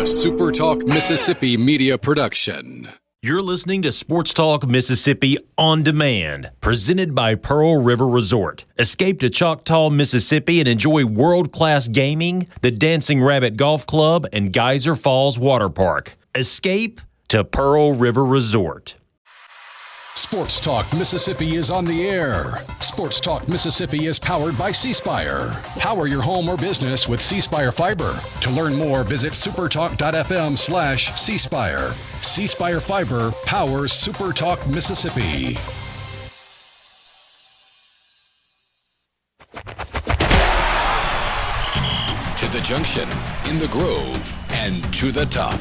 SuperTalk Mississippi media production. You're listening to Sports Talk Mississippi On Demand, presented by Pearl River Resort. Escape to Choctaw, Mississippi and enjoy world-class gaming, the Dancing Rabbit Golf Club, and Geyser Falls Water Park. Escape to Pearl River Resort. Sports Talk Mississippi is on the air. Sports Talk Mississippi is powered by C Spire. Power your home or business with C Spire Fiber. To learn more, visit supertalk.fm/C Spire. C Spire Fiber powers Super Talk Mississippi. To the junction, in the Grove, and to the top.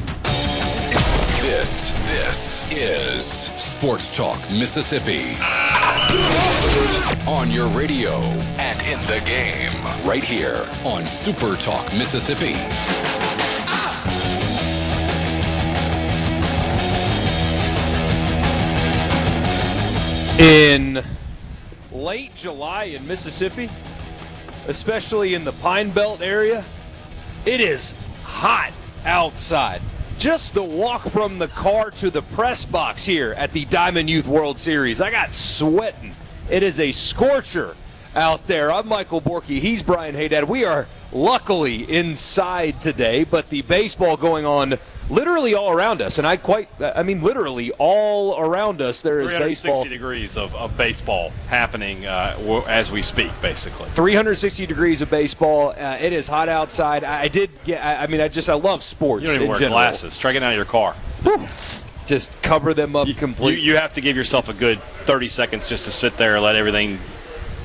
This is Sports Talk Mississippi. On your radio and in the game, right here on Super Talk Mississippi. In late July in Mississippi, especially in the Pine Belt area, it is hot outside. Just the walk from the car to the press box here at the Diamond Youth World Series, I got sweating. It is a scorcher out there. I'm Michael Borky. He's Brian Haydad. We are luckily inside today, but the baseball going on literally all around us. And literally all around us there is baseball. 360 degrees of baseball happening as we speak, basically. 360 degrees of baseball. It is hot outside. I love sports. You don't even wear general. glasses. Try getting out of your car. Just cover them up completely. You have to give yourself a good 30 seconds just to sit there and let everything.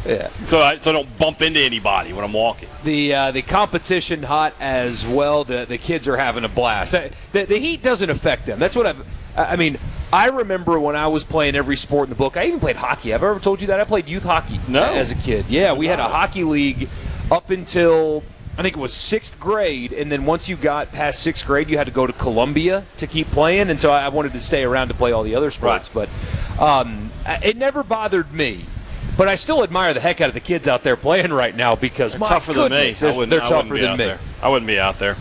Yeah. So I don't bump into anybody when I'm walking. The competition hot as well. The kids are having a blast. The heat doesn't affect them. That's what I remember when I was playing every sport in the book. I even played hockey. Have I ever told you that? I played youth hockey as a kid. Yeah, we had a hockey league up until I think it was 6th grade, and then once you got past 6th grade, you had to go to Columbia to keep playing, and so I wanted to stay around to play all the other sports. Right. But it never bothered me. But I still admire the heck out of the kids out there playing right now because they're tougher than me. They're tougher than me. I wouldn't be out there.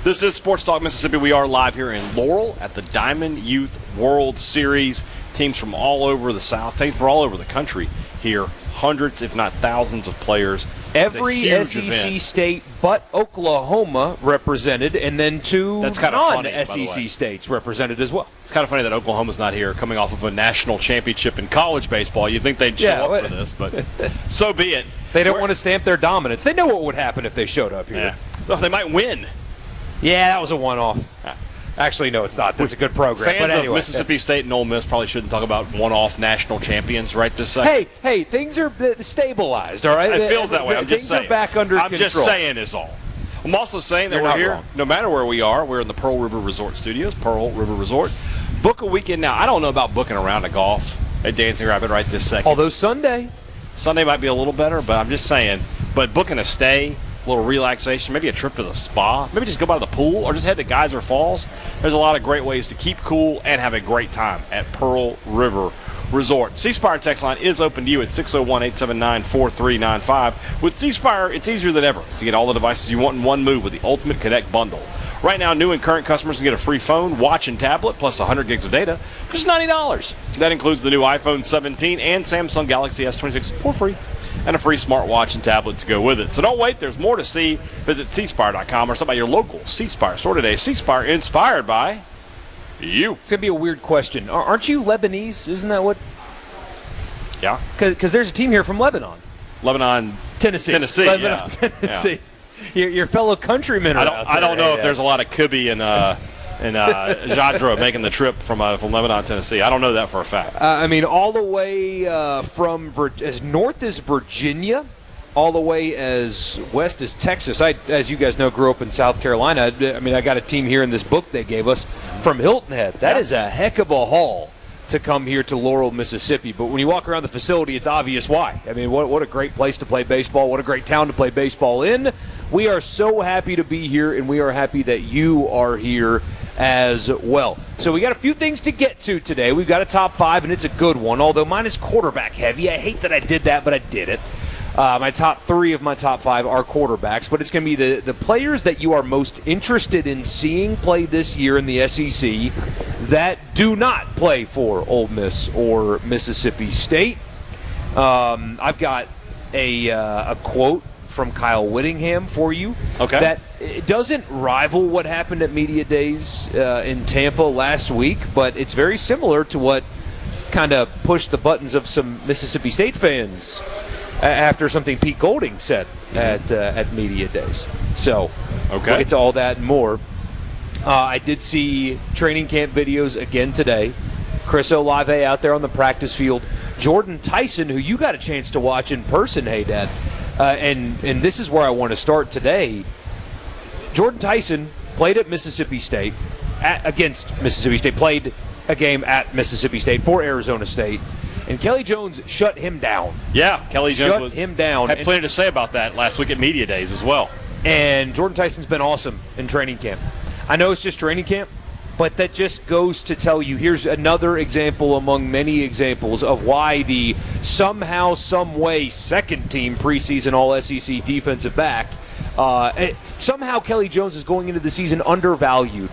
This is Sports Talk Mississippi. We are live here in Laurel at the Diamond Youth World Series. Teams from all over the South, teams from all over the country here. Hundreds, if not thousands, of players. Every SEC state but Oklahoma represented, and then two non-SEC states represented as well. It's kind of funny that Oklahoma's not here, coming off of a national championship in college baseball. You'd think they'd show up for this, but so be it. They don't want to stamp their dominance. They know what would happen if they showed up here. Yeah. Well, they might win. Yeah, that was a one-off. Actually, no, it's not. That's a good program. Fans but anyway, of Mississippi State and Ole Miss probably shouldn't talk about one-off national champions right this second. Hey, things are stabilized, all right? It feels that way. I'm just saying. Things are back under control. I'm just saying is all. I'm also saying that we're here, wrong. no matter where we are. We're in the Pearl River Resort Studios, Pearl River Resort. Book a weekend now. I don't know about booking a round of golf at Dancing Rabbit right this second. Although Sunday might be a little better, but I'm just saying. But booking a stay, a little relaxation, maybe a trip to the spa, maybe just go by the pool or just head to Geyser Falls. There's a lot of great ways to keep cool and have a great time at Pearl River Resort. C Spire text line is open to you at 601-879-4395. With C Spire, it's easier than ever to get all the devices you want in one move with the Ultimate Connect bundle. Right now, new and current customers can get a free phone, watch, and tablet, plus 100 gigs of data for just $90. That includes the new iPhone 17 and Samsung Galaxy S26 for free, and a free smartwatch and tablet to go with it. So don't wait. There's more to see. Visit cspire.com or stop by your local C Spire store today. C Spire, inspired by you. It's going to be a weird question. Aren't you Lebanese? Isn't that what? Yeah. Because there's a team here from Lebanon. Tennessee. Yeah. Tennessee. Yeah. Your fellow countrymen are out there. I don't know if there's a lot of Kubi and Jadra making the trip from Lebanon, Tennessee. I don't know that for a fact. All the way from as north as Virginia, all the way as west as Texas. I, as you guys know, grew up in South Carolina. I got a team here in this book they gave us from Hilton Head. That is a heck of a haul to come here to Laurel, Mississippi. But when you walk around the facility, it's obvious why. What a great place to play baseball. What a great town to play baseball in. We are so happy to be here, and we are happy that you are here as well. So we got a few things to get to today. We've got a top five, and it's a good one, although mine is quarterback heavy. I hate that I did that, but I did it. My top 3 of my top 5 are quarterbacks, but it's going to be the players that you are most interested in seeing play this year in the SEC that do not play for Ole Miss or Mississippi State. I've got a quote from Kyle Whittingham for you. Okay. That it doesn't rival what happened at Media Days in Tampa last week, but it's very similar to what kind of pushed the buttons of some Mississippi State fans after something Pete Golding said at Media Days. So we'll get to all that and more. I did see training camp videos again today. Chris Olave out there on the practice field. Jordan Tyson, who you got a chance to watch in person, hey, Dad. And this is where I want to start today. Jordan Tyson played at Mississippi State, against Mississippi State, played a game at Mississippi State for Arizona State, and Kelly Jones shut him down. Yeah, Kelly Jones him down. Had plenty to say about that last week at Media Days as well. And Jordan Tyson's been awesome in training camp. I know it's just training camp, but that just goes to tell you, here's another example among many examples of why the somehow, some way, second-team preseason All-SEC defensive back, somehow Kelly Jones is going into the season undervalued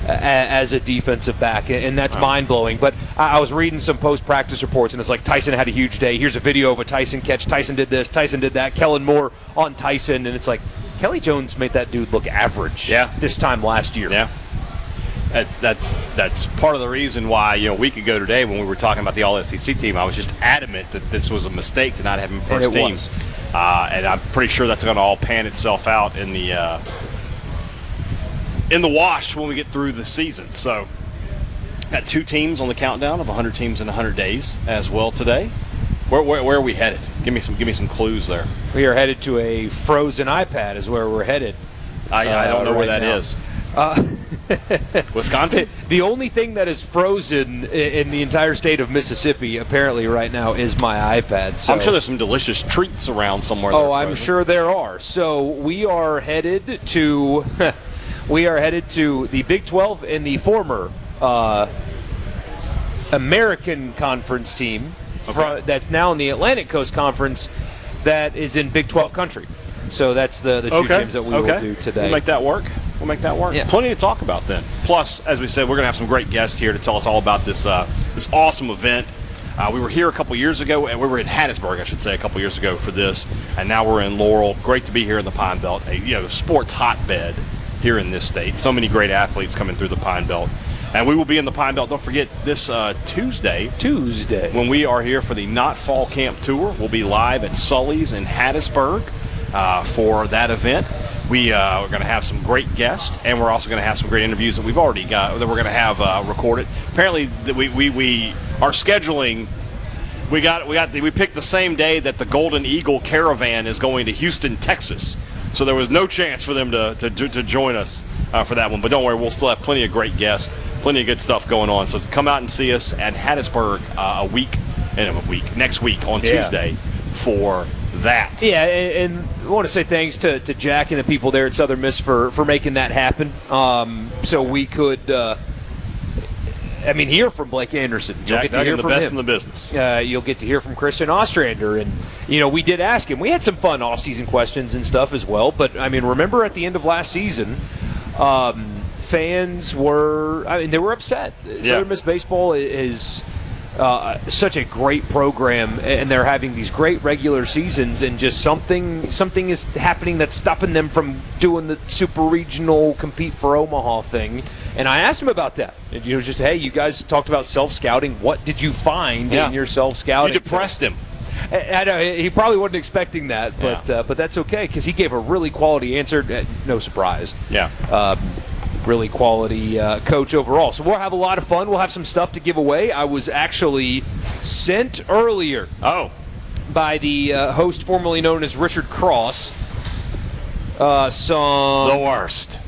as a defensive back, and that's mind-blowing. But I was reading some post-practice reports, and it's like Tyson had a huge day. Here's a video of a Tyson catch. Tyson did this. Tyson did that. Kellen Moore on Tyson, and it's like Kelly Jones made that dude look average this time last year. Yeah. That's part of the reason why, a week ago today when we were talking about the All-SEC team, I was just adamant that this was a mistake to not have him first team. And I'm pretty sure that's going to all pan itself out in the wash when we get through the season. So, got 2 teams on the countdown of 100 teams in 100 days as well today. Where are we headed? Give me some clues there. We are headed to a frozen iPad is where we're headed. I don't know where that is. Wisconsin? The only thing that is frozen in the entire state of Mississippi apparently right now is my iPad. So. I'm sure there's some delicious treats around somewhere. Oh, I'm sure there are. So we are headed to the Big 12 and the former American Conference team that's now in the Atlantic Coast Conference that is in Big 12 country. So that's the 2 teams that we will do today. We'll make that work. Yeah. Plenty to talk about then. Plus, as we said, we're going to have some great guests here to tell us all about this awesome event. We were here a couple years ago, and we were in Hattiesburg, I should say, a couple years ago for this, and now we're in Laurel. Great to be here in the Pine Belt, a sports hotbed here in this state. So many great athletes coming through the Pine Belt. And we will be in the Pine Belt. Don't forget this Tuesday, when we are here for the Not Fall Camp Tour. We'll be live at Sully's in Hattiesburg for that event. We are going to have some great guests, and we're also going to have some great interviews that we've already got that we're going to have recorded. Apparently, we are scheduling. We picked the same day that the Golden Eagle Caravan is going to Houston, Texas. So there was no chance for them to join us for that one. But don't worry, we'll still have plenty of great guests, plenty of good stuff going on. So come out and see us at Hattiesburg next week on Tuesday for that. Yeah, and I want to say thanks to Jack and the people there at Southern Miss for making that happen. So we could, hear from Blake Anderson. Jack Duggan, the best in the business. You'll get to hear from Christian Ostrander. And, we did ask him. We had some fun off-season questions and stuff as well. But, remember at the end of last season, fans were, they were upset. Yeah. Southern Miss baseball is such a great program, and they're having these great regular seasons, and just something is happening that's stopping them from doing the super regional compete for Omaha thing. And I asked him about that. And just, hey, you guys talked about self-scouting. What did you find in your self-scouting? You depressed him. I know he probably wasn't expecting that, but that's okay because he gave a really quality answer. No surprise. Yeah. Really quality coach overall. So we'll have a lot of fun. We'll have some stuff to give away. I was actually sent earlier by the host formerly known as Richard Cross. The worst.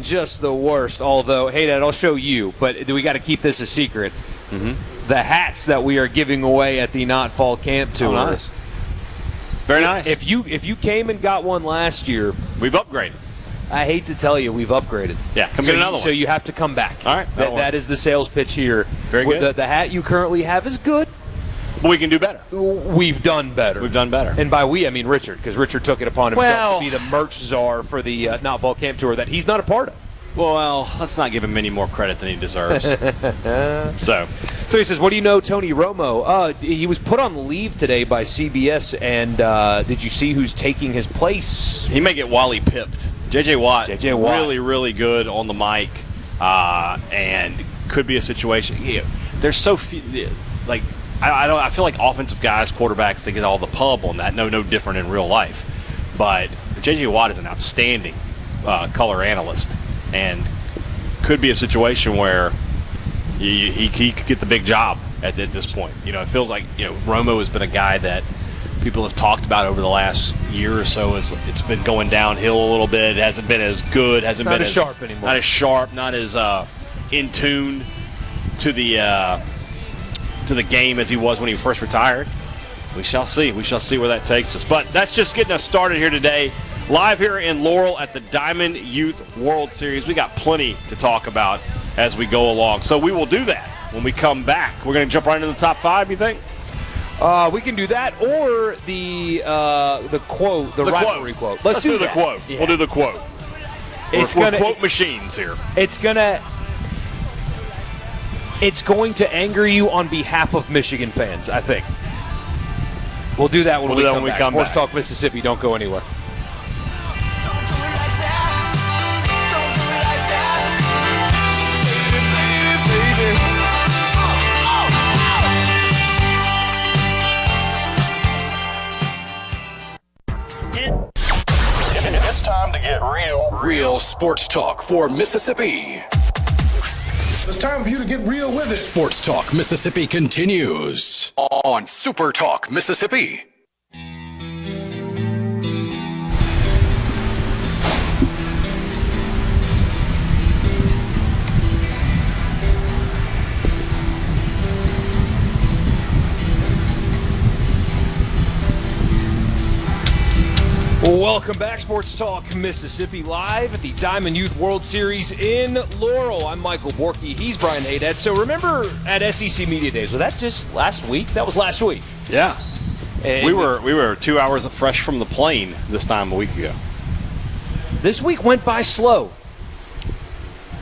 Just the worst. Although, hey, Dad, I'll show you. But we got to keep this a secret. Mm-hmm. The hats that we are giving away at the Not Fall Camp Tour. Oh, nice. Very nice. If you came and got one last year, we've upgraded. I hate to tell you, we've upgraded. Yeah, come get another one. So you have to come back. All right. That is the sales pitch here. Very good. The hat you currently have is good. But we can do better. We've done better. We've done better. And by we, I mean Richard, because Richard took it upon himself Well, to be the merch czar for the Not Fall Camp Tour that he's not a part of. Well, let's not give him any more credit than he deserves. So he says, what do you know Tony Romo? He was put on leave today by CBS, and did you see who's taking his place? he may get Wally pipped. J.J. Watt, Really, really good on the mic, and could be a situation. There's so few, like, I feel like offensive guys, quarterbacks, they get all the pub on that. No different in real life. But J.J. Watt is an outstanding color analyst, and could be a situation where he could get the big job at this point. It feels like Romo has been a guy that people have talked about over the last year or so. It's been going downhill a little bit. It hasn't been as good. Hasn't been as sharp anymore. Not as sharp. Not as in tune to the game as he was when he first retired. We shall see. We shall see where that takes us. But that's just getting us started here today. Live here in Laurel at the Diamond Youth World Series. We got plenty to talk about as we go along. So we will do that when we come back. We're going to jump right into the top five, you think? We can do that, or the quote, the rivalry quote. Let's do the that. quote. Yeah. We'll do the quote. We're quote machines here. It's going to anger you on behalf of Michigan fans, I think. We'll do that when we come back. Sports Talk Mississippi, don't go anywhere. It's time to get real. Real sports talk for Mississippi. It's time for you to get real with it. Sports Talk Mississippi continues on SuperTalk Mississippi. Welcome back, Sports Talk Mississippi, live at the Diamond Youth World Series in Laurel. I'm Michael Borky. He's Brian Haydad. So remember at SEC Media Days, was that just last week? That was last week. Yeah. And we were 2 hours fresh from the plane this time a week ago. This week went by slow.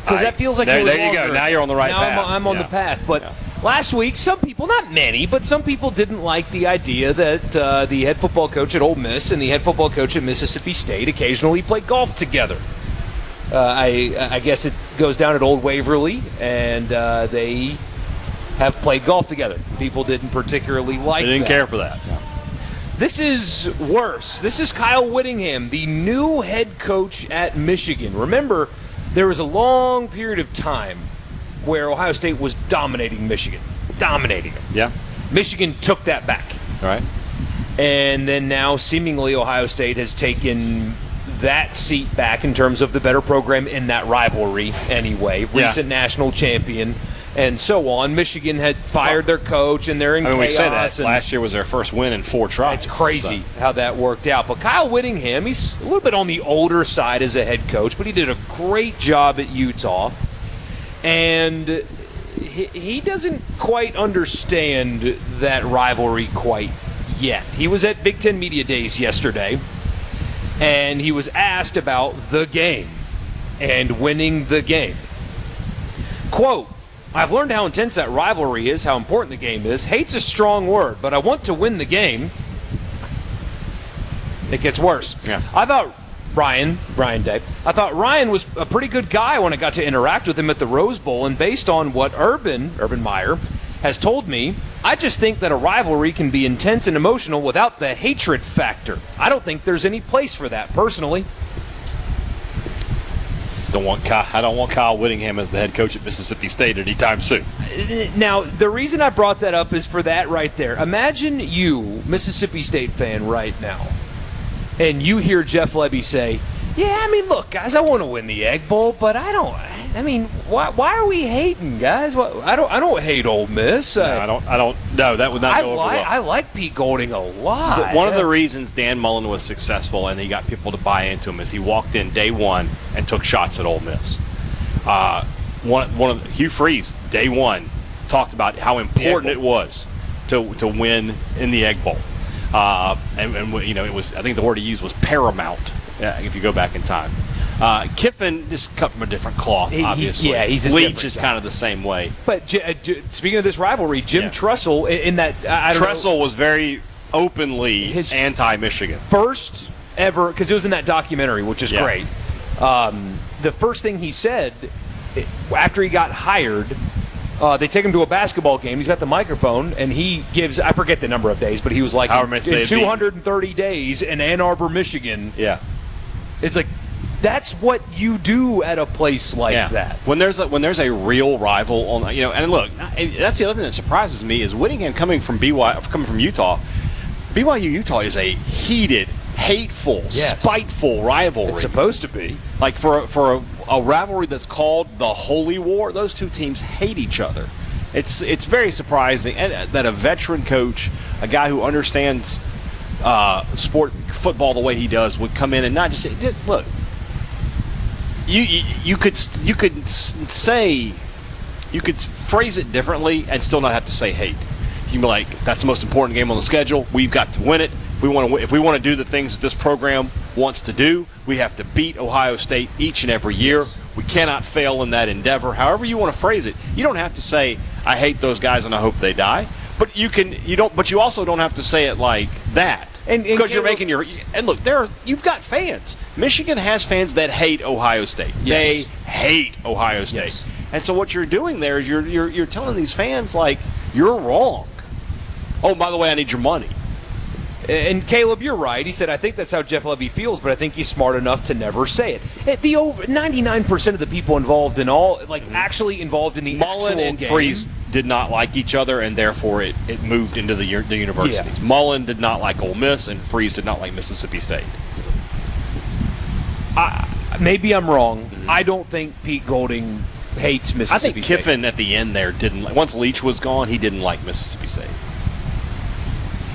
Because that feels like it was there you longer. go. Now you're on the right path. Now I'm on the path. But last week, some people, not many, but some people didn't like the idea that the head football coach at Ole Miss and the head football coach at Mississippi State occasionally play golf together. I guess it goes down at Old Waverly, and they have played golf together. People didn't particularly like that. They didn't care for that. Yeah. This is worse. This is Kyle Whittingham, the new head coach at Michigan. Remember, there was a long period of time where Ohio State was dominating Michigan. Dominating them. Yeah. Michigan took that back. All right. And then now, seemingly, Ohio State has taken that seat back in terms of the better program in that rivalry anyway. Recent national champion and so on. Michigan had fired their coach, and they're in chaos. We say that. Last year was their first win in 4 tries. It's crazy how that worked out. But Kyle Whittingham, he's a little bit on the older side as a head coach, but he did a great job at Utah. And he doesn't quite understand that rivalry quite yet. He was at Big Ten Media Days yesterday, and he was asked about the game and winning the game. Quote, "I've learned how intense that rivalry is, how important the game is. Hate's a strong word, but I want to win the game." It gets worse. Yeah. I thought Ryan Day, I thought Ryan was a pretty good guy when I got to interact with him at the Rose Bowl, and based on what Urban Meyer has told me, I just think that a rivalry can be intense and emotional without the hatred factor. I don't think there's any place for that, personally. I don't want Kyle Whittingham as the head coach at Mississippi State anytime soon. Now, the reason I brought that up is for that right there. Imagine you, Mississippi State fan right now, and you hear Jeff Lebby say, "Yeah, I mean, look, guys, I want to win the Egg Bowl, but why are we hating, guys? I don't hate Ole Miss. No, I don't. No, that would not go over well. I like Pete Golding a lot. One of the reasons Dan Mullen was successful and he got people to buy into him is he walked in day one and took shots at Ole Miss. One of Hugh Freeze, day one, talked about how important it was to win in the Egg Bowl. And you know, it was, I think the word he used was paramount, if you go back in time. Kiffin just cut from a different cloth, obviously. He's a Leach different is guy. kind of the same way. But speaking of this rivalry, Jim Tressel in that Tressel was very openly His anti-Michigan. First ever, because it was in that documentary, which is great. The first thing he said after he got hired, they take him to a basketball game. He's got the microphone, and he gives, I forget the number of days, but he was like, in 230 days in Ann Arbor, Michigan. Yeah. It's like, that's what you do at a place like that. When there's a real rival on, you know, and look, that's the other thing that surprises me is Whittingham coming from Utah. BYU Utah is a heated, hateful, spiteful rivalry. It's supposed to be. Like for a rivalry that's called the Holy War, those two teams hate each other. It's very surprising that a veteran coach, a guy who understands football the way he does, would come in and not just look. You could phrase it differently and still not have to say hate. You can be like, that's the most important game on the schedule. We've got to win it. If we want to do the things that this program wants to do, we have to beat Ohio State each and every year. We cannot fail in that endeavor. However you want to phrase it, you don't have to say, I hate those guys and I hope they die. But you also don't have to say it like that. Because you're making and look, you've got fans. Michigan has fans that hate Ohio State. Yes. They hate Ohio State. Yes. And so what you're doing there is you're telling these fans, like, you're wrong. Oh, by the way, I need your money. And Caleb, you're right. He said, I think that's how Jeff Lebby feels, but I think he's smart enough to never say it. The over 99% of the people involved in actually involved in the Mullen actual and game. Freeze did not like each other, and therefore it moved into the universities. Yeah. Mullen did not like Ole Miss, and Freeze did not like Mississippi State. Maybe I'm wrong. Mm-hmm. I don't think Pete Golding hates Mississippi I think State. Kiffin at the end there didn't like. Once Leach was gone, he didn't like Mississippi State.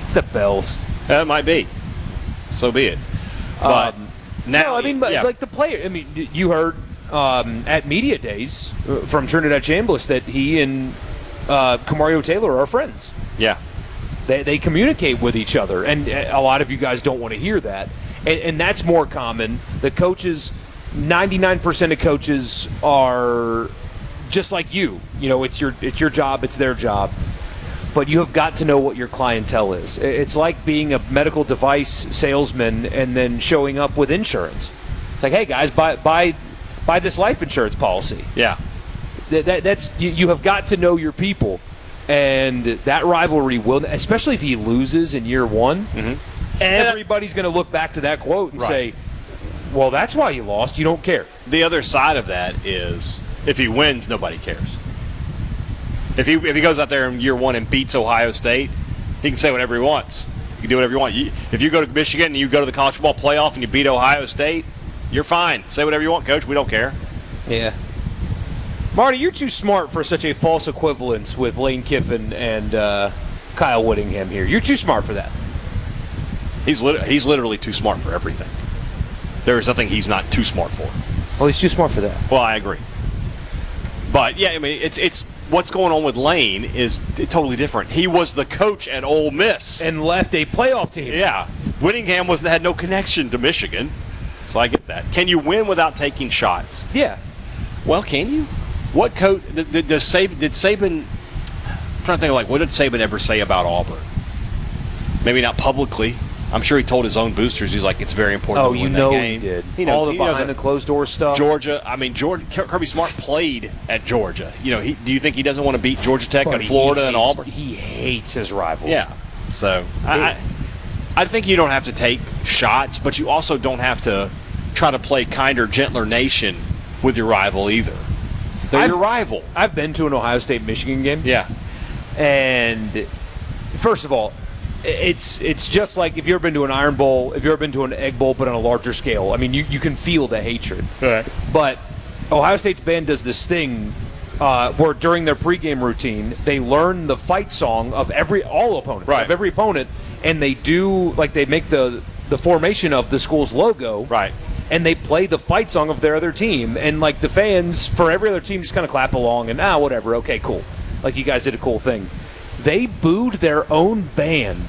It's the Bells. That might be. So be it. But now, like the player. I mean, you heard at media days from Trinidad Chambliss that he and Kamario Taylor are friends. Yeah. They communicate with each other, and a lot of you guys don't want to hear that. And that's more common. The coaches, 99% of coaches are just like you. You know, it's your job, it's their job. But you have got to know what your clientele is. It's like being a medical device salesman and then showing up with insurance. It's like, hey guys, buy this life insurance policy. Yeah. That's you have got to know your people, and that rivalry will, especially if he loses in year one. Mm-hmm. Everybody's going to look back to that quote and say, "Well, that's why you lost. You don't care." The other side of that is, if he wins, nobody cares. If he goes out there in year one and beats Ohio State, he can say whatever he wants. You can do whatever you want. If you go to Michigan and you go to the college football playoff and you beat Ohio State, you're fine. Say whatever you want, Coach. We don't care. Yeah. Marty, you're too smart for such a false equivalence with Lane Kiffin and Kyle Whittingham here. You're too smart for that. He's literally too smart for everything. There is nothing he's not too smart for. Well, he's too smart for that. Well, I agree. But yeah, I mean, it's what's going on with Lane is totally different. He was the coach at Ole Miss and left a playoff team. Yeah, Whittingham had no connection to Michigan, so I get that. Can you win without taking shots? Yeah. Well, can you? What coach did Saban? I'm trying to think of, like, what did Saban ever say about Auburn? Maybe not publicly. I'm sure he told his own boosters, he's like, it's very important to win that game. He did. He knows, all the behind the closed door stuff. Georgia, Kirby Smart played at Georgia. You know, do you think he doesn't want to beat Georgia Tech and Florida and Auburn? He hates his rivals. Yeah. So I think you don't have to take shots, but you also don't have to try to play kinder, gentler nation with your rival either. They're your rival. I've been to an Ohio State-Michigan game. Yeah. And first of all, it's just like if you've ever been to an Iron Bowl, if you've ever been to an Egg Bowl, but on a larger scale. I mean, you can feel the hatred. Right. But Ohio State's band does this thing where during their pregame routine, they learn the fight song of all opponents, right, of every opponent, and they do, like, they make the formation of the school's logo. Right. And they play the fight song of their other team. And, like, the fans for every other team just kind of clap along and, whatever, okay, cool. Like, you guys did a cool thing. they booed their own band.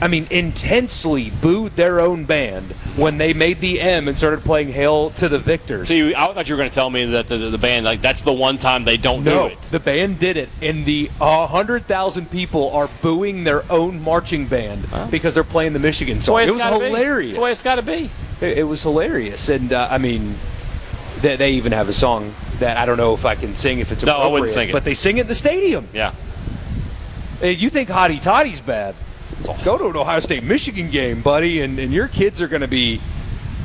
I mean, intensely booed their own band when they made the M and started playing Hail to the Victors. See, I thought you were going to tell me that the band, like, that's the one time they don't do it. The band did it, and the 100,000 people are booing their own marching band because they're playing the Michigan song. It was hilarious. That's the way it's got to be. It was hilarious, and I mean, they even have a song that I don't know if I can sing if it's appropriate. No, I wouldn't sing it. But they sing it in the stadium. Yeah. You think Hottie Tottie's bad? Go to an Ohio State-Michigan game, buddy, and your kids are going to be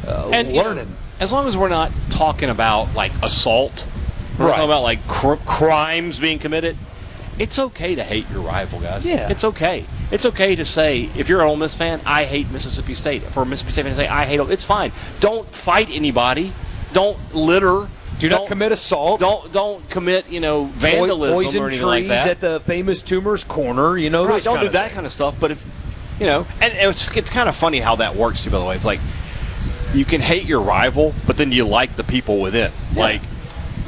learning. You know, as long as we're not talking about, like, assault, we're not talking about, like, crimes being committed, it's okay to hate your rival, guys. Yeah. It's okay. It's okay to say, if you're an Ole Miss fan, I hate Mississippi State. For a Mississippi State fan to say, I hate Ole Miss, it's fine. Don't fight anybody. Don't litter. Do not commit assault. Don't commit, vandalism poison or anything trees like that. at the famous Tumors Corner. Right, don't do that kind of stuff. But if, and it's kind of funny how that works too. By the way, it's like you can hate your rival, but then you like the people within. Yeah. Like,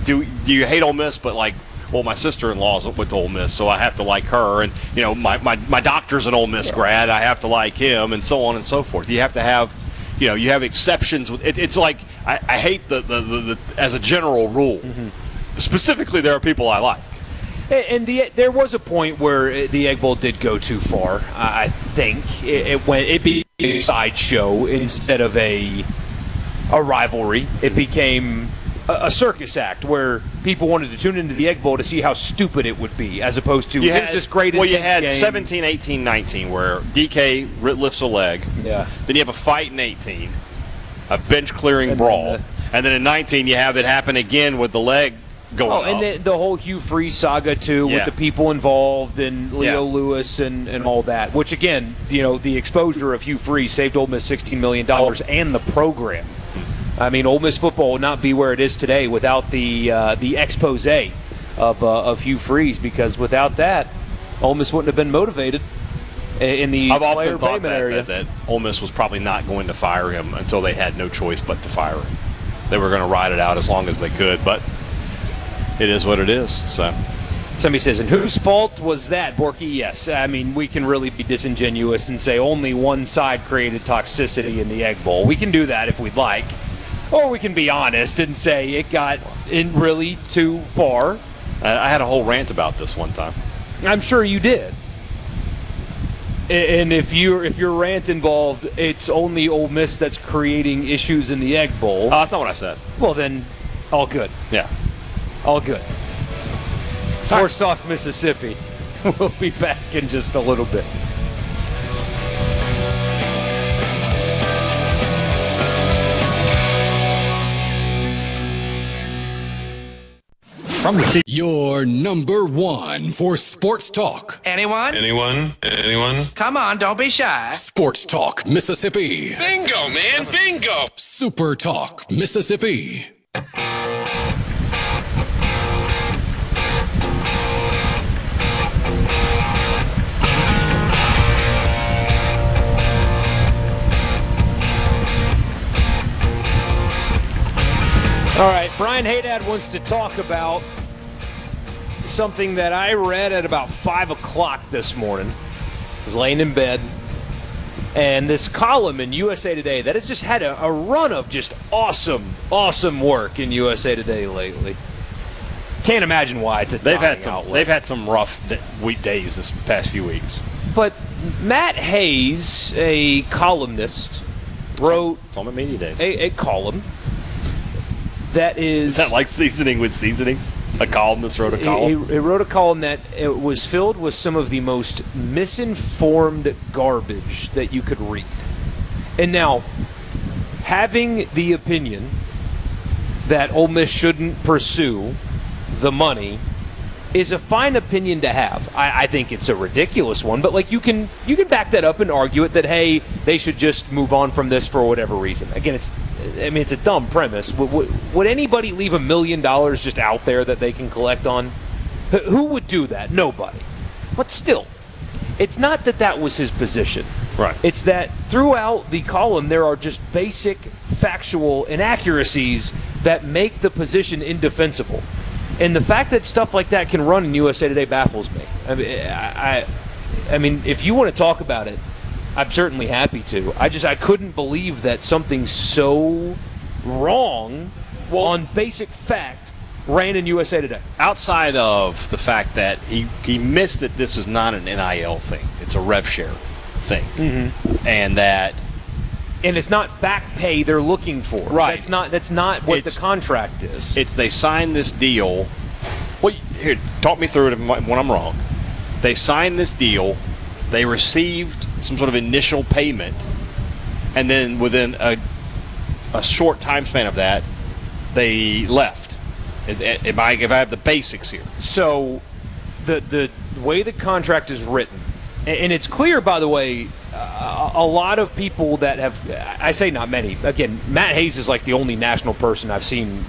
do you hate Ole Miss? But like, well, my sister-in-law went to Ole Miss, so I have to like her, and my doctor's an Ole Miss grad, I have to like him, and so on and so forth. You have to have. You have exceptions. It's like I hate the as a general rule. Mm-hmm. Specifically, there are people I like. And there was a point where the Egg Bowl did go too far. I think it became a sideshow instead of a rivalry. It became a circus act where people wanted to tune into the Egg Bowl to see how stupid it would be, as opposed to here's this great intense game. Well, you had 17, 18, 19 where DK lifts a leg. Yeah. Then you have a fight in 18, a bench-clearing brawl. And then in 19 you have it happen again with the leg going up. And the whole Hugh Freeze saga, too, with the people involved and Leo Lewis and all that. Which, again, the exposure of Hugh Freeze saved Ole Miss $16 million and the program. I mean, Ole Miss football would not be where it is today without the expose of Hugh Freeze, because without that, Ole Miss wouldn't have been motivated in the player payment area. That Ole Miss was probably not going to fire him until they had no choice but to fire him. They were going to ride it out as long as they could, but it is what it is. So. Somebody says, and whose fault was that, Borky? Yes. I mean, we can really be disingenuous and say only one side created toxicity in the Egg Bowl. We can do that if we'd like. Or we can be honest and say it got in really too far. I had a whole rant about this one time. I'm sure you did. And if your rant involved, it's only Ole Miss that's creating issues in the Egg Bowl. That's not what I said. Well, then, all good. Yeah. All good. Sports Talk Mississippi. We'll be back in just a little bit. From the city. Your number one for Sports Talk. Anyone? Come on, don't be shy. Sports Talk Mississippi. Bingo, man, bingo. Super Talk Mississippi. All right, Brian Haydad wants to talk about something that I read at about 5 o'clock this morning. I was laying in bed, and this column in USA Today that has just had a run of just awesome work in USA Today lately. Can't imagine why it's a dying outlet. They've had some rough days this past few weeks. But Matt Hayes, a columnist, wrote it's on Media Days. A column that is that like seasoning with seasonings? A columnist wrote a column? He wrote a column that it was filled with some of the most misinformed garbage that you could read. And now, having the opinion that Ole Miss shouldn't pursue the money is a fine opinion to have. I think it's a ridiculous one, but like you can back that up and argue it that, hey, they should just move on from this for whatever reason. Again, it's a dumb premise. Would anybody leave $1 million just out there that they can collect on? Who would do that? Nobody. But still, it's not that was his position. Right. It's that throughout the column there are just basic factual inaccuracies that make the position indefensible. And the fact that stuff like that can run in USA Today baffles me. I mean, if you want to talk about it, I'm certainly happy to. I couldn't believe that something so wrong on basic fact ran in USA Today. Outside of the fact that he missed that this is not an NIL thing. It's a rev share thing. Mm-hmm. And it's not back pay they're looking for. Right. That's not what the contract is. It's they signed this deal. Well, here, talk me through it when I'm wrong. They signed this deal. They received some sort of initial payment, and then within a short time span of that, they left. If I have the basics here. So, the way the contract is written, and it's clear, by the way, a lot of people that have, I say not many, again, Matt Hayes is like the only national person I've seen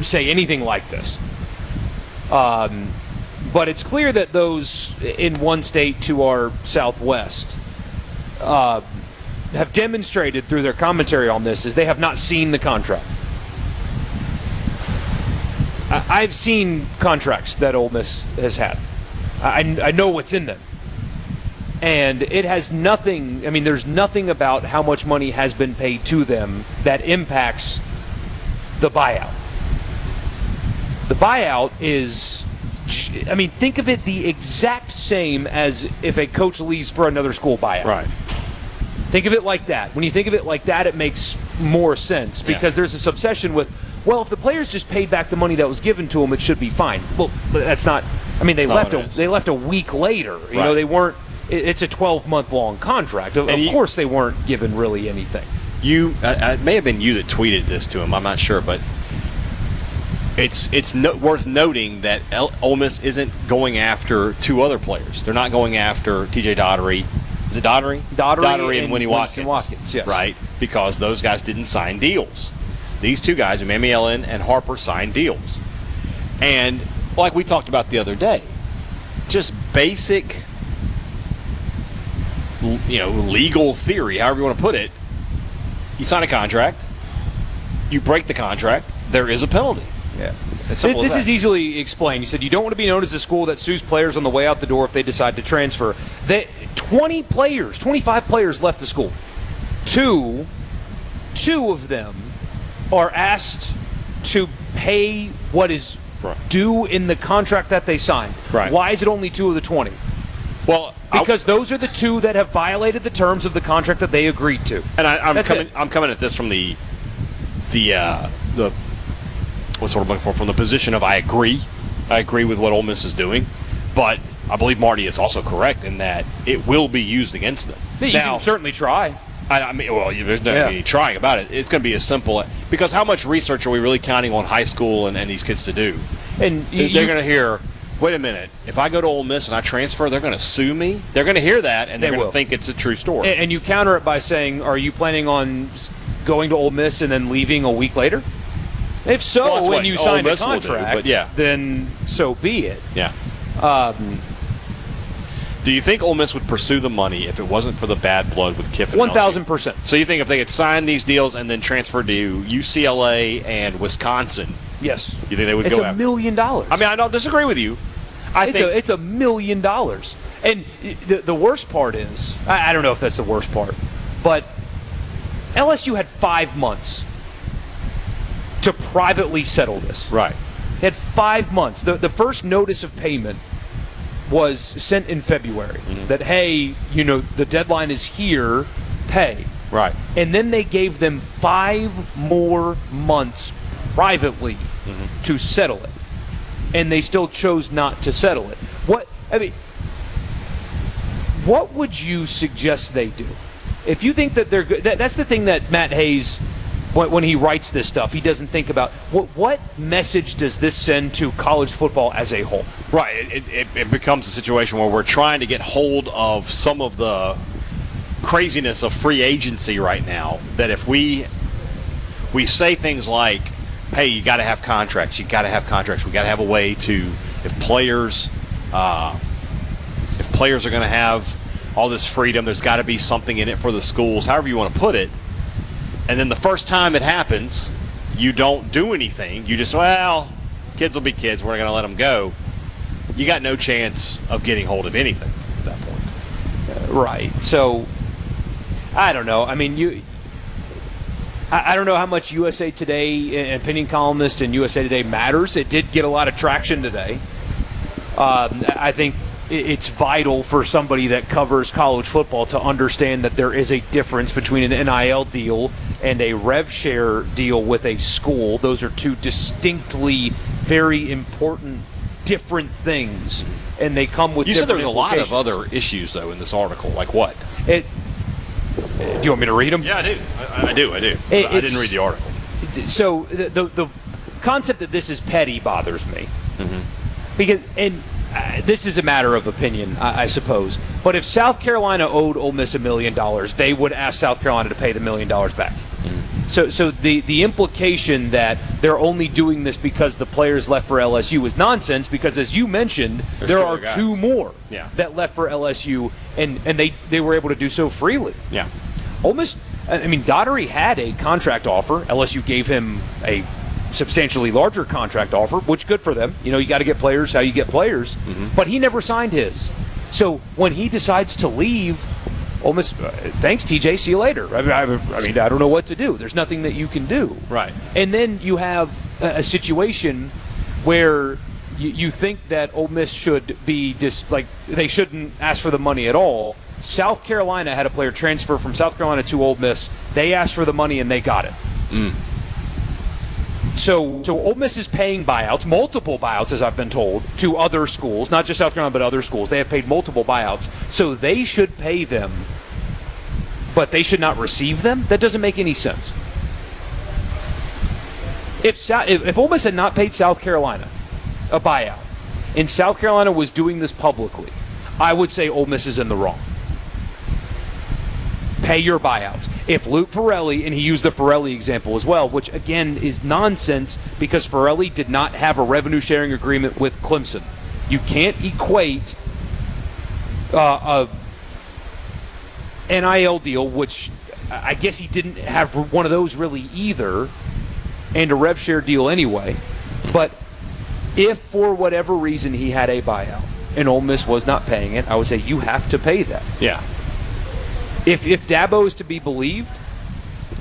say anything like this. But it's clear that those in one state to our southwest have demonstrated through their commentary on this is they have not seen the contract. I've seen contracts that Ole Miss has had. I know what's in them. And it has nothing, I mean, there's nothing about how much money has been paid to them that impacts the buyout. The buyout is, I mean, think of it the exact same as if a coach leaves for another school buyout. Right. Think of it like that. When you think of it like that, it makes more sense because there's this obsession with, well, if the players just paid back the money that was given to them, it should be fine. Well, but that's not, I mean, they left a week later. You know, they weren't, it's a 12-month-long contract. Of course they weren't given really anything. It may have been you that tweeted this to him. I'm not sure, but it's worth noting that Ole Miss isn't going after two other players. They're not going after T.J. Daugherty. Is it Daugherty? Daugherty and Winnie Watkins. Yes. Right, because those guys didn't sign deals. These two guys, Mamie Ellen and Harper, signed deals. And like we talked about the other day, just basic, legal theory, however you want to put it, you sign a contract, you break the contract, there is a penalty. Yeah. This is easily explained. You said you don't want to be known as a school that sues players on the way out the door if they decide to transfer. 25 players left the school. Two of them are asked to pay what is due in the contract that they signed. Right. Why is it only 2 of the 20? Well, because those are the 2 that have violated the terms of the contract that they agreed to. And I'm coming at this from the what's what I'm looking for, from the position of I agree with what Ole Miss is doing, but I believe Marty is also correct in that it will be used against them. You can certainly try. I mean, well, there's not any trying about it. It's going to be as simple because how much research are we really counting on high school and these kids to do? And they're going to hear, wait a minute, if I go to Ole Miss and I transfer, they're going to sue me? They're going to hear that, and they're going to think it's a true story. And you counter it by saying, are you planning on going to Ole Miss and then leaving a week later? If so, when you sign a contract, then so be it. Yeah. Do you think Ole Miss would pursue the money if it wasn't for the bad blood with Kiffin? 1,000%. So you think if they had signed these deals and then transferred to UCLA and Wisconsin, yes, you think they would go after? It's $1 million. I mean, I don't disagree with you. It's $1 million. And the worst part is, I don't know if that's the worst part, but LSU had 5 months to privately settle this. Right. They had 5 months. The first notice of payment was sent in February. Mm-hmm. That, hey, the deadline is here, pay. Right. And then they gave them 5 more months privately to settle it. And they still chose not to settle it. What would you suggest they do? If you think that they're good, that's the thing that Matt Hayes, when he writes this stuff, he doesn't think about what message does this send to college football as a whole? Right. It becomes a situation where we're trying to get hold of some of the craziness of free agency right now, that if we say things like, hey, you got to have contracts, we got to have a way to, if players are going to have all this freedom, there's got to be something in it for the schools, however you want to put it. And then the first time it happens, you don't do anything. You just, kick kids will be kids. We're going to let them go. You got no chance of getting hold of anything at that point. Right. So, I don't know. I mean, I don't know how much USA Today and opinion columnist and USA Today matters. It did get a lot of traction today. I think it's vital for somebody that covers college football to understand that there is a difference between an NIL deal and a rev share deal with a school. Those are two distinctly very important, different things, and they come with. You said there was a lot implications. of other issues though in this article. Like what? Do you want me to read them? Yeah, I do. I didn't read the article. So the concept that this is petty bothers me, because this is a matter of opinion, I suppose. But if South Carolina owed Ole Miss $1 million, they would ask South Carolina to pay the $1 million back. So the implication that they're only doing this because the players left for LSU is nonsense, because as you mentioned, there are two more that left for LSU, and they were able to do so freely. Yeah. Ole Miss, I mean, Daugherty had a contract offer. LSU gave him a substantially larger contract offer, which good for them. You got to get players how you get players. But he never signed his. So when he decides to leave, Ole Miss, thanks TJ, see you later. I mean, I don't know what to do. There's nothing that you can do. Right. And then you have a situation where you think that Ole Miss should be they shouldn't ask for the money at all. South Carolina had a player transfer from South Carolina to Ole Miss. They asked for the money and they got it. So Ole Miss is paying buyouts, multiple buyouts, as I've been told, to other schools, not just South Carolina, but other schools. They have paid multiple buyouts. So they should pay them, but they should not receive them? That doesn't make any sense. If Ole Miss had not paid South Carolina a buyout, and South Carolina was doing this publicly, I would say Ole Miss is in the wrong. Pay your buyouts. If Luke Ferrelli, and he used the Ferrelli example as well, which again is nonsense because Ferrelli did not have a revenue sharing agreement with Clemson. You can't equate a NIL deal, which I guess he didn't have one of those really either, and a rev share deal anyway. But if for whatever reason he had a buyout and Ole Miss was not paying it, I would say you have to pay that. Yeah. If Dabo is to be believed,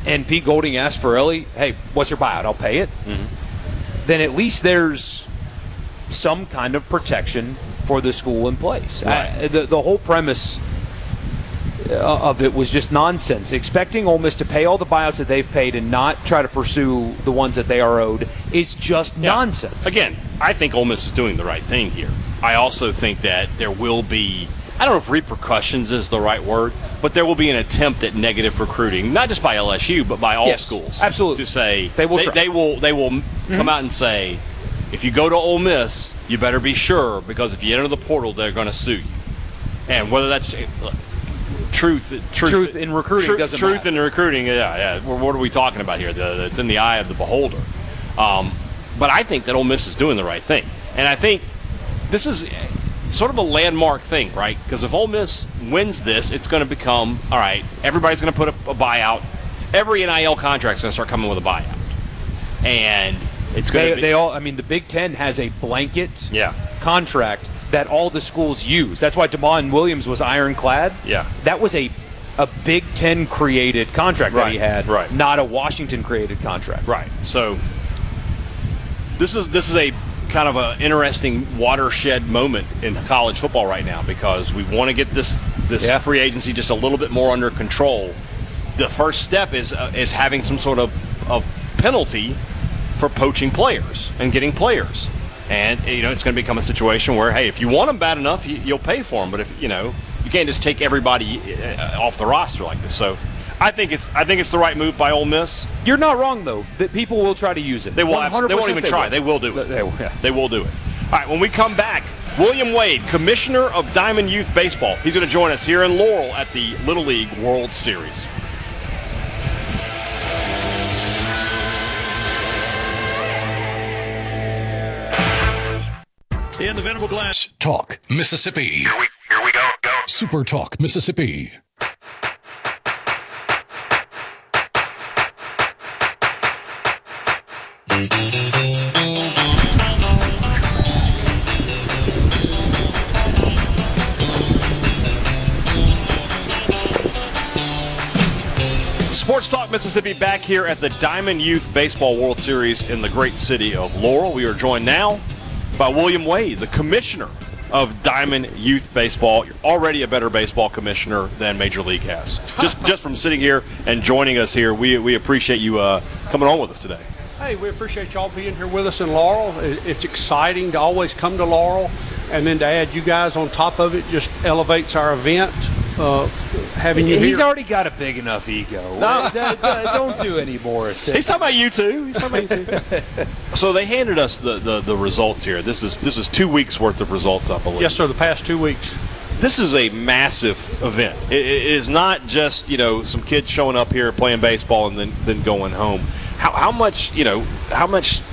and Pete Golding asked Ferrelli, hey, what's your buyout? I'll pay it. Then at least there's some kind of protection for the school in place. Right. The whole premise of it was just nonsense. Expecting Ole Miss to pay all the buyouts that they've paid and not try to pursue the ones that they are owed is just nonsense. Again, I think Ole Miss is doing the right thing here. I also think that there will be, I don't know if repercussions is the right word, but there will be an attempt at negative recruiting, not just by LSU, but by all schools. Absolutely. To say they will come out and say, if you go to Ole Miss, you better be sure, because if you enter the portal, they're going to sue you. And whether that's truth in recruiting doesn't matter. Truth in recruiting, yeah. What are we talking about here? It's in the eye of the beholder. But I think that Ole Miss is doing the right thing, and I think this is sort of a landmark thing, right? Because if Ole Miss wins this, it's going to become, all right, everybody's going to put a buyout. Every NIL contract is going to start coming with a buyout. And it's going to be... the Big Ten has a blanket contract that all the schools use. That's why DeMond Williams was ironclad. Yeah. That was a Big Ten created contract that he had, not a Washington created contract. Right. So this is a kind of an interesting watershed moment in college football right now, because we want to get this free agency just a little bit more under control. The first step is having some sort of penalty for poaching players and getting players, and it's going to become a situation where, hey, if you want them bad enough, you'll pay for them, but if you can't just take everybody off the roster like this. So I think it's the right move by Ole Miss. You're not wrong, though. That people will try to use it. They will. They won't even try. They will do it. They will do it. All right. When we come back, William Wade, Commissioner of Diamond Youth Baseball, he's going to join us here in Laurel at the Little League World Series. In the Venable Glass Talk, Mississippi. Here we go. SuperTalk, Mississippi. Sports Talk Mississippi back here at the Diamond Youth Baseball World Series in the great city of Laurel. We are joined now by William Wade, the commissioner of Diamond Youth Baseball. You're already a better baseball commissioner than Major League has. Just from sitting here and joining us here, we appreciate you coming on with us today. Hey, we appreciate y'all being here with us in Laurel. It's exciting to always come to Laurel, and then to add you guys on top of it just elevates our event. Having you He's here. already got a big enough ego. No. Don't do any more. He's talking about you too. So they handed us the results here. This is 2 weeks worth of results, I believe. Yes, sir. The past 2 weeks. This is a massive event. It is not just some kids showing up here playing baseball and then going home. How much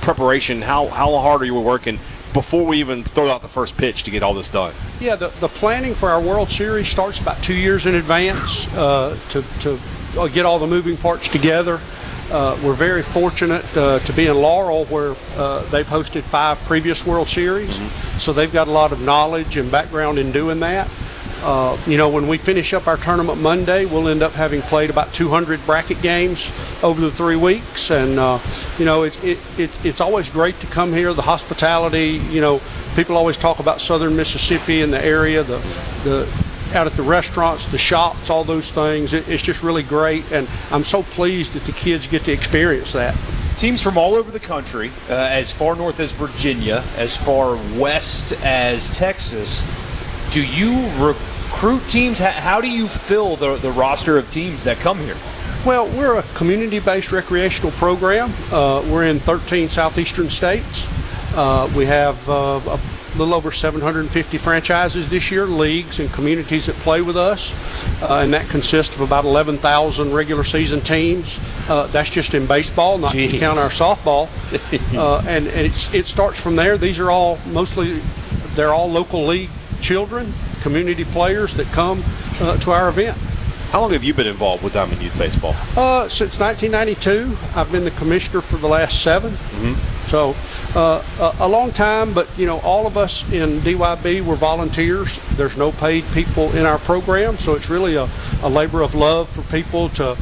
preparation? How hard are you working before we even throw out the first pitch to get all this done? Yeah, the planning for our World Series starts about 2 years in advance to get all the moving parts together. We're very fortunate to be in Laurel, where they've hosted 5 previous World Series, so they've got a lot of knowledge and background in doing that. When we finish up our tournament Monday, we'll end up having played about 200 bracket games over the 3 weeks, and it's always great to come here. The hospitality, people always talk about Southern Mississippi and the area, the out at the restaurants, the shops, all those things. It's just really great, and I'm so pleased that the kids get to experience that. Teams from all over the country, as far north as Virginia, as far west as Texas. Do you recruit teams? How do you fill the roster of teams that come here? Well, we're a community-based recreational program. We're in 13 southeastern states. We have a little over 750 franchises this year, leagues and communities that play with us, and that consists of about 11,000 regular season teams. That's just in baseball, not to count our softball. And it starts from there. These are all they're all local league children, community players that come to our event. How long have you been involved with Diamond Youth Baseball? Since 1992. I've been the commissioner for the last 7. So a long time, but all of us in DYB were volunteers. There's no paid people in our program, so it's really a labor of love for people to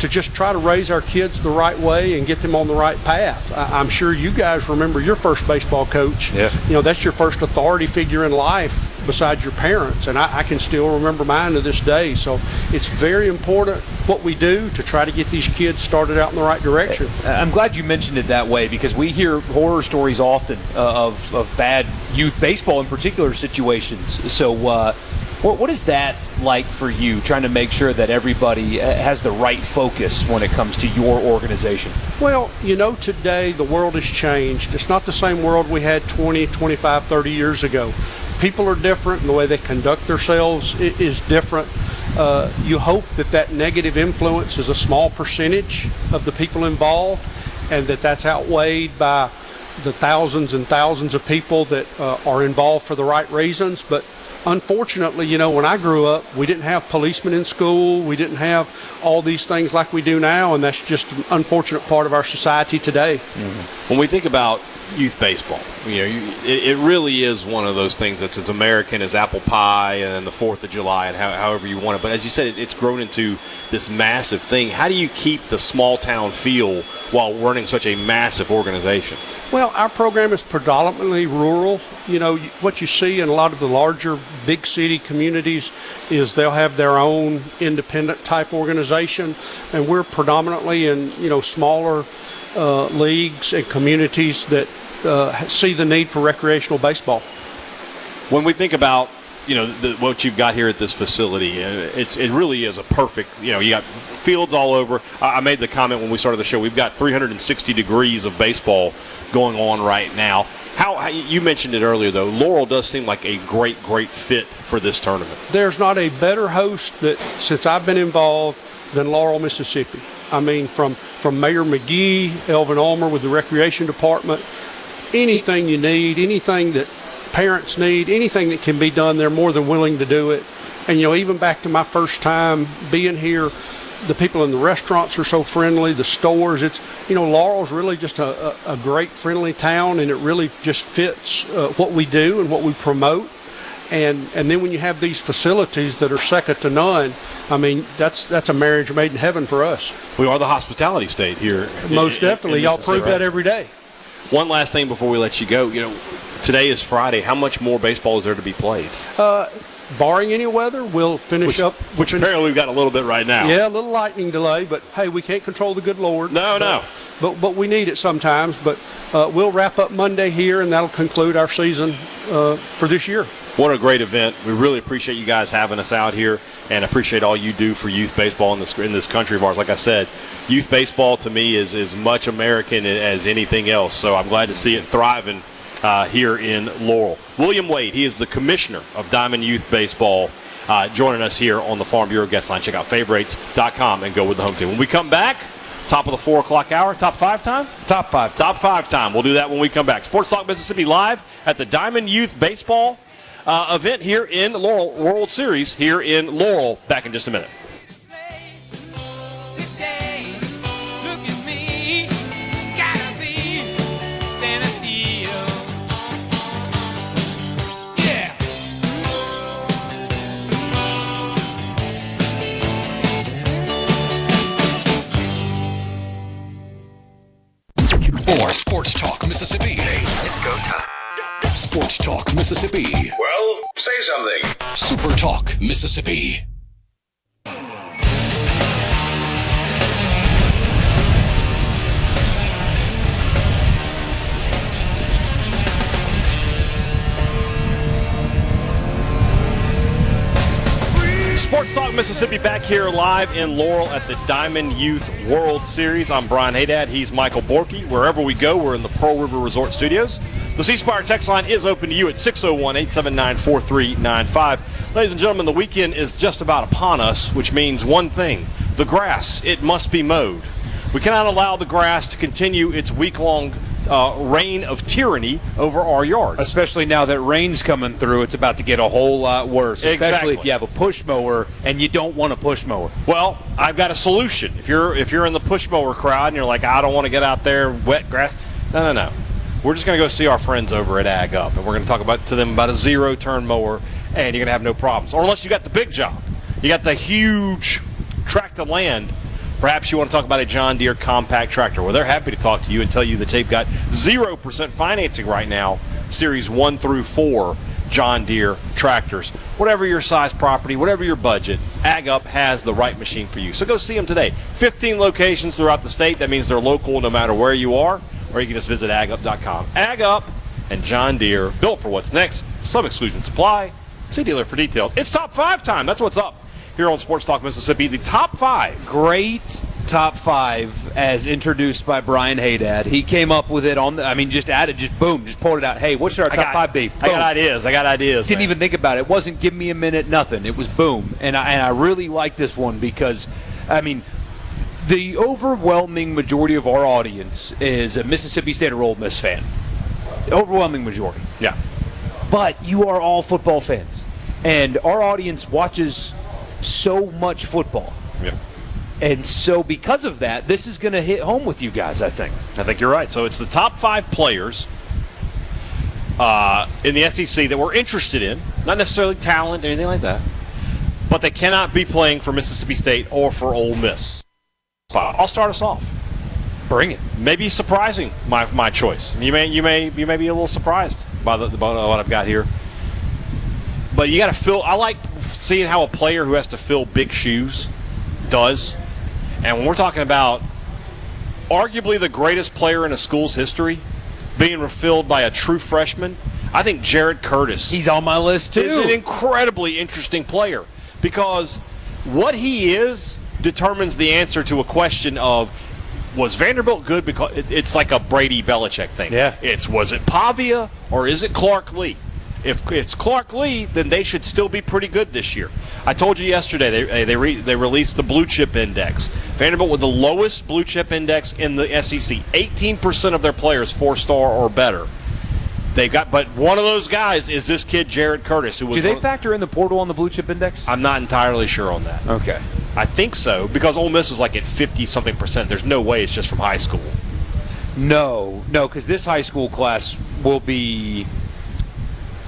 just try to raise our kids the right way and get them on the right path. I'm sure you guys remember your first baseball coach. Yeah. That's your first authority figure in life besides your parents, and I can still remember mine to this day. So it's very important what we do to try to get these kids started out in the right direction. I'm glad you mentioned it that way, because we hear horror stories often of bad youth baseball in particular situations. So what is that like for you, trying to make sure that everybody has the right focus when it comes to your organization? Well, today the world has changed. It's not the same world we had 20, 25, 30 years ago. People are different, and the way they conduct themselves is different. You hope that negative influence is a small percentage of the people involved, and that's outweighed by the thousands and thousands of people that are involved for the right reasons. But unfortunately, when I grew up, we didn't have policemen in school. We didn't have all these things like we do now, and that's just an unfortunate part of our society today. When we think about youth baseball, it really is one of those things that's as American as apple pie and the 4th of July and however you want it. But as you said, it's grown into this massive thing. How do you keep the small town feel while running such a massive organization? Well, our program is predominantly rural. What you see in a lot of the larger big city communities is they'll have their own independent type organization, and we're predominantly in smaller leagues and communities that see the need for recreational baseball. When we think about what you've got here at this facility, it really is a perfect. You got fields all over. I made the comment when we started the show. We've got 360 degrees of baseball going on right now. How you mentioned it earlier, though, Laurel does seem like a great fit for this tournament. There's not a better host that since I've been involved than Laurel, Mississippi. I mean, from Mayor McGee, Elvin Ulmer with the Recreation Department, anything you need, anything that parents need, anything that can be done, they're more than willing to do it. And, even back to my first time being here, the people in the restaurants are so friendly, the stores, Laurel's really just a great, friendly town, and it really just fits what we do and what we promote. And then when you have these facilities that are second to none, I mean, that's a marriage made in heaven for us. We are the hospitality state here. Most definitely. Y'all prove that every day. One last thing before we let you go. Today is Friday. How much more baseball is there to be played? Barring any weather, we'll finish up. Which apparently we've got a little bit right now. Yeah, a little lightning delay, but hey, we can't control the good Lord. No. But we need it sometimes. But we'll wrap up Monday here, and that'll conclude our season for this year. What a great event. We really appreciate you guys having us out here, and appreciate all you do for youth baseball in this country of ours. Like I said, youth baseball to me is as much American as anything else, so I'm glad to see it thriving here in Laurel. William Wade, he is the commissioner of Diamond Youth Baseball, joining us here on the Farm Bureau Guest Line. Check out favorites.com and go with the home team. When we come back, top of the 4 o'clock hour, top 5 time? Top 5. Top 5 time. We'll do that when we come back. Sports Talk Mississippi live at the Diamond Youth Baseball event here in Laurel, World Series here in Laurel. Back in just a minute. Or Sports Talk Mississippi. It's go time. Sports Talk Mississippi. Well, say something. Super Talk Mississippi. Sports Talk Mississippi back here live in Laurel at the Diamond Youth World Series. I'm Brian Haydad. He's Michael Borky. Wherever we go, we're in the Pearl River Resort Studios. The C Spire text line is open to you at 601-879-4395. Ladies and gentlemen, the weekend is just about upon us, which means one thing. The grass, it must be mowed. We cannot allow the grass to continue its week-long reign of tyranny over our yards. Especially now that rain's coming through, it's about to get a whole lot worse. Exactly. Especially if you have a push mower and you don't want a push mower. Well, I've got a solution. If you're in the push mower crowd and you're like, I don't want to get out there, wet grass. No. We're just going to go see our friends over at Ag Up, and we're going to talk to them about a zero-turn mower, and you're going to have no problems. Or unless you got the big job. You got the huge tract of land. Perhaps you want to talk about a John Deere compact tractor. Well, they're happy to talk to you and tell you that they've got 0% financing right now, Series 1 through 4 John Deere tractors. Whatever your size property, whatever your budget, Ag Up has the right machine for you. So go see them today. 15 locations throughout the state. That means they're local no matter where you are, or you can just visit agup.com. Ag Up and John Deere, built for what's next. Some exclusions apply. See dealer for details. It's top 5 time. That's what's up here on Sports Talk Mississippi. The top 5. Great top 5 as introduced by Brian Haydad. He came up with it just pulled it out. Hey, what should our top 5 be? Boom. I got ideas. Didn't even think about it. It wasn't give me a minute, nothing. It was boom. And I really like this one because, the overwhelming majority of our audience is a Mississippi State or Ole Miss fan. The overwhelming majority. Yeah. But you are all football fans. And our audience watches so much football. Yeah. And so because of that, this is going to hit home with you guys, I think. I think you're right. So it's the top 5 players in the SEC that we're interested in, not necessarily talent or anything like that, but they cannot be playing for Mississippi State or for Ole Miss. I'll start us off. Bring it. Maybe surprising my choice. You may be a little surprised by what I've got here. But you got to fill. I like seeing how a player who has to fill big shoes does. And when we're talking about arguably the greatest player in a school's history being refilled by a true freshman, I think Jared Curtis. He's on my list too. Is an incredibly interesting player because what he is determines the answer to a question of, was Vanderbilt good? Because it's like a Brady Belichick thing. Yeah. Was it Pavia or is it Clark Lee? If it's Clark Lee, then they should still be pretty good this year. I told you yesterday they released the blue chip index. Vanderbilt with the lowest blue chip index in the SEC. 18% of their players 4-star or better. They've got, but one of those guys is this kid Jared Curtis. Who was Do they factor in the portal on the blue chip index? I'm not entirely sure on that. Okay. I think so because Ole Miss was like at 50-something%. There's no way it's just from high school. No, because this high school class will be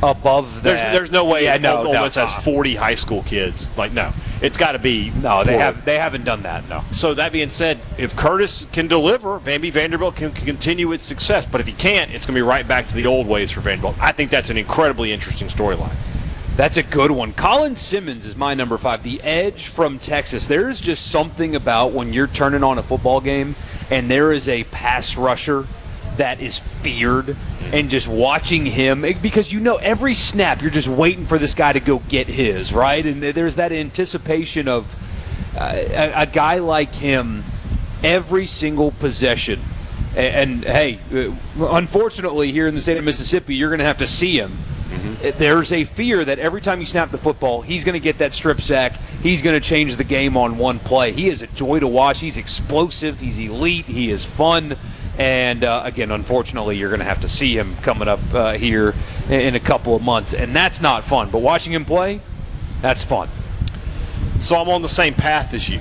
above that. There's no way Ole Miss has 40 high school kids. Like, no. It's got to be. No, they haven't done that, no. So that being said, if Curtis can deliver, Vanderbilt can continue its success. But if he can't, it's going to be right back to the old ways for Vanderbilt. I think that's an incredibly interesting storyline. That's a good one. Colin Simmons is my number 5, the edge from Texas. There's just something about when you're turning on a football game and there is a pass rusher that is feared, and just watching him, because every snap you're just waiting for this guy to go get his, right? And there's that anticipation of a guy like him every single possession. And hey, unfortunately here in the state of Mississippi, you're going to have to see him. There's a fear that every time you snap the football, he's going to get that strip sack. He's going to change the game on one play. He is a joy to watch. He's explosive. He's elite. He is fun. And, again, unfortunately, you're going to have to see him coming up here in a couple of months. And that's not fun. But watching him play, that's fun. So I'm on the same path as you.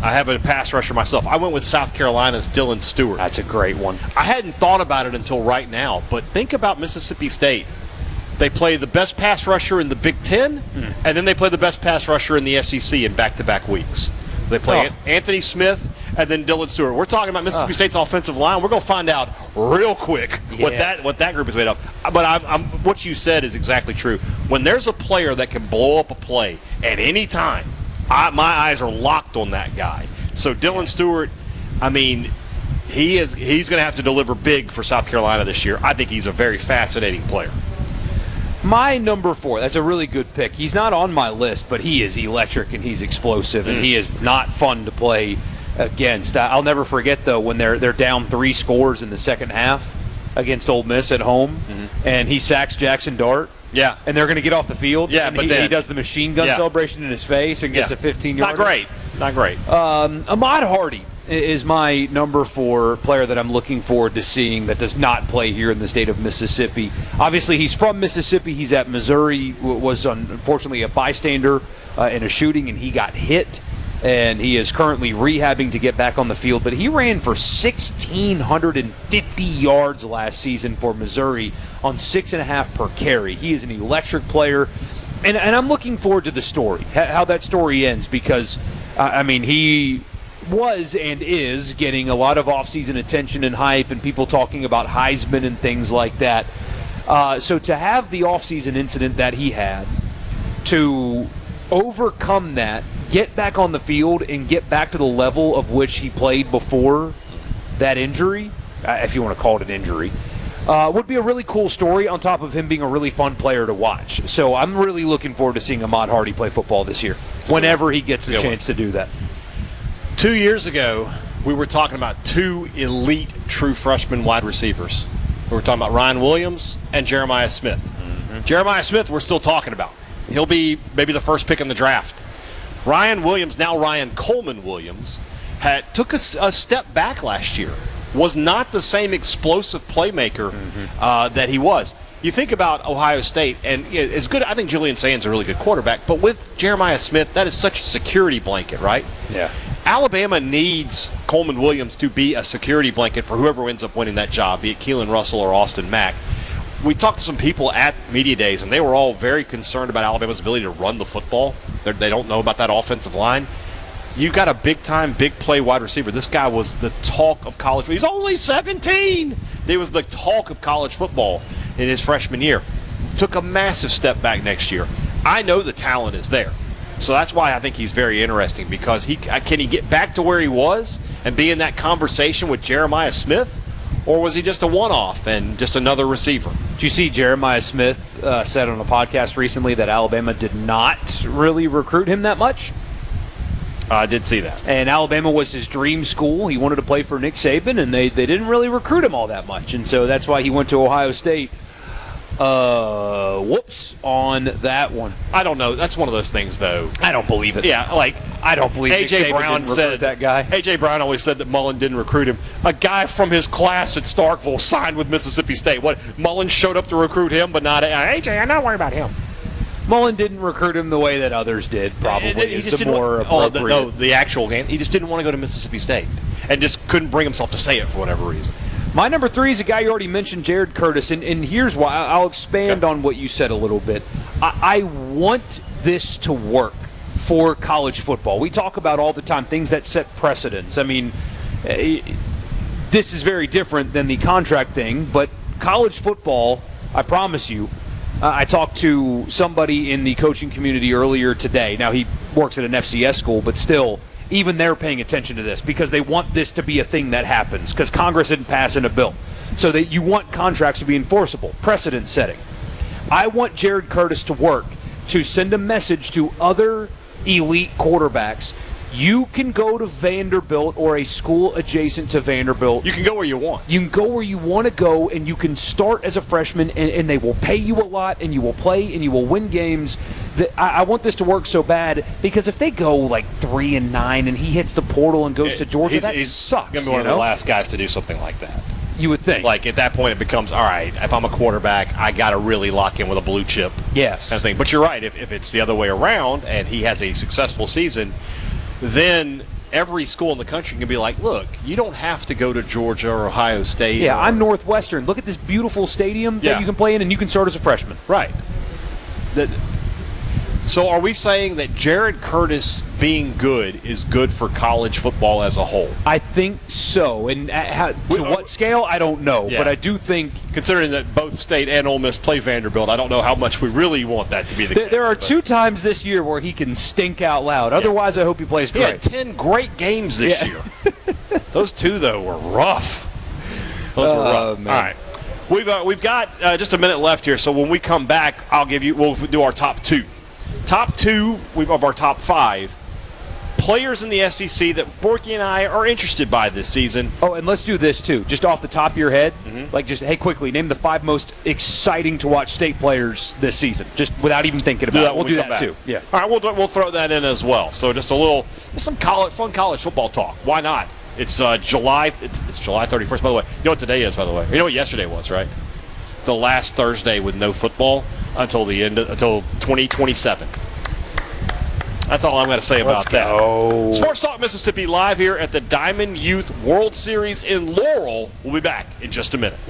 I have a pass rusher myself. I went with South Carolina's Dylan Stewart. That's a great one. I hadn't thought about it until right now. But think about Mississippi State. They play the best pass rusher in the Big Ten, and then they play the best pass rusher in the SEC in back-to-back weeks. They play Anthony Smith and then Dylan Stewart. We're talking about Mississippi State's offensive line. We're going to find out real quick what that group is made of. But what you said is exactly true. When there's a player that can blow up a play at any time, my eyes are locked on that guy. So Dylan Stewart, I mean, he's going to have to deliver big for South Carolina this year. I think he's a very fascinating player. My number 4, that's a really good pick. He's not on my list, but he is electric and he's explosive, and he is not fun to play against. I'll never forget, though, when they're down 3 scores in the second half against Ole Miss at home, and he sacks Jackson Dart. Yeah. And they're going to get off the field. Yeah, and but he does the machine gun celebration in his face and gets a 15-yarder. Not great. Ahmad Hardy is my number 4 player that I'm looking forward to seeing that does not play here in the state of Mississippi. Obviously, he's from Mississippi. He's at Missouri, was unfortunately a bystander in a shooting, and he got hit, and he is currently rehabbing to get back on the field. But he ran for 1,650 yards last season for Missouri on 6.5 per carry. He is an electric player, and I'm looking forward to the story, how that story ends, because, he was and is getting a lot of offseason attention and hype and people talking about Heisman and things like that. So to have the offseason incident that he had, to overcome that, get back on the field and get back to the level of which he played before that injury, if you want to call it an injury, would be a really cool story, on top of him being a really fun player to watch. So I'm really looking forward to seeing Ahmad Hardy play football this year, whenever he gets a chance to do that. 2 years ago, we were talking about 2 elite true freshman wide receivers. We were talking about Ryan Williams and Jeremiah Smith. Jeremiah Smith we're still talking about. He'll be maybe the first pick in the draft. Ryan Williams, now Ryan Coleman Williams, took a step back last year. Was not the same explosive playmaker that he was. You think about Ohio State, and it's good. I think Julian Sands is a really good quarterback, but with Jeremiah Smith, that is such a security blanket, right? Yeah. Alabama needs Coleman Williams to be a security blanket for whoever ends up winning that job, be it Keelan Russell or Austin Mack. We talked to some people at media days, and they were all very concerned about Alabama's ability to run the football. They don't know about that offensive line. You got a big-time, big-play wide receiver. This guy was the talk of college. He's only 17. He was the talk of college football in his freshman year. Took a massive step back next year. I know the talent is there. So that's why I think he's very interesting, because can he get back to where he was and be in that conversation with Jeremiah Smith, or was he just a one-off and just another receiver? Did you see Jeremiah Smith said on a podcast recently that Alabama did not really recruit him that much? I did see that. And Alabama was his dream school. He wanted to play for Nick Saban, and they didn't really recruit him all that much. And so that's why he went to Ohio State. Whoops on that one. I don't know. That's one of those things, though. I don't believe it. Yeah, like I don't believe A.J. Brown said that guy. A.J. Brown always said that Mullen didn't recruit him. A guy from his class at Starkville signed with Mississippi State. What? Mullen showed up to recruit him, but not A.J. I'm not worried about him. Mullen didn't recruit him the way that others did, probably. He just the more appropriate. The actual game. He just didn't want to go to Mississippi State and just couldn't bring himself to say it for whatever reason. My number 3 is a guy you already mentioned, Jared Curtis, and here's why. I'll expand on what you said a little bit. I want this to work for college football. We talk about all the time things that set precedents. I mean, this is very different than the contract thing, but college football, I promise you, I talked to somebody in the coaching community earlier today. Now, he works at an FCS school, but still, even they're paying attention to this because they want this to be a thing that happens because Congress didn't pass in a bill. So that you want contracts to be enforceable, precedent setting. I want Jared Curtis to work to send a message to other elite quarterbacks. You can go to Vanderbilt or a school adjacent to Vanderbilt. You can go where you want. You can go where you want to go, and you can start as a freshman, and they will pay you a lot, and you will play, and you will win games. I want this to work so bad because if they go like 3-9 and he hits the portal and goes to Georgia, that sucks. He's going to be one of the last guys to do something like that. You would think. Like, at that point, it becomes, all right, if I'm a quarterback, I got to really lock in with a blue chip. Yes. Kind of thing. But you're right. If it's the other way around and he has a successful season, then every school in the country can be like, look, you don't have to go to Georgia or Ohio State. Yeah, I'm Northwestern. Look at this beautiful stadium that you can play in, and you can start as a freshman. Right. So are we saying that Jared Curtis being good is good for college football as a whole? I think so. And to what scale, I don't know. Yeah. But I do think, considering that both State and Ole Miss play Vanderbilt, I don't know how much we really want that to be the case. There are 2 times this year where he can stink out loud. Otherwise, I hope he plays great. He had 10 great games this year. Those 2, though, were rough. Those were rough. Man. All right. We've got just a minute left here, so when we come back, we'll do our top 2. Top 2 of our top 5 players in the SEC that Borky and I are interested by this season. Oh, and let's do this too. Just off the top of your head, hey, quickly, name the 5 most exciting to watch state players this season, just without even thinking about it. We'll do that too. Yeah. All right, we'll throw that in as well. So just some fun college football talk. Why not? It's July 31st, by the way. You know what today is, by the way? You know what yesterday was, right? It's the last Thursday with no football until 2027. That's all I'm going to say about that. Sports Talk Mississippi live here at the Diamond Youth World Series in Laurel. We'll be back in just a minute.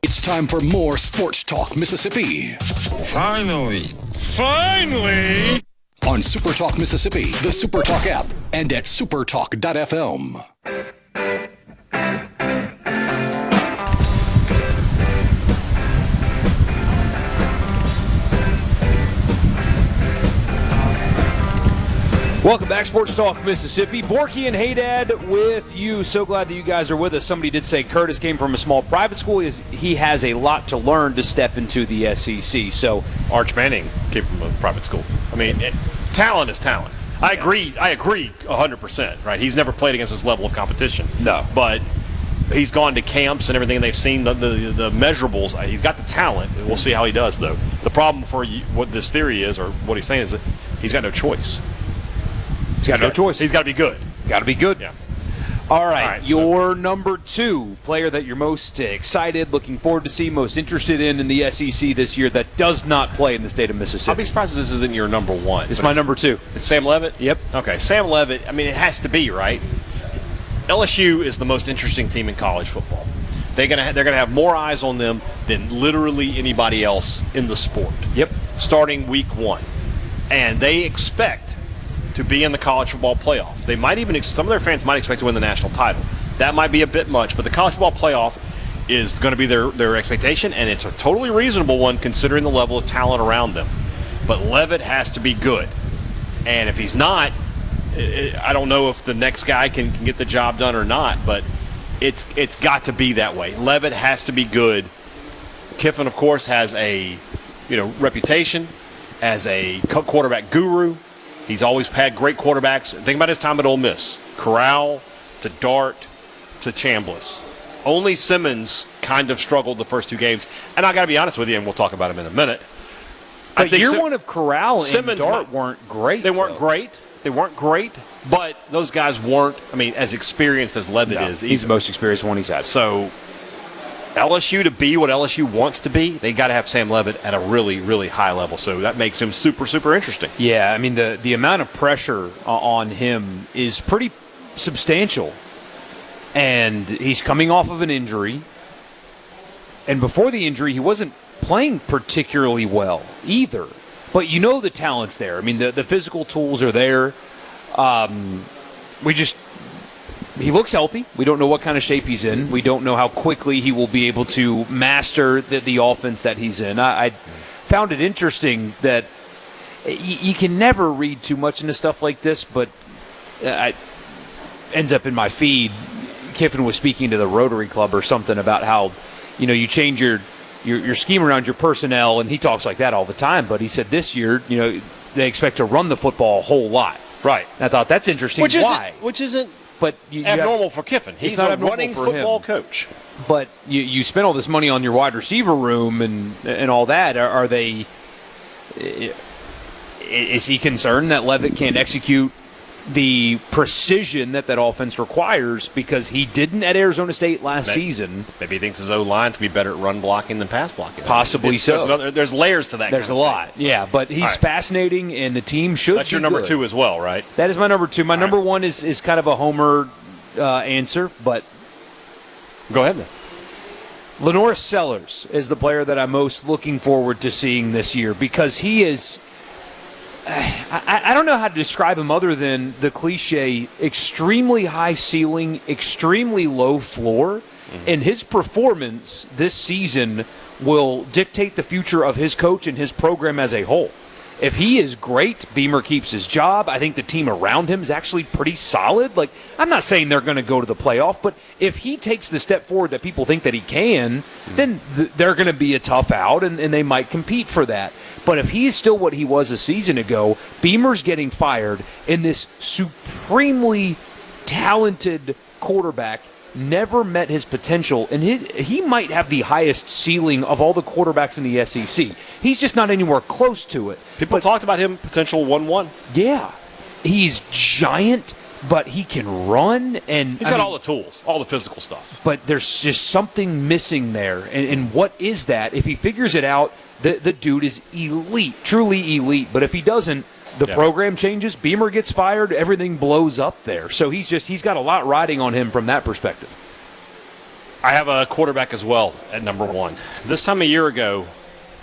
It's time for more Sports Talk Mississippi. Finally. On SuperTalk Mississippi, the SuperTalk app, and at supertalk.fm. Welcome back, Sports Talk Mississippi. Borky and Haydad with you. So glad that you guys are with us. Somebody did say Curtis came from a small private school. He has a lot to learn to step into the SEC. So Arch Manning came from a private school. I mean, talent is talent. I agree 100%, right? He's never played against this level of competition. No. But he's gone to camps and everything, and they've seen the measurables. He's got the talent. We'll see how he does, though. The problem for what this theory is, or what he's saying, is that he's got no choice. He's got no choice. He's got to be good. Got to be good. Yeah. All right, your number 2 player that you're most excited, looking forward to see, most interested in the SEC this year that does not play in the state of Mississippi. I'll be surprised if this isn't your number 1. It's my number 2. It's Sam Leavitt? Yep. Okay, Sam Leavitt, I mean, it has to be, right? LSU is the most interesting team in college football. They're gonna have more eyes on them than literally anybody else in the sport. Yep. Starting week 1. And they expect to be in the college football playoff. They might even, some of their fans might expect to win the national title. That might be a bit much, but the college football playoff is going to be their expectation, and it's a totally reasonable one considering the level of talent around them. But Leavitt has to be good. And if he's not, I don't know if the next guy can get the job done or not, but it's got to be that way. Leavitt has to be good. Kiffin, of course, has a reputation as a quarterback guru. He's always had great quarterbacks. Think about his time at Ole Miss. Corral to Dart to Chambliss. Only Simmons kind of struggled the first 2 games. And I got to be honest with you, and we'll talk about him in a minute. But year 1 of Corral and Dart weren't great. They weren't great, They weren't great, but those guys weren't, as experienced as Levitt is. He's the most experienced one he's had. So LSU, to be what LSU wants to be, they got to have Sam Levitt at a really, really high level. So that makes him super, super interesting. Yeah, the amount of pressure on him is pretty substantial. And he's coming off of an injury. And before the injury, he wasn't playing particularly well either. But the talent's there. The physical tools are there. He looks healthy. We don't know what kind of shape he's in. We don't know how quickly he will be able to master the offense that he's in. I found it interesting that you can never read too much into stuff like this, but it ends up in my feed. Kiffin was speaking to the Rotary Club or something about how, you change your scheme around your personnel, and he talks like that all the time. But he said this year, they expect to run the football a whole lot. Right. And I thought that's interesting. Why? Which isn't but abnormal for Kiffin. He's not a running football coach. But you spend all this money on your wide receiver room and all that. Are they? Is he concerned that Levitt can't execute the precision that offense requires because he didn't at Arizona State last season? Maybe he thinks his O-line's going to be better at run blocking than pass blocking. Possibly so. There's layers to that. There's a lot. Yeah, but he's fascinating, and the team should. That's your number good. 2 as well, right? That is my number 2. My number 1 is kind of a homer answer, but go ahead then. Lenora Sellers is the player that I'm most looking forward to seeing this year because he is. I don't know how to describe him other than the cliche extremely high ceiling, extremely low floor. Mm-hmm. And his performance this season will dictate the future of his coach and his program as a whole. If he is great, Beamer keeps his job. I think the team around him is actually pretty solid. Like, I'm not saying they're going to go to the playoff, but if he takes the step forward that people think that he can, then they're going to be a tough out, and they might compete for that. But if he is still what he was a season ago, Beamer's getting fired, and this supremely talented quarterback never met his potential, and he might have the highest ceiling of all the quarterbacks in the SEC. He's just not anywhere close to it. People talked about him potential 1-1. Yeah. He's giant, but he can run. And he's got all the tools, all the physical stuff. But there's just something missing there. And what is that? If he figures it out, the dude is elite, truly elite. But if he doesn't, the program changes, Beamer gets fired, everything blows up there. So he's got a lot riding on him from that perspective. I have a quarterback as well at number 1. This time a year ago,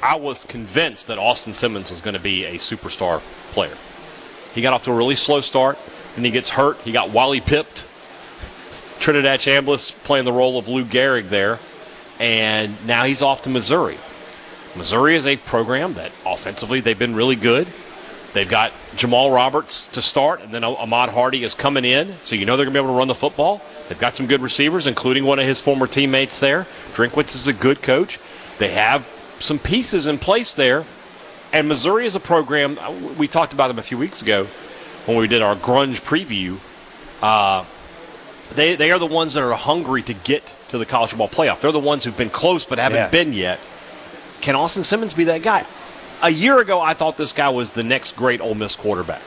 I was convinced that Austin Simmons was going to be a superstar player. He got off to a really slow start, and he gets hurt. He got Wally pipped. Trinidad Chambliss playing the role of Lou Gehrig there, and now he's off to Missouri. Missouri is a program that offensively they've been really good. They've got Jamal Roberts to start, and then Ahmad Hardy is coming in, so they're going to be able to run the football. They've got some good receivers, including one of his former teammates there. Drinkwitz is a good coach. They have some pieces in place there, and Missouri is a program, we talked about them a few weeks ago when we did our grunge preview. They are the ones that are hungry to get to the college football playoff. They're the ones who've been close but haven't been yet. Can Austin Simmons be that guy? A year ago, I thought this guy was the next great Ole Miss quarterback.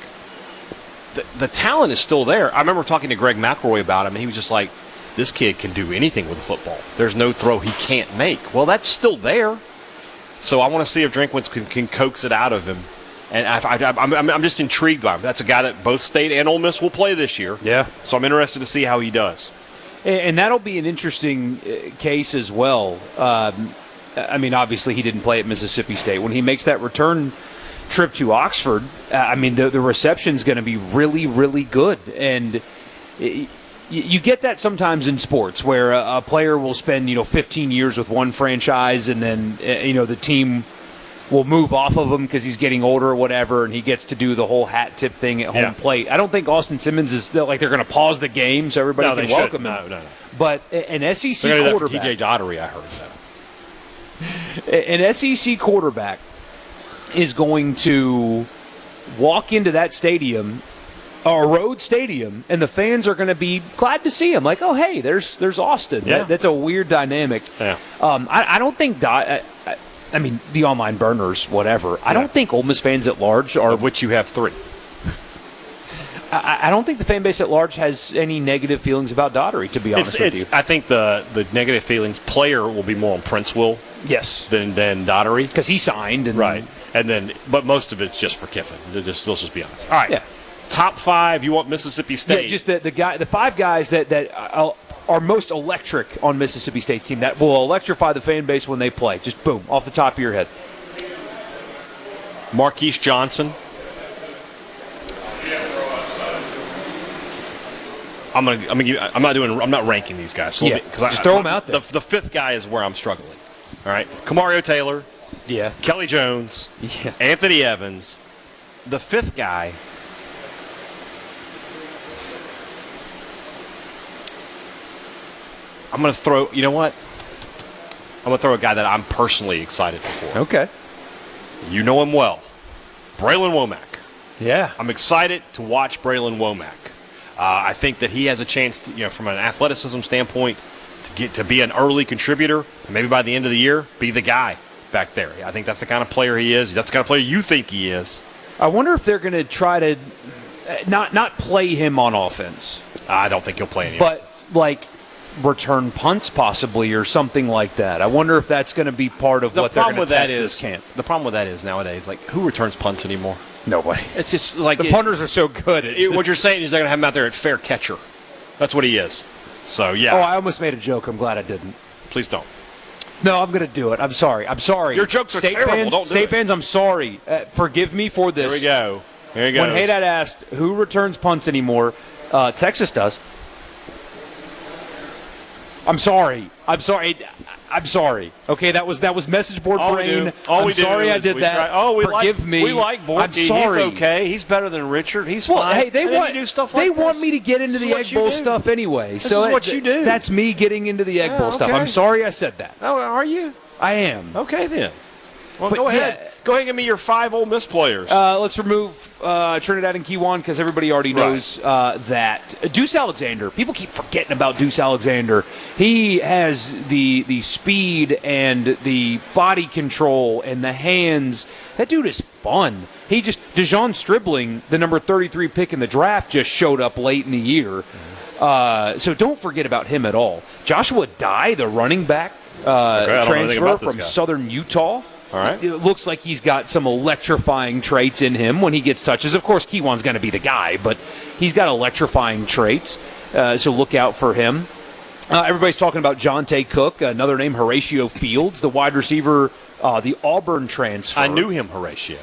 The talent is still there. I remember talking to Greg McElroy about him, and he was just like, this kid can do anything with the football. There's no throw he can't make. Well, that's still there. So I want to see if Drinkwitz can coax it out of him. And I'm just intrigued by him. That's a guy that both State and Ole Miss will play this year. Yeah. So I'm interested to see how he does. And that'll be an interesting case as well. Obviously he didn't play at Mississippi State. When he makes that return trip to Oxford, the reception's going to be really, really good. And you get that sometimes in sports where a player will spend 15 years with one franchise, and then the team will move off of him because he's getting older or whatever, and he gets to do the whole hat tip thing at home plate. I don't think Austin Simmons is like they're going to pause the game so everybody can welcome him. No. But an SEC quarterback, TJ Daugherty, I heard that. An SEC quarterback is going to walk into that stadium, a road stadium, and the fans are going to be glad to see him. Like, oh, hey, there's Austin. Yeah. That's a weird dynamic. Yeah. I don't think the online burners, whatever. I don't think Ole Miss fans at large are. Of which you have 3. I don't think the fan base at large has any negative feelings about Daugherty, to be honest with you. I think the negative feelings player will be more on Prince Will. Yes. Than Daugherty. Because he signed. Right. But most of it's just for Kiffin. Let's just be honest. All right. Yeah. Top 5, you want Mississippi State. Yeah, just the 5 guys that are most electric on Mississippi State's team that will electrify the fan base when they play. Just boom, off the top of your head. Marquise Johnson. I'm not ranking these guys. So just throw them out there. The 5th guy is where I'm struggling. All right, Kamario Taylor. Yeah. Kelly Jones. Yeah. Anthony Evans. The 5th guy. I'm going to throw. You know what? I'm going to throw a guy that I'm personally excited for. Okay. You know him well, Braylon Womack. Yeah. I'm excited to watch Braylon Womack. I think that he has a chance, from an athleticism standpoint, to be an early contributor, and maybe by the end of the year, be the guy back there. I think that's the kind of player he is. That's the kind of player you think he is. I wonder if they're going to try to not play him on offense. I don't think he'll play any. But return punts possibly or something like that. I wonder if that's going to be part of what they're going to test this camp. The problem with that is nowadays, who returns punts anymore? Nobody. It's just like the punters are so good. What you're saying is they're going to have him out there at fair catcher. That's what he is. So, yeah. Oh, I almost made a joke. I'm glad I didn't. Please don't. No, I'm going to do it. I'm sorry. Your jokes are terrible. Don't do State fans, I'm sorry. Forgive me for this. Here we go. Here we go. When Haydad asked who returns punts anymore, Texas does. I'm sorry. Okay, that was message board brain. I'm sorry I did that. Forgive me. We like Borky. I'm sorry. He's okay. He's better than Richard. He's fine. Hey, they want me to get into the Egg Bowl stuff anyway. This is what you do. That's me getting into the Egg Bowl stuff. I'm sorry I said that. Oh, are you? I am. Okay then. Well, go ahead. Yeah. Go ahead and give me your 5 Ole Miss players. Let's remove Trinidad and Keewan because everybody already knows that. Deuce Alexander. People keep forgetting about Deuce Alexander. He has the speed and the body control and the hands. That dude is fun. DeJon Stribling, the number 33 pick in the draft, just showed up late in the year. So don't forget about him at all. Joshua Dye, the running back transfer from Southern Utah. All right. It looks like he's got some electrifying traits in him when he gets touches. Of course, Keewan's going to be the guy, but he's got electrifying traits, so look out for him. Everybody's talking about Jonte Cook, another name, Horatio Fields, the wide receiver, the Auburn transfer. I knew him, Horatio.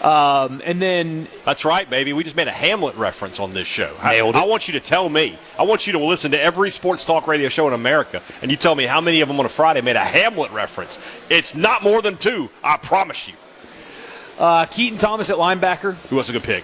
And then... That's right, baby. We just made a Hamlet reference on this show. Nailed it. I want you to tell me. I want you to listen to every sports talk radio show in America, and you tell me how many of them on a Friday made a Hamlet reference. It's not more than 2, I promise you. Keaton Thomas at linebacker. Who was a good pick?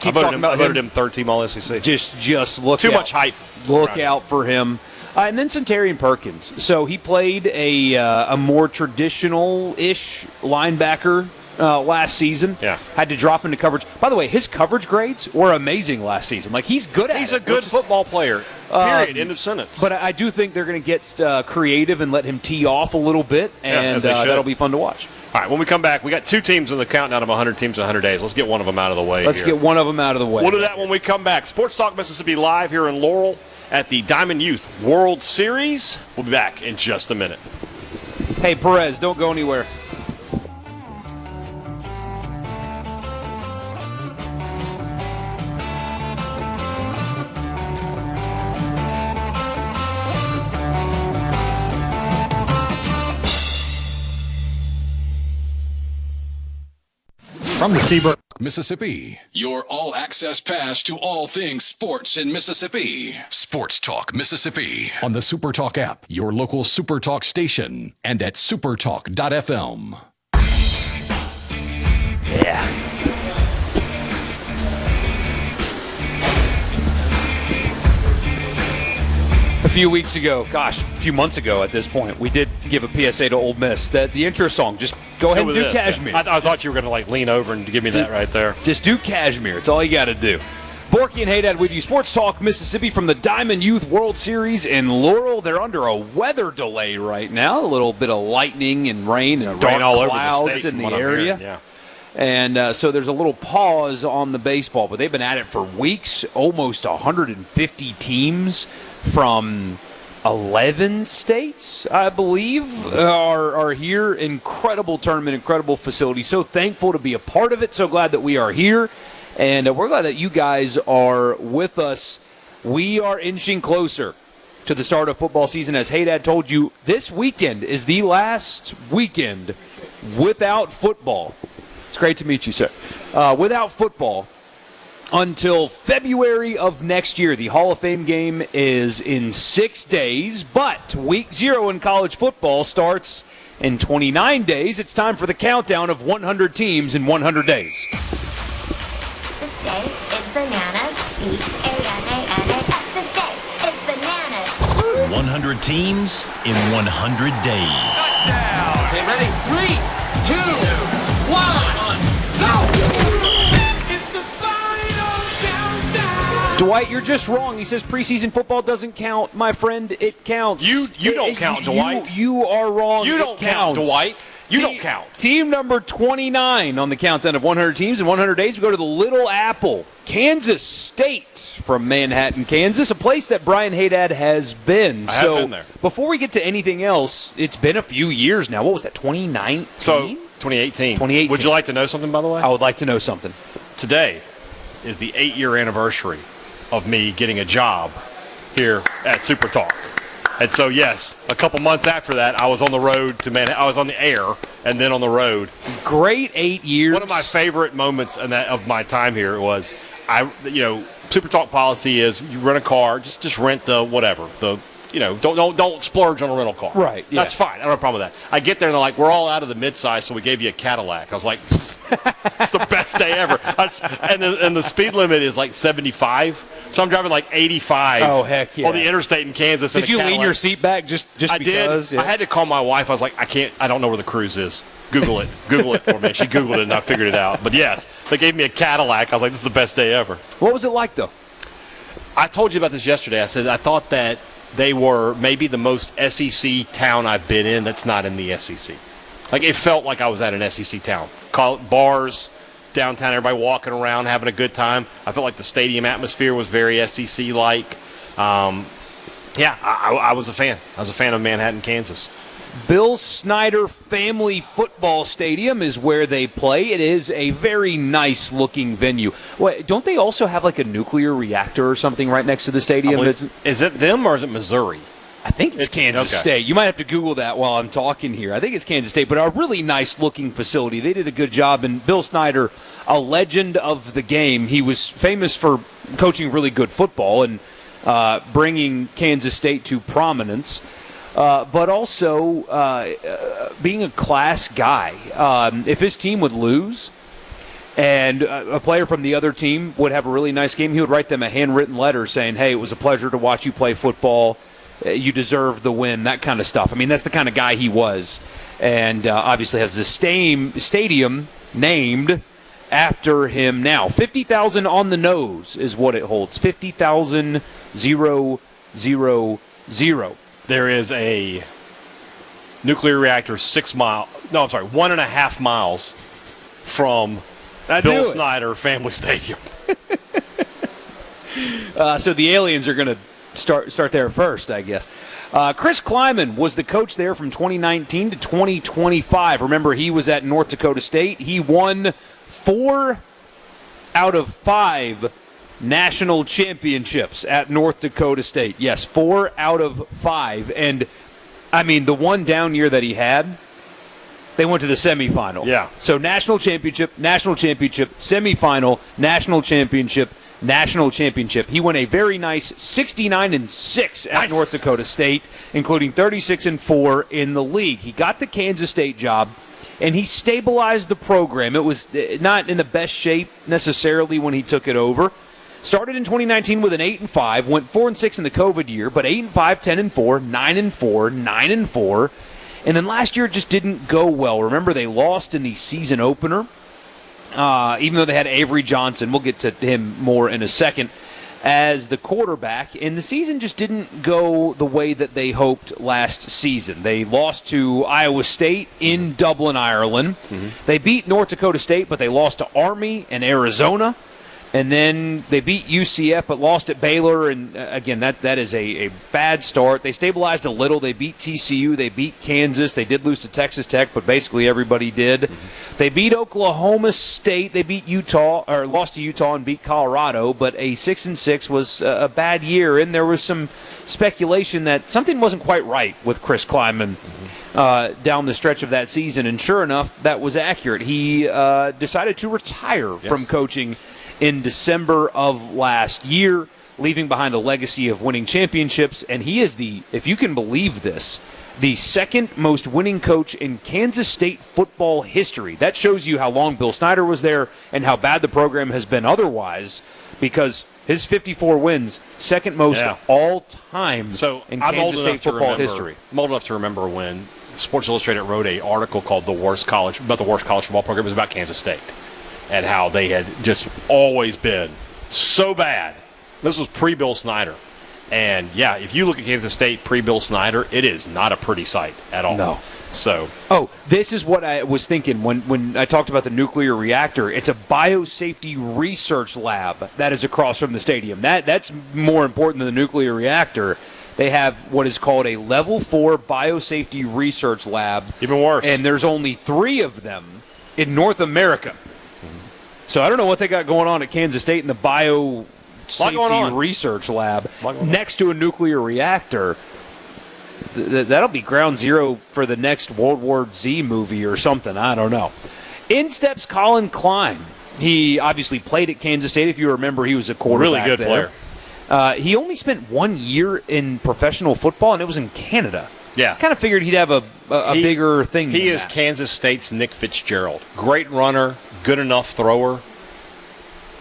I voted him third team all SEC. Just look Too out. much hype. Look out for him. And then Centarian Perkins. So he played a more traditional-ish linebacker last season. Yeah. Had to drop into coverage. By the way, his coverage grades were amazing last season. He's good at it. He's a good football player. Period. End of sentence. But I do think they're going to get creative and let him tee off a little bit, and that'll be fun to watch. All right, when we come back, we got 2 teams in the countdown of 100 teams in 100 days. Let's get one of them out of the way. Let's get one of them out of the way. We'll do that when we come back. Sports Talk Mississippi live here in Laurel at the Diamond Youth World Series. We'll be back in just a minute. Hey, Perez, don't go anywhere. From the Seabrook, Mississippi, your all-access pass to all things sports in Mississippi. Sports Talk Mississippi on the SuperTalk app, your local SuperTalk station, and at supertalk.fm. Yeah. A few weeks ago, a few months ago at this point, we did give a PSA to Ole Miss that the intro song, just go ahead and do Cashmere. I thought you were going to lean over and give me that right there. Just do Cashmere. It's all you got to do. Borky and Haydad with you. Sports Talk Mississippi from the Diamond Youth World Series in Laurel. They're under a weather delay right now. A little bit of lightning and rain and dark all clouds over the state in the area. And so there's a little pause on the baseball, but they've been at it for weeks. Almost 150 teams from 11 states, I believe, are here. Incredible tournament, incredible facility. So thankful to be a part of it. So glad that we are here. And we're glad that you guys are with us. We are inching closer to the start of football season. As Haydad told you, this weekend is the last weekend without football. It's great to meet you, sir. Without football until February of next year. The Hall of Fame game is in 6 days, but week 0 in college football starts in 29 days. It's time for the countdown of 100 teams in 100 days. This day is bananas. B-A-N-A-N-A-S. This day is bananas. 100 teams in 100 days. Okay, ready? 3, 2, 1, go! It's the final countdown. Dwight, you're just wrong. He says preseason football doesn't count. My friend, it counts. You don't count, Dwight. You are wrong. You don't count, Dwight. You don't count. Team number 29 on the countdown of 100 teams in 100 days. We go to the Little Apple, Kansas State, from Manhattan, Kansas, a place that Brian Haydad has been. I have been there. Before we get to anything else, it's been a few years now. What was that, 2019? So, 2018. 2018. Would you like to know something, by the way? I would like to know something. Today is the 8-year anniversary of me getting a job here at SuperTalk. And so, yes, a couple months after that, I was on the road to Manhattan. I was on the air and then on the road. Great 8 years. One of my favorite moments of my time here was, SuperTalk policy is you rent a car, just rent the whatever, don't splurge on a rental car. Right. Yeah. That's fine. I don't have a problem with that. I get there and they're like, we're all out of the midsize, so we gave you a Cadillac. I was like, it's the best day ever. And the speed limit is like 75. So I'm driving like 85 Oh, heck yeah. on the interstate in Kansas. Did you lean your seat back just I because? did. Yeah. I had to call my wife. I was like, I don't know where the cruise is. Google it. Google it for me. She Googled it and I figured it out. But yes, they gave me a Cadillac. I was like, this is the best day ever. What was it like, though? I told you about this yesterday. I said I thought that they were maybe the most SEC town I've been in that's not in the SEC. Like, it felt like I was at an SEC town. Bars, downtown, everybody walking around, having a good time. I felt like the stadium atmosphere was very SEC-like. I was a fan. I was a fan of Manhattan, Kansas. Bill Snyder Family Football Stadium is where they play. It is a very nice-looking venue. Wait, don't they also have like a nuclear reactor or something right next to the stadium? Is it them or is it Missouri? I think it's Kansas State. You might have to Google that while I'm talking here. I think it's Kansas State, but a really nice-looking facility. They did a good job, and Bill Snyder, a legend of the game. He was famous for coaching really good football and bringing Kansas State to prominence. But also being a class guy. If his team would lose and a player from the other team would have a really nice game, he would write them a handwritten letter saying, hey, it was a pleasure to watch you play football. You deserve the win, that kind of stuff. I mean, that's the kind of guy he was. And obviously has the stadium named after him now. 50,000 on the nose is what it holds. 50,000, 0, 0, 0. There is a nuclear reactor 1.5 miles from Bill Snyder Family Stadium. So the aliens are going to start there first, I guess. Chris Kleiman was the coach there from 2019 to 2025. Remember, he was at North Dakota State. He won 4 out of 5 national championships at North Dakota State. Yes, 4 out of 5. And, I mean, the one down year that he had, they went to the semifinal. Yeah. So national championship, semifinal, national championship, national championship. He won a very nice 69-6 at North Dakota State, including 36-4 in the league. He got the Kansas State job, and he stabilized the program. It was not in the best shape necessarily when he took it over. Started in 2019 with an 8-5, went 4-6 in the COVID year, but 8-5, 10-4, 9-4, 9-4, and then last year it just didn't go well. Remember, they lost in the season opener, even though they had Avery Johnson. We'll get to him more in a second. as the quarterback, and the season just didn't go the way that they hoped last season. They lost to Iowa State in Dublin, Ireland. They beat North Dakota State, but they lost to Army and Arizona. And then they beat UCF but lost at Baylor, and again, that is a bad start. They stabilized a little. They beat TCU. They beat Kansas. They did lose to Texas Tech, but basically everybody did. They beat Oklahoma State. They beat Utah, or lost to Utah and beat Colorado, but a 6-6 was a bad year, and there was some speculation that something wasn't quite right with Chris Klieman down the stretch of that season, and sure enough, that was accurate. He decided to retire from coaching in December of last year, leaving behind a legacy of winning championships. And he is if you can believe this, the second most winning coach in Kansas State football history. That shows you how long Bill Snyder was there and how bad the program has been otherwise, because his 54 wins, second most all time in Kansas State football history. I'm old enough to remember when Sports Illustrated wrote an article called the worst college football program. It was about Kansas State and how they had just always been so bad. This was pre-Bill Snyder. And, yeah, if you look at Kansas State pre-Bill Snyder, it is not a pretty sight at all. No. So. Oh, this is what I was thinking when I talked about the nuclear reactor. It's a biosafety research lab that is across from the stadium. That's more important than the nuclear reactor. They have what is called a Level 4 biosafety research lab. Even worse. And there's only 3 of them in North America. So I don't know what they got going on at Kansas State in the biosafety research lab next to a nuclear reactor. That'll be ground zero for the next World War Z movie or something. I don't know. In steps Colin Klein. He obviously played at Kansas State. If you remember, he was a quarterback really good player. He only spent 1 year in professional football, and it was in Canada. Yeah. Kind of figured he'd have a bigger thing than He is that. Kansas State's Nick Fitzgerald. Great runner, good enough thrower.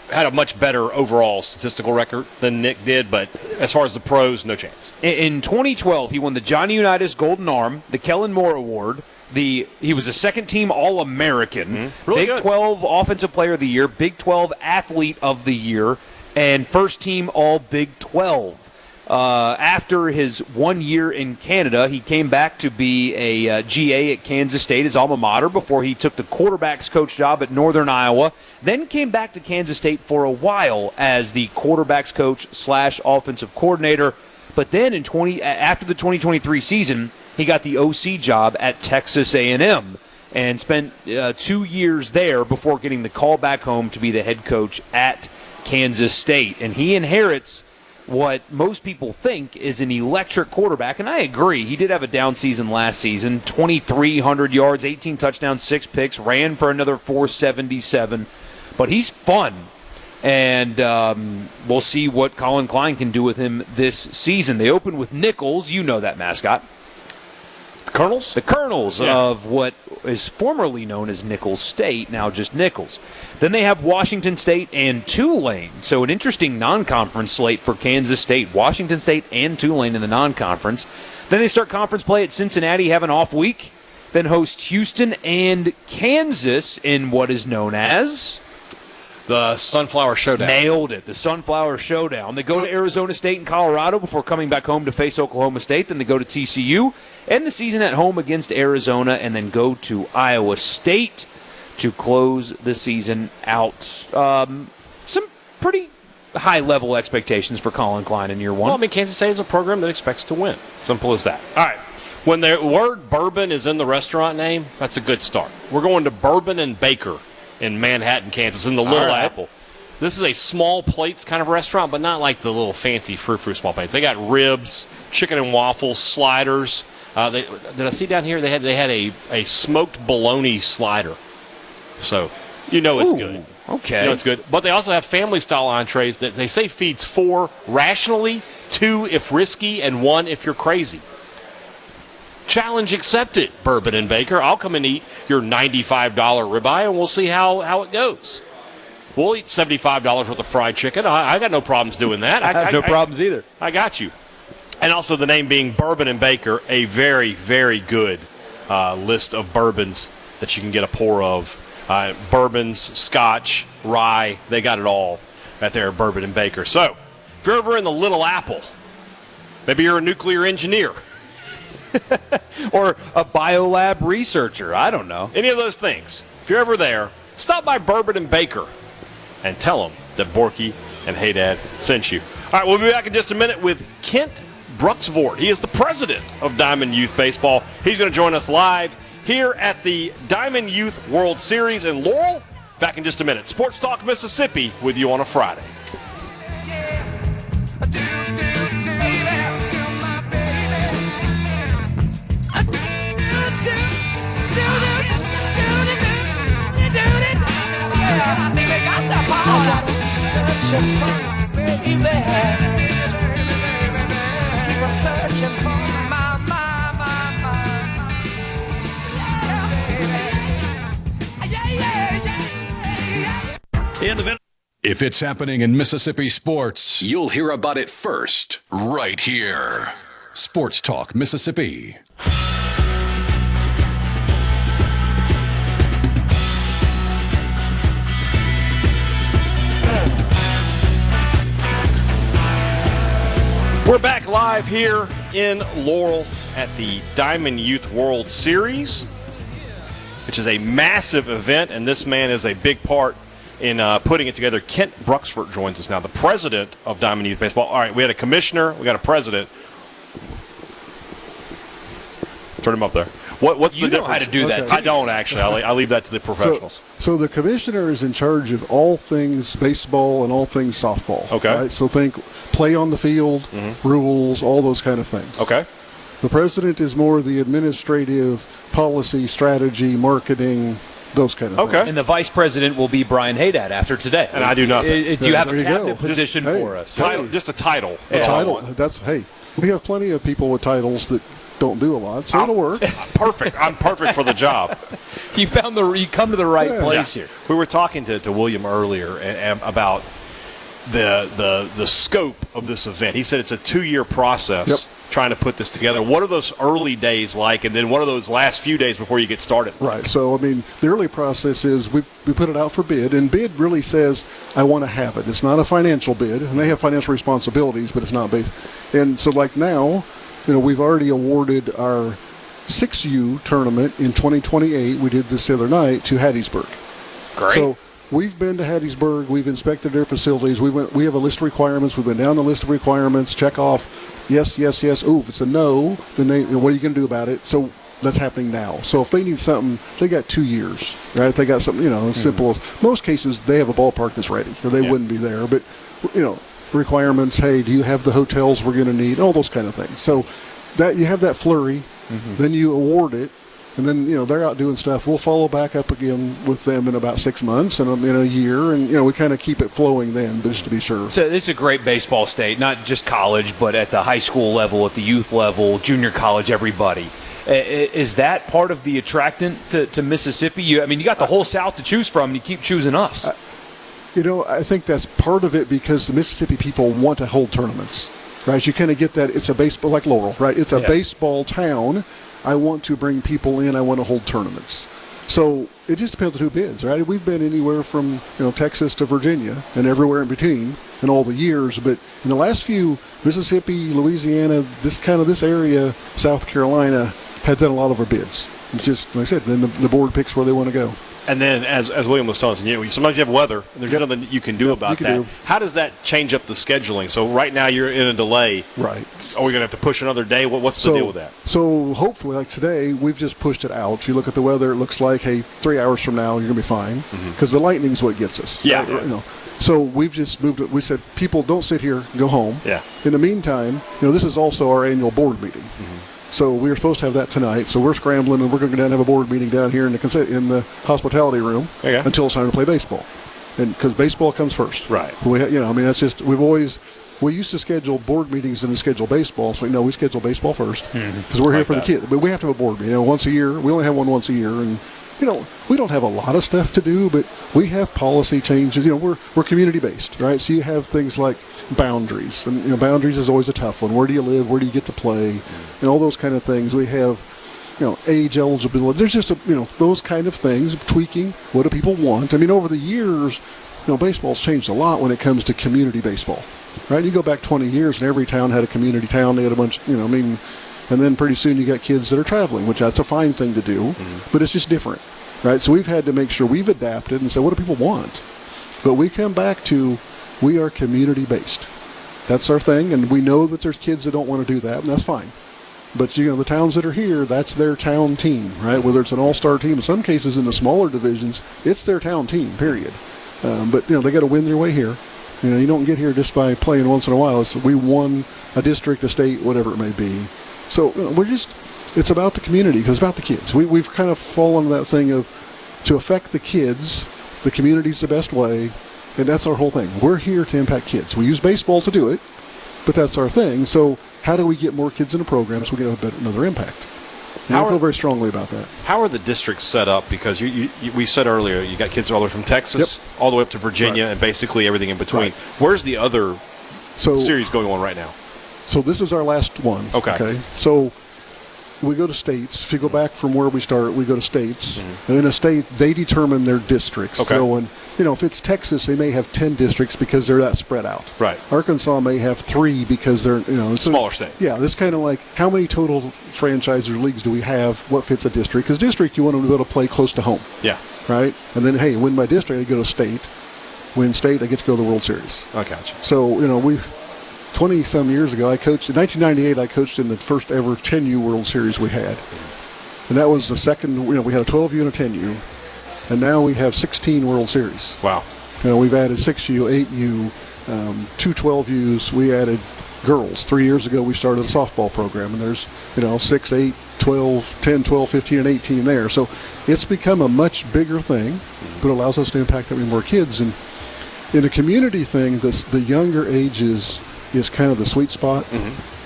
Had a much better overall statistical record than Nick did, but as far as the pros, no chance. In 2012, he won the Johnny Unitas Golden Arm, the Kellen Moore Award. He was a second-team All-American, Really Big good. 12 Offensive Player of the Year, Big 12 Athlete of the Year, and first-team All-Big 12. After his 1 year in Canada, he came back to be a GA at Kansas State, his alma mater, before he took the quarterback's coach job at Northern Iowa, then came back to Kansas State for a while as the quarterback's coach / offensive coordinator. But then after the 2023 season, he got the OC job at Texas A&M and spent 2 years there before getting the call back home to be the head coach at Kansas State. And he inherits what most people think is an electric quarterback, and I agree. He did have a down season last season, 2,300 yards, 18 touchdowns, 6 picks, ran for another 477, but he's fun, and we'll see what Colin Klein can do with him this season. They open with Nichols, you know that mascot. Colonels? The Colonels of what is formerly known as Nichols State, now just Nichols. Then they have Washington State and Tulane. So an interesting non-conference slate for Kansas State. Washington State and Tulane in the non-conference. Then they start conference play at Cincinnati, have an off week. Then host Houston and Kansas in what is known as The Sunflower Showdown. Nailed it. The Sunflower Showdown. They go to Arizona State and Colorado before coming back home to face Oklahoma State. Then they go to TCU, end the season at home against Arizona, and then go to Iowa State to close the season out. Some pretty high-level expectations for Colin Klein in year one. Well, I mean, Kansas State is a program that expects to win. Simple as that. All right. When the word bourbon is in the restaurant name, that's a good start. We're going to Bourbon and Baker in Manhattan, Kansas, in the Little Apple. This is a small plates kind of restaurant, but not like the little fancy frou-frou small plates. They got ribs, chicken and waffles, sliders. Did I see down here they had a smoked bologna slider. So, you know it's good. Okay. You know it's good. But they also have family-style entrees that they say feeds 4 rationally, 2 if risky, and 1 if you're crazy. Challenge accepted, Bourbon and Baker. I'll come and eat your $95 ribeye, and we'll see how it goes. We'll eat $75 worth of fried chicken. I got no problems doing that. I have no problems either. I got you. And also the name being Bourbon and Baker, a very, very good list of bourbons that you can get a pour of. Bourbons, scotch, rye, they got it all at their Bourbon and Baker. So, If you're ever in the Little Apple, maybe you're a nuclear engineer. Or a biolab researcher. I don't know. Any of those things. If you're ever there, stop by Bourbon and Baker and tell them that Borky and Hey Dad sent you. All right, we'll be back in just a minute with Kent Bruxvort. He is the president of Diamond Youth Baseball. He's going to join us live here at the Diamond Youth World Series in Laurel. Back in just a minute. Sports Talk Mississippi with you on a Friday. If it's happening in Mississippi sports, you'll hear about it first, right here. Sports Talk Mississippi. We're back live here in Laurel at the Diamond Youth World Series, which is a massive event, and this man is a big part in putting it together. Kent Bruxvort joins us now, the president of Diamond Youth Baseball. All right, we had a commissioner, we got a president. Turn him up there. What's the difference? You know how to do that, too. I don't, actually. I leave that to the professionals. So the commissioner is in charge of all things baseball and all things softball. Okay. Right? So think play on the field, rules, all those kind of things. Okay. The president is more the administrative, policy, strategy, marketing, those kind of things. And the vice president will be Brian Haydad after today. And I do nothing. Do you have There a you go. cabinet position for us? Title, just a title. A title. We have plenty of people with titles that don't do a lot, so it'll work. Perfect. I'm perfect for the job. You come to the right place here. We were talking to William earlier and about the scope of this event. He said it's a 2-year process trying to put this together. What are those early days like, and then what are those last few days before you get started? Right. So, I mean, the early process is we put it out for bid, and bid really says, I want to have it. It's not a financial bid, and they have financial responsibilities, but it's not based. And so, like now, we've already awarded our 6U tournament in 2028. We did this the other night to Hattiesburg. Great. So we've been to Hattiesburg. We've inspected their facilities. We have a list of requirements. We've been down the list of requirements. Check off yes, yes, yes. Oh, if it's a no, then what are you going to do about it? So that's happening now. So if they need something, they got 2 years, right? If they got something, as simple as most cases, they have a ballpark that's ready, or they wouldn't be there. But requirements. Hey, do you have the hotels we're going to need? All those kind of things. So that you have that flurry, then you award it, and then they're out doing stuff. We'll follow back up again with them in about 6 months and in a year, and we kind of keep it flowing then, but just to be sure. So this is a great baseball state, not just college, but at the high school level, at the youth level, junior college, everybody. Is that part of the attractant to Mississippi? You got the whole South to choose from, and you keep choosing us. I think that's part of it because the Mississippi people want to hold tournaments, right? You kind of get that. It's a baseball, like Laurel, right? It's a baseball town. I want to bring people in. I want to hold tournaments. So it just depends on who bids, right? We've been anywhere from Texas to Virginia and everywhere in between in all the years. But in the last few, Mississippi, Louisiana, this area, South Carolina, had done a lot of our bids. It's just, like I said, then the board picks where they want to go. And then, as William was telling us, sometimes you have weather, and there's nothing you can do about that. How does that change up the scheduling? So right now you're in a delay. Right. Are we going to have to push another day? What's the deal with that? So hopefully, like today, we've just pushed it out. If you look at the weather, it looks like, hey, 3 hours from now, you're going to be fine. Because the lightning's what gets us. Yeah. Right? So we've just moved it. We said, people, don't sit here, go home. Yeah. In the meantime, this is also our annual board meeting. So we were supposed to have that tonight. So we're scrambling, and we're going to go down and have a board meeting down here in the hospitality room until it's time to play baseball, and because baseball comes first. Right. That's just we used to schedule board meetings and then schedule baseball. So we schedule baseball first because we're here for the kids. But we have to have a board meeting once a year. We only have one once a year, and we don't have a lot of stuff to do, but we have policy changes. We're community based, right? So you have things like boundaries, and boundaries is always a tough one. Where do you live? Where do you get to play? And all those kind of things. We have, age eligibility. There's just those kind of things. Tweaking. What do people want? Over the years, baseball's changed a lot when it comes to community baseball. right? You go back 20 years, and every town had a community town. They had a bunch, and then pretty soon you got kids that are traveling, which that's a fine thing to do, but it's just different, right? So we've had to make sure we've adapted and say, what do people want? But we come back to, we are community-based. That's our thing, and we know that there's kids that don't want to do that, and that's fine. But, the towns that are here, that's their town team, right? Whether it's an all-star team. In some cases, in the smaller divisions, it's their town team, period. But, they got to win their way here. You don't get here just by playing once in a while. We won a district, a state, whatever it may be. So it's about the community, because it's about the kids. We've kind of fallen to that thing of, to affect the kids, the community's the best way, and that's our whole thing. We're here to impact kids. We use baseball to do it, but that's our thing. So how do we get more kids in the program so we can have another impact? And I feel very strongly about that. How are the districts set up? Because we said earlier, you got kids all the way from Texas all the way up to Virginia, and basically everything in between. Right. Where's the other series going on right now? So this is our last one. Okay. So we go to states. If you go back from where we start, we go to states. And in a state, they determine their districts. Okay. So if it's Texas, they may have 10 districts because they're that spread out. Right. Arkansas may have 3 because they're, it's smaller state. Yeah, it's kind of like, how many total franchise or leagues do we have? What fits a district? Because district, you want them to be able to play close to home. Yeah. Right? And then, hey, win my district, I go to state. Win state, I get to go to the World Series. I gotcha. So, we 20-some years ago, I coached, in 1998, I coached in the first ever 10U World Series we had. And that was the second, we had a 12U and a 10U. And now we have 16 World Series. Wow. We've added 6U, 8U, 2 12Us. We added girls. 3 years ago, we started a softball program. And there's, 6, 8, 12, 10, 12, 15, and 18 there. So it's become a much bigger thing, but allows us to impact that many more kids. And in a community thing, the younger ages is kind of the sweet spot.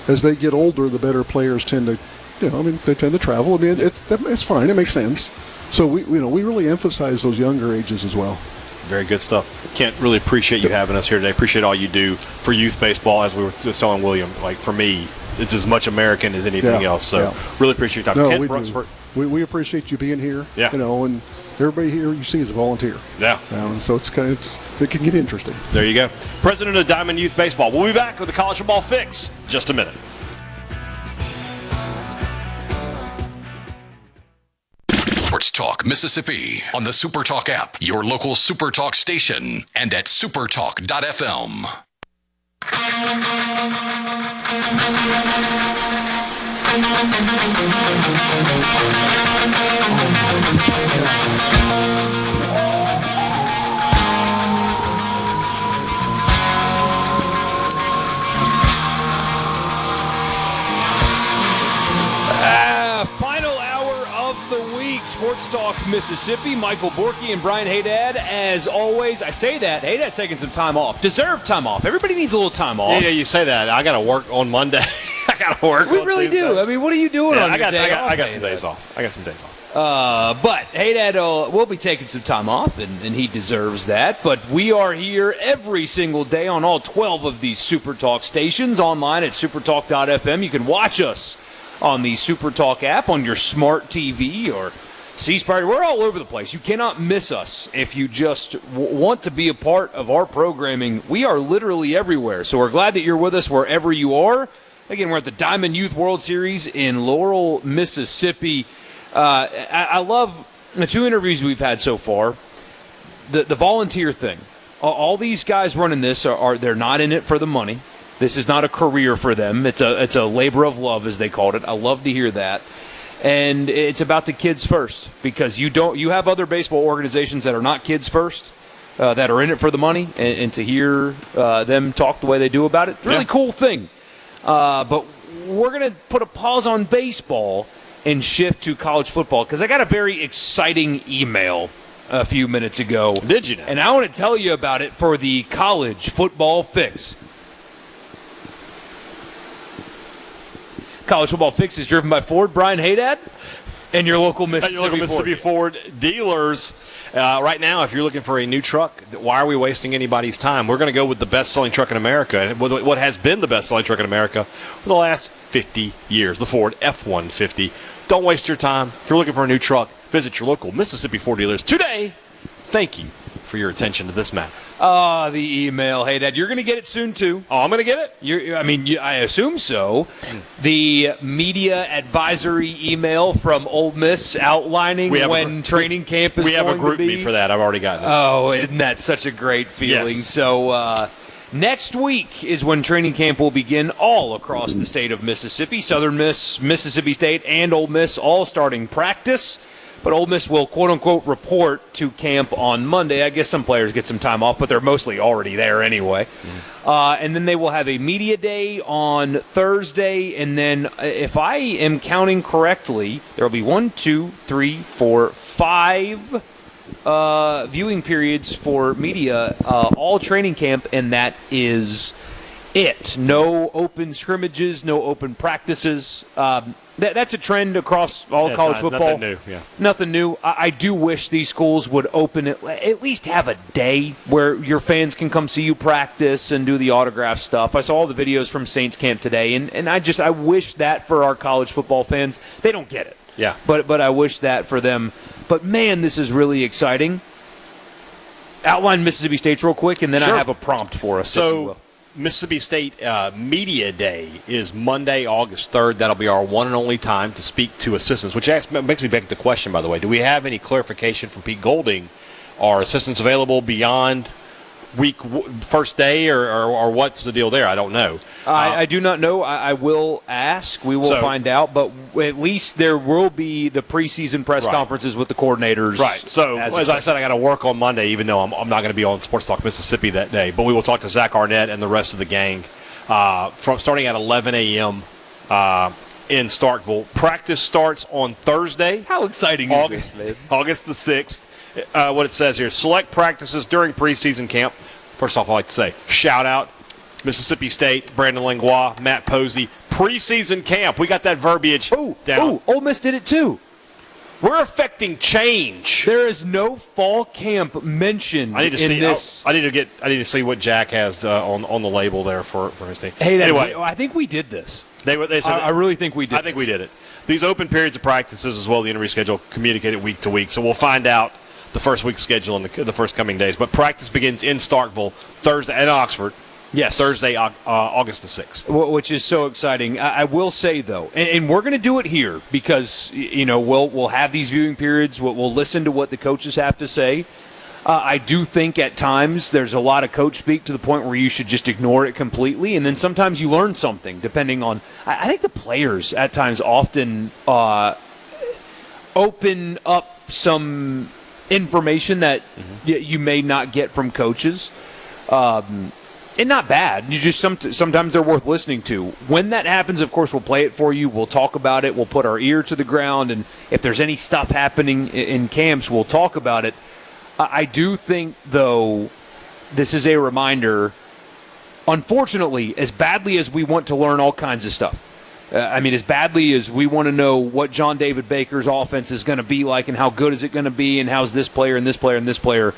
As they get older, the better players tend to, they tend to travel. It's fine. It makes sense. So we really emphasize those younger ages as well. Very good stuff. Kent, really appreciate you having us here today. Appreciate all you do for youth baseball. As we were just telling William, for me, it's as much American as anything else. So really appreciate your time. Kent Brooks, we appreciate you being here. Yeah. And everybody here you see is a volunteer. Yeah. So it can get interesting. There you go. President of Diamond Youth Baseball. We'll be back with the College Football Fix in just a minute. Sports Talk Mississippi on the SuperTalk app, your local SuperTalk station, and at supertalk.fm. Final hour of the week, Sports Talk Mississippi. Michael Borky and Brian Haydad, as always. I say that. Haydad's taking some time off. Deserved time off. Everybody needs a little time off. Yeah, you say that. I got to work on Monday. I got to work. We really do. I mean, what are you doing on your day off? I got some days off. But Haydad will be taking some time off, and he deserves that. But we are here every single day on all 12 of these SuperTalk stations, online at supertalk.fm. You can watch us on the SuperTalk app on your smart TV or C-Spire. We're all over the place. You cannot miss us if you just want to be a part of our programming. We are literally everywhere. So we're glad that you're with us wherever you are. Again, we're at the Diamond Youth World Series in Laurel, Mississippi. I love the 2 interviews we've had so far. The volunteer thing. All these guys running this they're not in it for the money. This is not a career for them. It's a labor of love, as they called it. I love to hear that. And it's about the kids first, because you have other baseball organizations that are not kids first, that are in it for the money, and to hear them talk the way they do about it, it's a really cool thing. But we're going to put a pause on baseball and shift to college football, because I got a very exciting email a few minutes ago. Did you know? And I want to tell you about it for the College Football Fix. College Football Fix is driven by Ford. Brian Haydad and your local Mississippi Ford dealers. Right now, if you're looking for a new truck, why are we wasting anybody's time? We're going to go with the best-selling truck in America, and what has been the best-selling truck in America for the last 50 years, the Ford F-150. Don't waste your time. If you're looking for a new truck, visit your local Mississippi Ford dealers today. Thank you for your attention to this matter. The email. Hey, Dad, you're going to get it soon, too. Oh, I'm going to get it? I assume so. The media advisory email from Ole Miss outlining when training camp is going to be. We have a group meet for that. I've already gotten it. Oh, isn't that such a great feeling? Yes. So next week is when training camp will begin all across the state of Mississippi. Southern Miss, Mississippi State, and Ole Miss all starting practice. But Ole Miss will, quote-unquote, report to camp on Monday. I guess some players get some time off, but they're mostly already there anyway. And then they will have a media day on Thursday. And then, if I am counting correctly, there will be 5 viewing periods for media all training camp, and that is it. No open scrimmages, no open practices. That's a trend across all college football. Nothing new, yeah. Nothing new. I do wish these schools would open it, at least have a day where your fans can come see you practice and do the autograph stuff. I saw all the videos from Saints camp today, and I wish that for our college football fans. They don't get it. Yeah. But I wish that for them. But, man, this is really exciting. Outline Mississippi State real quick, and then Sure. I have a prompt for us. So Mississippi State Media Day is Monday, August 3rd. That'll be our one and only time to speak to assistants, which makes me back to the question, by the way. Do we have any clarification from Pete Golding? Are assistants available beyond first day, or what's the deal there? I don't know. I do not know. I will ask. We will find out. But at least there will be the preseason press conferences with the coordinators. Right. So, as I said, I got to work on Monday, even though I'm not going to be on Sports Talk Mississippi that day. But we will talk to Zach Arnett and the rest of the gang from starting at 11 a.m. In Starkville. Practice starts on Thursday. How exciting is this, man? August the 6th. What it says here, select practices during preseason camp. First off, I'd like to say, shout out Mississippi State, Brandon Langlois, Matt Posey. Preseason camp. We got that verbiage down. Ole Miss did it too. We're affecting change. There is no fall camp mentioned in this. I need to see what Jack has on the label there for his team. Hey, anyway, I think we did this. They said, I really think we did. I think we did it. These open periods of practices as well, the interview schedule communicated week to week. So we'll find out the first week's schedule in the first coming days. But practice begins in Starkville Thursday and Oxford. Yes. Thursday, August the 6th. Which is so exciting. I will say, though, and we're going to do it here because, we'll have these viewing periods. We'll listen to what the coaches have to say. I do think at times there's a lot of coach speak to the point where you should just ignore it completely, and then sometimes you learn something depending on – I think the players at times often open up some information that you may not get from coaches. And not bad. You just sometimes they're worth listening to. When that happens, of course, we'll play it for you. We'll talk about it. We'll put our ear to the ground, and if there's any stuff happening in camps, we'll talk about it. I do think, though, this is a reminder. Unfortunately, as badly as we want to learn all kinds of stuff, as badly as we want to know what John David Baker's offense is going to be like, and how good is it going to be, and how's this player and this player and this player.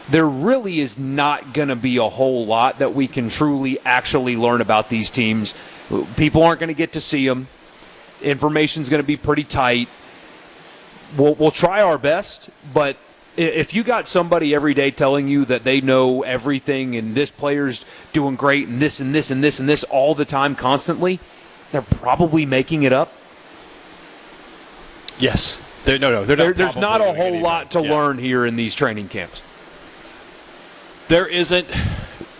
There really is not going to be a whole lot that we can truly actually learn about these teams. People aren't going to get to see them. Information's going to be pretty tight. We'll try our best, but if you got somebody every day telling you that they know everything and this player's doing great and this and this and this and this all the time constantly, they're probably making it up. Yes. They're not There's not a whole lot to learn here in these training camps. There isn't.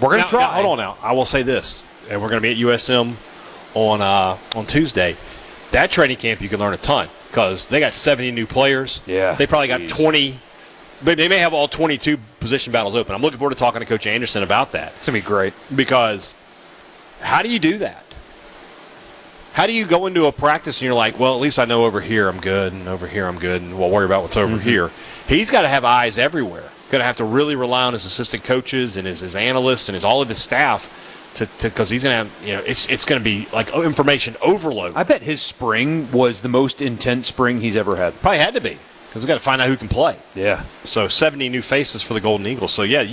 We're going to try. Now, hold on now. I will say this, and we're going to be at USM on Tuesday. That training camp, you can learn a ton because they got 70 new players. Yeah. They probably got 20. But they may have all 22 position battles open. I'm looking forward to talking to Coach Anderson about that. It's going to be great. Because how do you do that? How do you go into a practice and you're like, well, at least I know over here I'm good, and over here I'm good, and we'll worry about what's over here. He's got to have eyes everywhere. Going to have to really rely on his assistant coaches and his analysts and all of his staff because he's going to have, it's going to be like information overload. I bet his spring was the most intense spring he's ever had. Probably had to be because we got to find out who can play. Yeah. So 70 new faces for the Golden Eagles. So, yeah,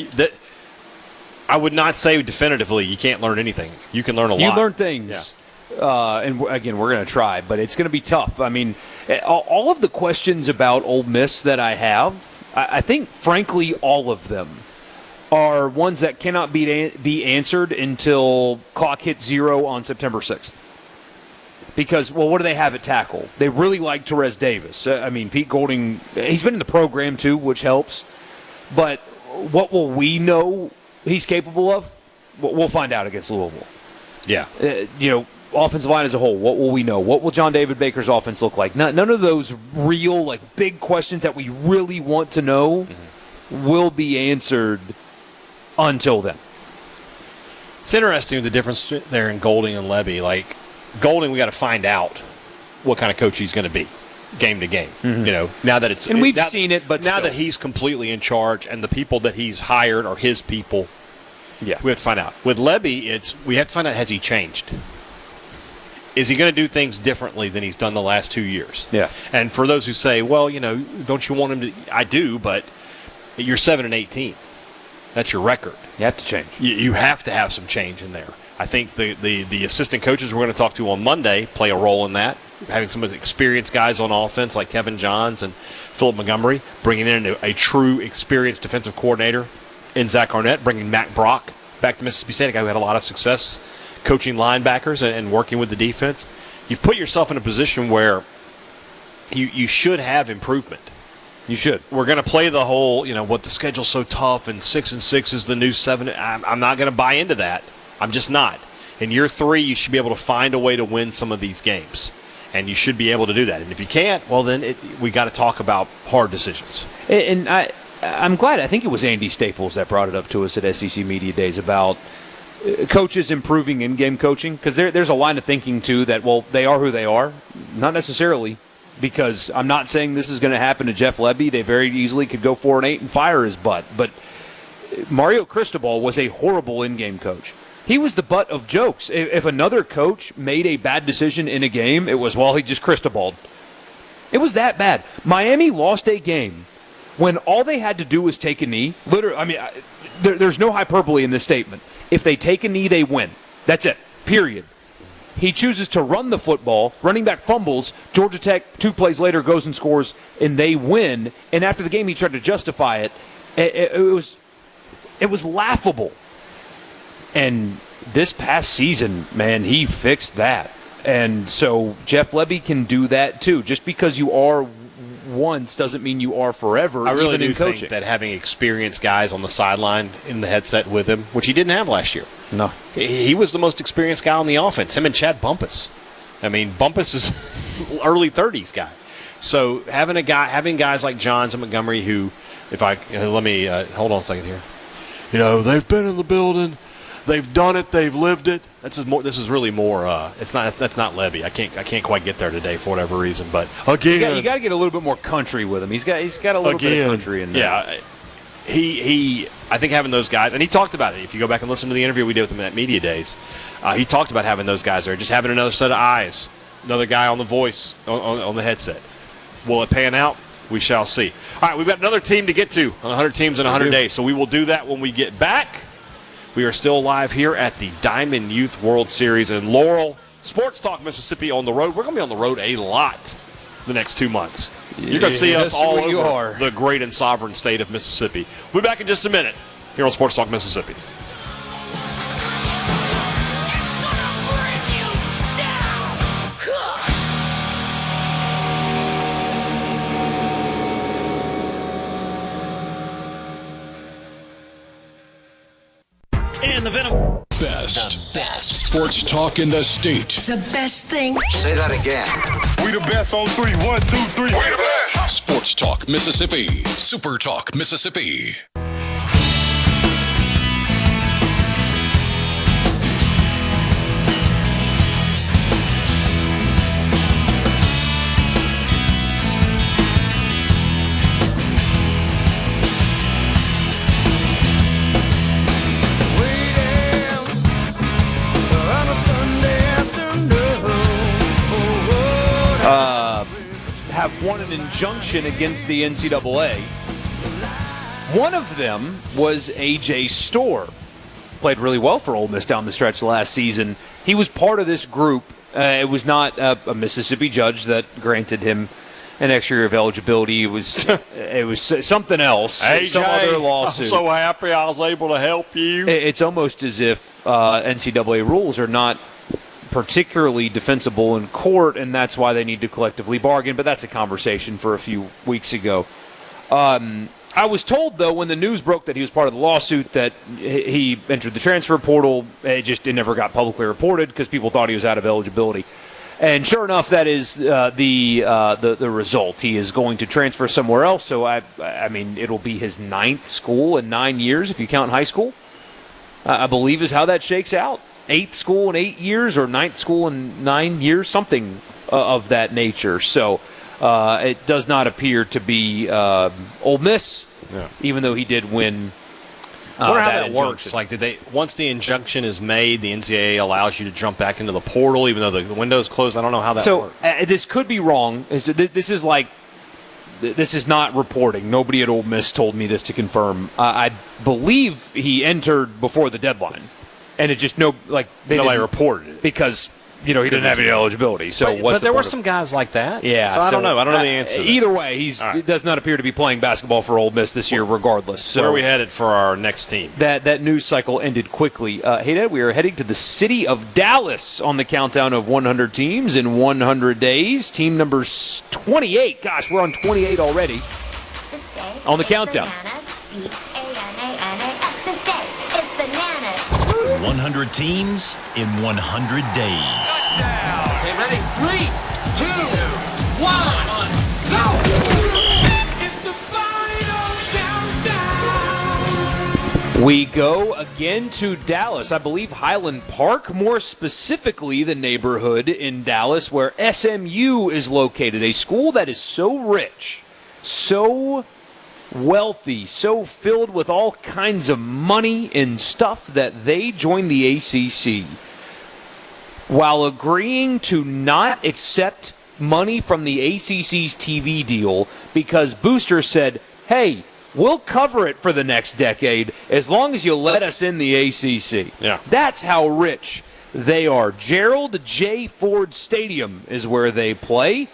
I would not say definitively you can't learn anything. You can learn a lot. You learn things. Yeah. And, again, we're going to try, but it's going to be tough. I mean, all of the questions about Ole Miss that I have, I think, frankly, all of them are ones that cannot be answered until clock hits 0 on September 6th. Because, well, what do they have at tackle? They really like Terez Davis. Pete Golding, he's been in the program too, which helps. But what will we know he's capable of? We'll find out against Louisville. Yeah. Offensive line as a whole, what will we know? What will John David Baker's offense look like? None of those real, big questions that we really want to know will be answered until then. It's interesting the difference there in Golding and Levy. Golding, we got to find out what kind of coach he's going to be game to game. Now that it's... And we've seen it, but now still. that he's completely in charge and the people that he's hired are his people, we have to find out. With Levy, we have to find out, has he changed? Is he going to do things differently than he's done the last 2 years? Yeah. And for those who say, well, don't you want him to... I do, but you're 7-18. That's your record. You have to change. You have to have some change in there. I think the assistant coaches we're going to talk to on Monday play a role in that. Having some of the experienced guys on offense like Kevin Johns and Philip Montgomery, bringing in a true experienced defensive coordinator in Zach Arnett, bringing Matt Brock back to Mississippi State, a guy who had a lot of success coaching linebackers and working with the defense. You've put yourself in a position where you should have improvement. You should. We're going to play the whole, what the schedule's so tough and 6-6 is the new 7. I'm not going to buy into that. I'm just not. In year 3, you should be able to find a way to win some of these games. And you should be able to do that. And if you can't, well, then we got to talk about hard decisions. And I'm glad. I think it was Andy Staples that brought it up to us at SEC Media Days about coaches improving in-game coaching. Because there's a line of thinking, too, that, well, they are who they are. Not necessarily. Because I'm not saying this is going to happen to Jeff Lebby. They very easily could go 4-8 and fire his butt. But Mario Cristobal was a horrible in-game coach. He was the butt of jokes. If another coach made a bad decision in a game, it was, well, he just Cristobaled. It was that bad. Miami lost a game when all they had to do was take a knee. Literally, there's no hyperbole in this statement. If they take a knee, they win. That's it. Period. He chooses to run the football. Running back fumbles. Georgia Tech, 2 plays later, goes and scores, and they win. And after the game, he tried to justify it. It was laughable. And this past season, man, he fixed that. And so Jeff Lebby can do that too. Just because you are once doesn't mean you are forever. I really even do in coaching. think that having experienced guys on the sideline in the headset with him, which he didn't have last year. No. He was the most experienced guy on the offense, him and Chad Bumpus. Bumpus is early 30s guy. So having guys like Johns and Montgomery who, let me hold on a second here. They've been in the building. They've done it. They've lived it. This is really more. That's not Lebby. I can't quite get there today for whatever reason. But again, you got to get a little bit more country with him. He's got a little bit of country in there. Yeah, he. I think having those guys, and he talked about it. If you go back and listen to the interview we did with him at Media Days, he talked about having those guys there, just having another set of eyes, another guy on the voice on the headset. Will it pan out? We shall see. All right, we've got another team to get to on 100 teams in 100 days, so we will do that when we get back. We are still live here at the Diamond Youth World Series in Laurel. Sports Talk Mississippi on the road. We're going to be on the road a lot the next 2 months. You're going to see us all over the great and sovereign state of Mississippi. We'll be back in just a minute here on Sports Talk Mississippi. And the Venom. Best. The best. Sports talk in the state. It's the best thing. Say that again. We the best on 3. 1, 2, 3. We the best. Sports Talk Mississippi. Super Talk Mississippi. Have won an injunction against the NCAA. One of them was A.J. Storr. Played really well for Ole Miss down the stretch last season. He was part of this group. It was not a Mississippi judge that granted him an extra year of eligibility. It was something else. AJ, some other lawsuit. I'm so happy I was able to help you. It's almost as if NCAA rules are not particularly defensible in court, and that's why they need to collectively bargain. But that's a conversation for a few weeks ago. I was told, though, when the news broke that he was part of the lawsuit, that he entered the transfer portal. It never got publicly reported because people thought he was out of eligibility. And sure enough, that is the result. He is going to transfer somewhere else. So, I mean, it'll be his 9th school in 9 years, if you count high school, I believe is how that shakes out. 8th school in 8 years or 9th school in 9 years, something of that nature. So it does not appear to be Ole Miss, even though he did win. I wonder how that works. Like, once the injunction is made, the NCAA allows you to jump back into the portal, even though the window's closed. I don't know how that works. So this could be wrong. This is not reporting. Nobody at Ole Miss told me this to confirm. I believe he entered before the deadline, and it just nobody reported it because he didn't have any eligibility. So, but there were some guys like that. Yeah, so I don't know. I don't know the answer. Either way, he does not appear to be playing basketball for Ole Miss this year, regardless. So where are we headed for our next team? That news cycle ended quickly. Hey, Dad, we are heading to the city of Dallas on the countdown of 100 teams in 100 days. Team number 28. Gosh, we're on 28 already. This day On the is countdown. Bananas. B-A-N-A-N-A-S. This day is bananas. 100 teams in 100 days. Okay, ready? 3, 2, 1, go! It's the final countdown. We go again to Dallas. I believe Highland Park, more specifically the neighborhood in Dallas where SMU is located, a school that is so rich, so wealthy, so filled with all kinds of money and stuff that they joined the ACC while agreeing to not accept money from the ACC's TV deal because Booster said, hey, we'll cover it for the next decade as long as you let us in the ACC. Yeah. That's how rich they are. Gerald J. Ford Stadium is where they play,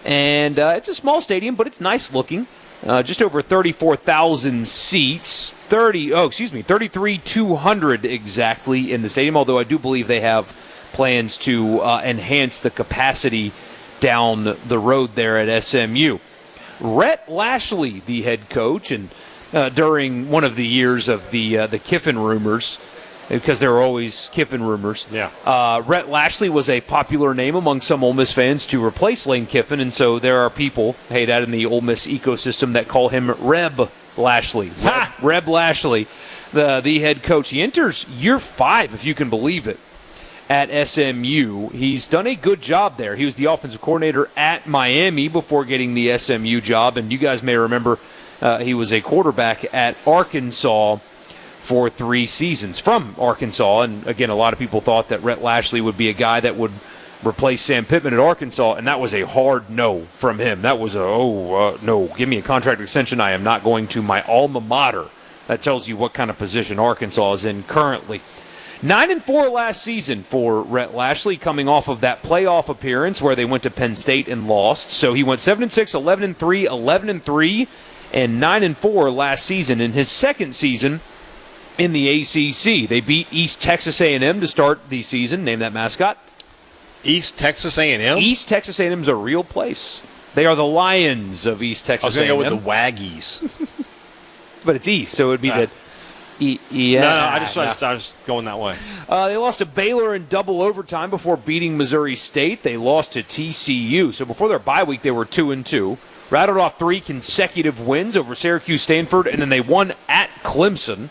and it's a small stadium, but it's nice looking. Just over 34,000 seats, 33,200 exactly in the stadium, although I do believe they have plans to enhance the capacity down the road there at SMU. Rhett Lashley, the head coach, and during one of the years of the Kiffin rumors, because there were always Kiffin rumors. Yeah. Rhett Lashley was a popular name among some Ole Miss fans to replace Lane Kiffin, and so there are people, that in the Ole Miss ecosystem that call him Reb Lashley. Reb Lashley, the head coach. He enters year 5, if you can believe it, at SMU. He's done a good job there. He was the offensive coordinator at Miami before getting the SMU job, and you guys may remember he was a quarterback at Arkansas for 3 seasons from Arkansas. And again, a lot of people thought that Rhett Lashley would be a guy that would replace Sam Pittman at Arkansas, and that was a hard no from him. That was no, give me a contract extension. I am not going to my alma mater. That tells you what kind of position Arkansas is in currently. 9-4 last season for Rhett Lashley, coming off of that playoff appearance where they went to Penn State and lost. So he went 7-6, 11-3, 11-3, and 9-4 last season. In his second season in the ACC, they beat East Texas A&M to start the season. Name that mascot. East Texas A&M? East Texas A&M is a real place. They are the Lions of East Texas A&M. I was going to go with the Waggies. But it's East, so it would be the... No, I was going that way. They lost to Baylor in double overtime before beating Missouri State. They lost to TCU. So before their bye week, they were 2-2. Rattled off 3 consecutive wins over Syracuse, Stanford, and then they won at Clemson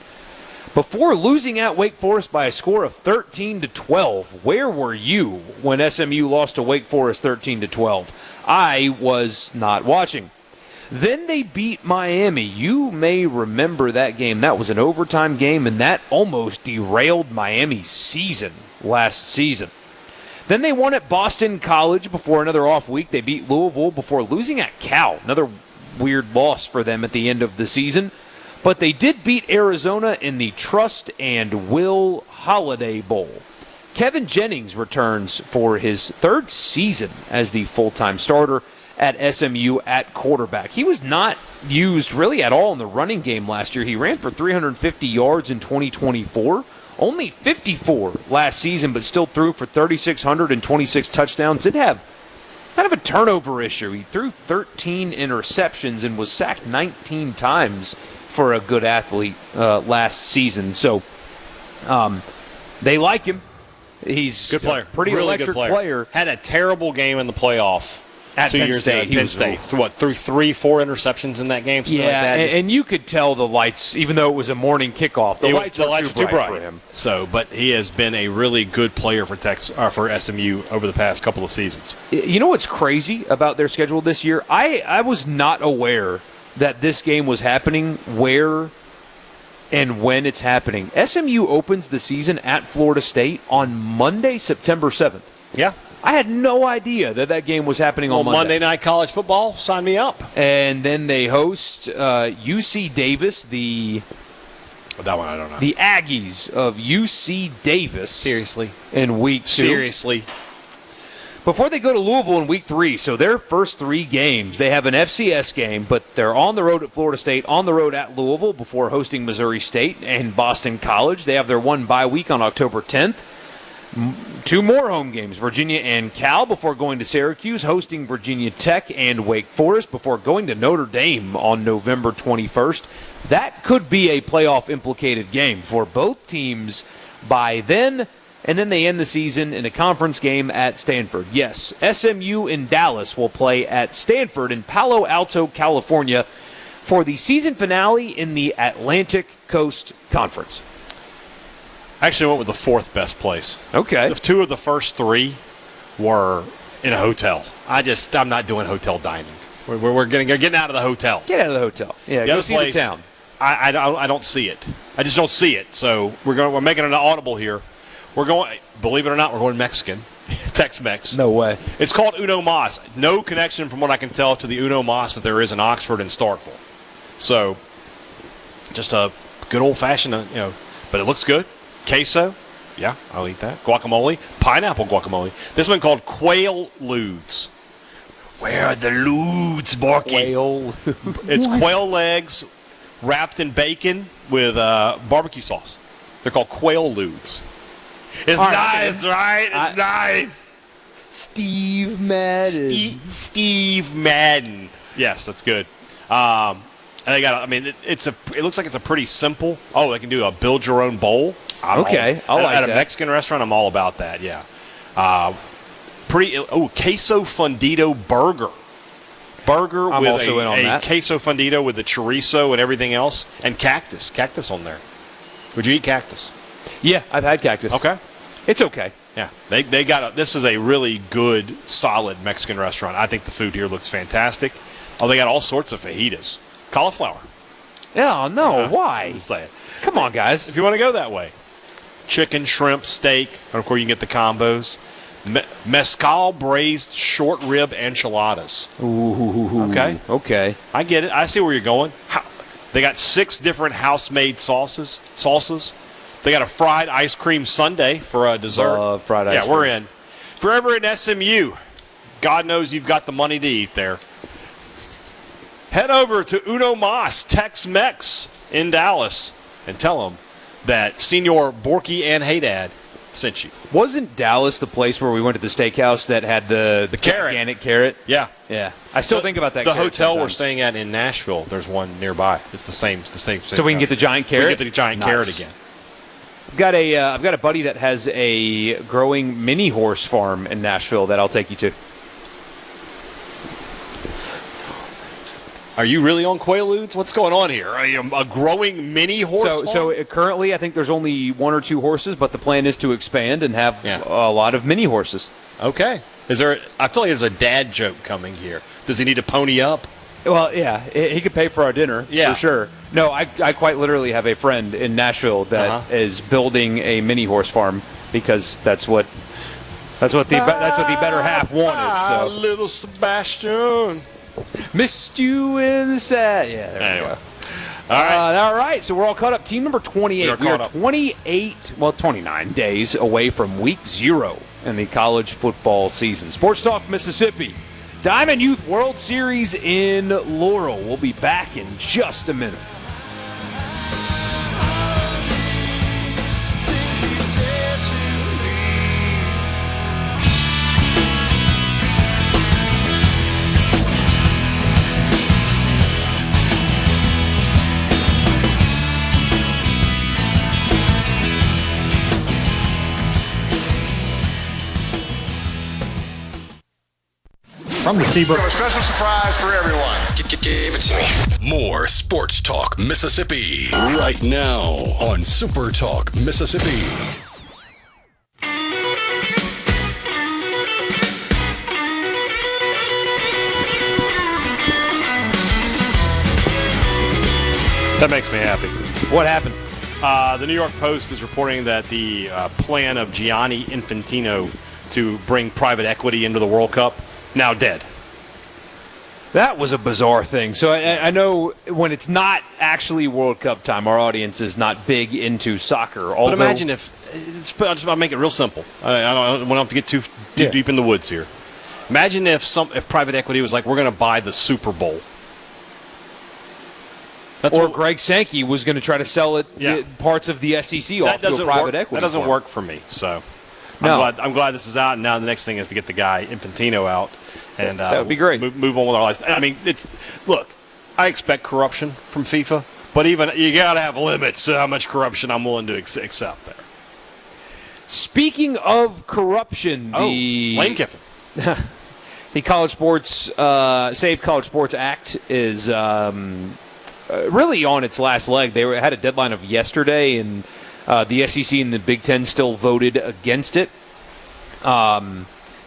before losing at Wake Forest by a score of 13-12. Where were you when SMU lost to Wake Forest 13-12? I was not watching. Then they beat Miami. You may remember that game. That was an overtime game, and that almost derailed Miami's season last season. Then they won at Boston College before another off week. They beat Louisville before losing at Cal. Another weird loss for them at the end of the season. But they did beat Arizona in the Trust and Will Holiday Bowl. Kevin Jennings returns for his 3rd season as the full-time starter at SMU at quarterback. He was not used really at all in the running game last year. He ran for 350 yards in 2024, only 54 last season, but still threw for 3,626 touchdowns. Did have kind of a turnover issue. He threw 13 interceptions and was sacked 19 times for a good athlete last season. So they like him. He's good player, pretty really electric good player. Had a terrible game in the playoff at 2 Penn years State. ago. Penn State threw 3-4 interceptions in that game. Something like that. And you could tell the lights, even though it was a morning kickoff, the lights were too bright for him. So, but he has been a really good player for SMU over the past couple of seasons. You know what's crazy about their schedule this year? I was not aware that this game was happening where and when it's happening. SMU opens the season at Florida State on Monday, September 7th. Yeah. I had no idea that game was happening on Monday Night College Football. Sign me up. And then they host UC Davis, that one I don't know. The Aggies of UC Davis. Seriously. In week 2. Seriously. Before they go to Louisville in week 3, so their first 3 games, they have an FCS game, but they're on the road at Florida State, on the road at Louisville before hosting Missouri State and Boston College. They have their one bye week on October 10th. 2 more home games, Virginia and Cal, before going to Syracuse, hosting Virginia Tech and Wake Forest, before going to Notre Dame on November 21st. That could be a playoff-implicated game for both teams by then. And then they end the season in a conference game at Stanford. Yes, SMU in Dallas will play at Stanford in Palo Alto, California for the season finale in the Atlantic Coast Conference. I actually went with the 4th best place. Okay. 2 of the first 3 were in a hotel. I'm not doing hotel dining. We're getting out of the hotel. Get out of the hotel. Yeah, go see the town. I don't see it. I just don't see it. So we're making an audible here. We're going, believe it or not, we're going Mexican. Tex-Mex. No way. It's called Uno Mas. No connection, from what I can tell, to the Uno Mas that there is in Oxford and Starkville. So, just a good old-fashioned, but it looks good. Queso. Yeah, I'll eat that. Guacamole. Pineapple guacamole. This one called Quail Ludes. Where are the ludes, Borky? Quail. It's quail legs wrapped in bacon with barbecue sauce. They're called Quail Ludes. It's nice, right? It's nice. Steve Madden. Steve Madden. Yes, that's good. And they got. It looks like it's a pretty simple. Oh, they can do a build your own bowl. I like that. At a Mexican restaurant, I'm all about that. Yeah. Queso Fundido burger. I'm with also in on that. Queso Fundido with the chorizo and everything else, and cactus on there. Would you eat cactus? Yeah, I've had cactus. Okay. It's okay. Yeah, they got this is a really good, solid Mexican restaurant. I think the food here looks fantastic. Oh, they got all sorts of fajitas. Cauliflower. Oh, no, why? Just say it. Come on, guys. If you want to go that way. Chicken, shrimp, steak, and of course you can get the combos. Mezcal braised short rib enchiladas. Ooh. Okay. I get it. I see where you're going. They got 6 different house-made salsas. They got a fried ice cream sundae for a dessert. Fried ice cream. Yeah, we're in. If you're ever in SMU, God knows you've got the money to eat there. Head over to Uno Mas Tex-Mex in Dallas and tell them that Senior Borky and Haydad sent you. Wasn't Dallas the place where we went to the steakhouse that had the gigantic carrot? Yeah. Yeah. I still think about that. The hotel sometimes. we're staying at in Nashville, there's one nearby. It's the same. So we can get the giant carrot? We can get the giant carrot again. I've got a buddy that has a growing mini horse farm in Nashville that I'll take you to. Are you really on Quaaludes? What's going on here? Are you a growing mini horse farm? So currently I think there's only 1 or 2 horses, but the plan is to expand and have a lot of mini horses. Okay. I feel like there's a dad joke coming here. Does he need to pony up? Well, yeah, he could pay for our dinner, for sure. No, I quite literally have a friend in Nashville that is building a mini horse farm because that's what the better half wanted. So Little Sebastian. Missed you in the set. Yeah, there we go. All right, so we're all caught up. Team number 28. We are 29 days away from week 0 in the college football season. Sports Talk Mississippi. Diamond Youth World Series in Laurel. We'll be back in just a minute. From the Seabrook. A special surprise for everyone. Give it to me. More Sports Talk Mississippi right now on Super Talk Mississippi. That makes me happy. What happened? The New York Post is reporting that the plan of Gianni Infantino to bring private equity into the World Cup now dead. That was a bizarre thing. So I know when it's not actually World Cup time, our audience is not big into soccer. But imagine if, I'll make it real simple. I don't want to get too deep in the woods here. Imagine if private equity was like, we're going to buy the Super Bowl. Greg Sankey was going to try to sell it, parts of the SEC off to a private equity. That doesn't work for me. So I'm glad this is out. And now the next thing is to get the guy Infantino out. And that would be great. Move on with our lives. I mean, look, I expect corruption from FIFA, but even you got to have limits to how much corruption I'm willing to accept there. Speaking of corruption, Lane Kiffin. The College Sports Save College Sports Act is really on its last leg. They had a deadline of yesterday, and the SEC and the Big Ten still voted against it.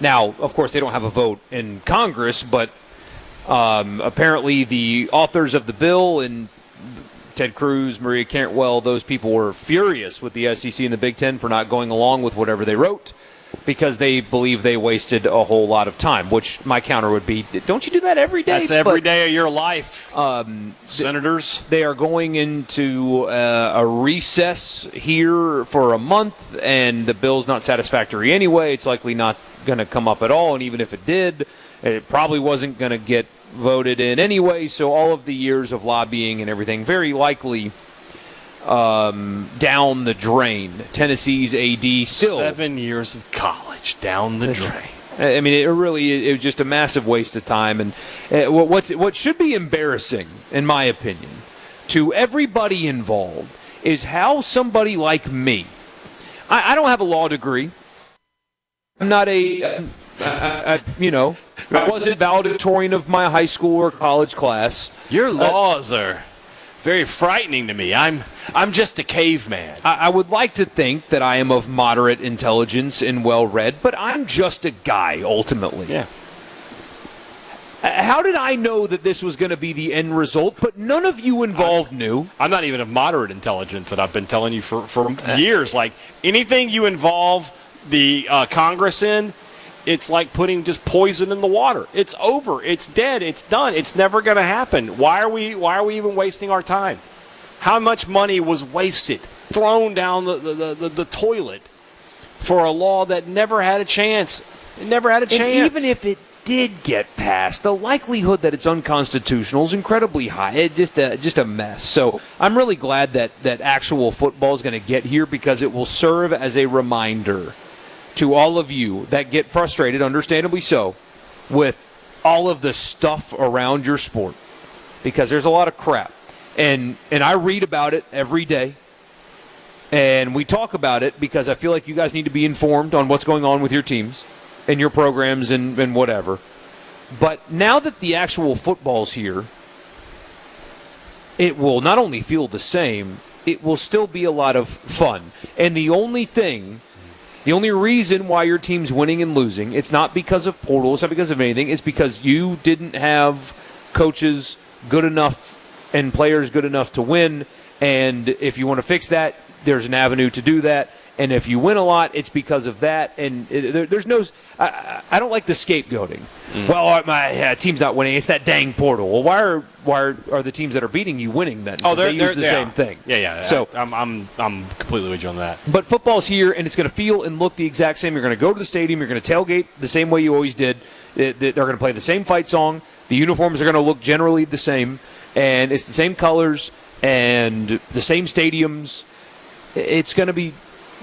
Now, of course, they don't have a vote in Congress, but apparently the authors of the bill and Ted Cruz, Maria Cantwell, those people were furious with the SEC and the Big Ten for not going along with whatever they wrote because they believe they wasted a whole lot of time, which my counter would be, don't you do that every day? That's every day of your life, senators. They are going into a recess here for a month, and the bill's not satisfactory anyway. It's likely not going to come up at all, and even if it did, it probably wasn't going to get voted in anyway, so all of the years of lobbying and everything very likely down the drain. Tennessee's AD still 7 years of college down the drain. I mean, it was just a massive waste of time, and what should be embarrassing, in my opinion, to everybody involved is how somebody like me, I don't have a law degree. I'm not I wasn't valedictorian of my high school or college class. Your laws are very frightening to me. I'm just a caveman. I would like to think that I am of moderate intelligence and well-read, but I'm just a guy, ultimately. Yeah. How did I know that this was going to be the end result, but none of you involved knew? I'm not even of moderate intelligence, and I've been telling you for years. Like, anything you involve the Congress in, it's like putting just poison in the water. It's over. It's dead. It's done. It's never going to happen. Why are we even wasting our time? How much money was wasted, thrown down the toilet for a law that never had a chance? It never had a chance. And even if it did get passed, the likelihood that it's unconstitutional is incredibly high. It's just a mess. So I'm really glad that actual football is going to get here, because it will serve as a reminder to all of you that get frustrated, understandably so, with all of the stuff around your sport, because there's a lot of crap. And I read about it every day, and we talk about it because I feel like you guys need to be informed on what's going on with your teams and your programs and whatever. But now that the actual football's here, it will not only feel the same, it will still be a lot of fun. And the only reason why your team's winning and losing, it's not because of portal, it's not because of anything, it's because you didn't have coaches good enough and players good enough to win. And if you want to fix that, there's an avenue to do that. And if you win a lot, it's because of that. And there's no – I don't like the scapegoating. Well, my team's not winning. It's that dang portal. Well, why are the teams that are beating you winning then? Oh, they use the same thing. Yeah. So I'm completely with you on that. But football's here, and it's going to feel and look the exact same. You're going to go to the stadium. You're going to tailgate the same way you always did. They're going to play the same fight song. The uniforms are going to look generally the same, and it's the same colors and the same stadiums. It's going to be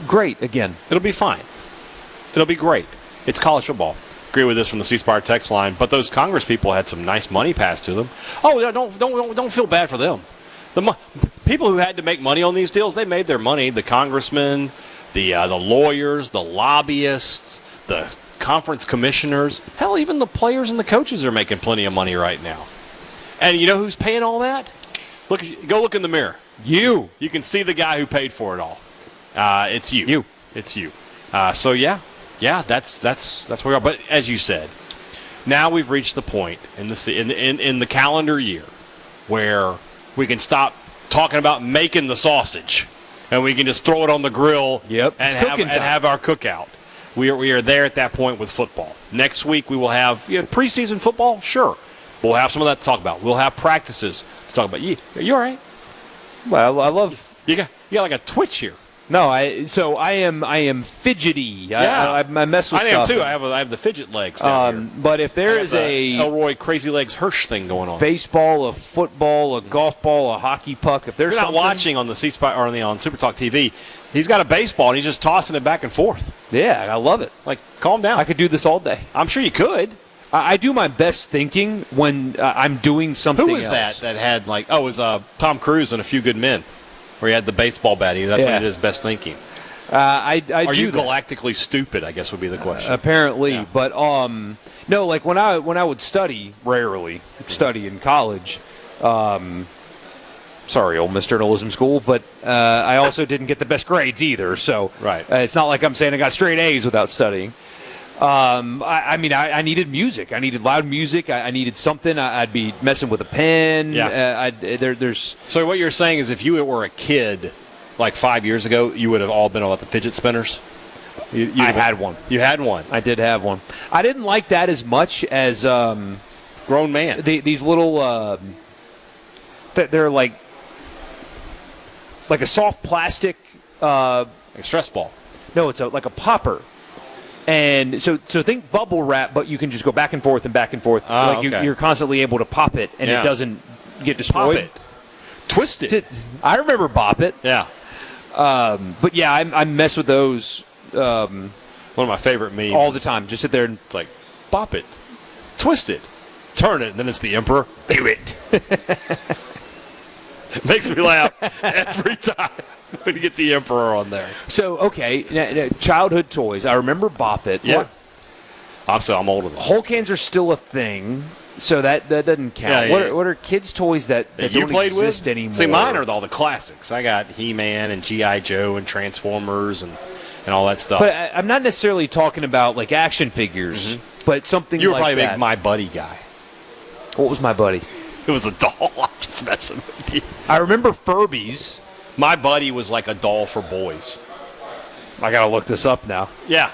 great again. It'll be fine. It'll be great. It's college football. Agree with this from the C Spire text line, but those Congress people had some nice money passed to them. Oh, yeah, don't feel bad for them. People who had to make money on these deals, they made their money. The congressmen, the lawyers, the lobbyists, the conference commissioners, hell, even the players and the coaches are making plenty of money right now. And you know who's paying all that? Go look in the mirror. You can see the guy who paid for it all. It's you. It's you. So yeah, that's where we are. But as you said, now we've reached the point in the calendar year where we can stop talking about making the sausage, and we can just throw it on the grill and have our cookout. We are there at that point with football. Next week we will have preseason football. Sure, we'll have some of that to talk about. We'll have practices to talk about. You all right? Well, I love you got like a twitch here. No, I am fidgety. Yeah. I mess with stuff. I am too. I have the fidget legs down here. But if there is a Elroy Crazy Legs Hirsch thing going on, baseball, a football, a golf ball, a hockey puck. If there's you're not watching on the C Spire or on SuperTalk TV, he's got a baseball and he's just tossing it back and forth. Yeah, I love it. Like, calm down. I could do this all day. I'm sure you could. I do my best thinking when I'm doing something. Who was else. that had like? Oh, it was Tom Cruise in A Few Good Men, where he had the baseball bat. That's when it is best thinking. Are you galactically stupid? I guess would be the question. Apparently, yeah. But no, like when I would rarely study in college. Sorry, old Miss Journalism School, but I also didn't get the best grades either. So right. It's not like I'm saying I got straight A's without studying. I needed music. I needed loud music. I needed something. I'd be messing with a pen. Yeah. So what you're saying is if you were a kid like 5 years ago, you would have all been about the fidget spinners? I had one. You had one? I did have one. I didn't like that as much as grown man. These little they're like a soft plastic like a stress ball. No, it's like a popper. And so think bubble wrap, but you can just go back and forth and back and forth. You're constantly able to pop it, and it doesn't get destroyed. Pop it. Twist it. I remember Bop It. Yeah. But yeah, I mess with those. One of my favorite memes. All the time. Just sit there and it's like, bop it, twist it, turn it, and then it's the Emperor. Do it. Makes me laugh every time when you get the Emperor on there. So, okay, childhood toys. I remember Bop It. Yeah. I'm older than Hulk hands are still a thing, so that doesn't count. Yeah. What are kids' toys that don't exist anymore? See, mine are all the classics. I got He-Man and G.I. Joe and Transformers and all that stuff. But I'm not necessarily talking about like action figures, but something like that. You were probably a big My Buddy guy. What was My Buddy? It was a doll. I'm just messing with you. I remember Furbies. My Buddy was like a doll for boys. I gotta look this up now. Yeah,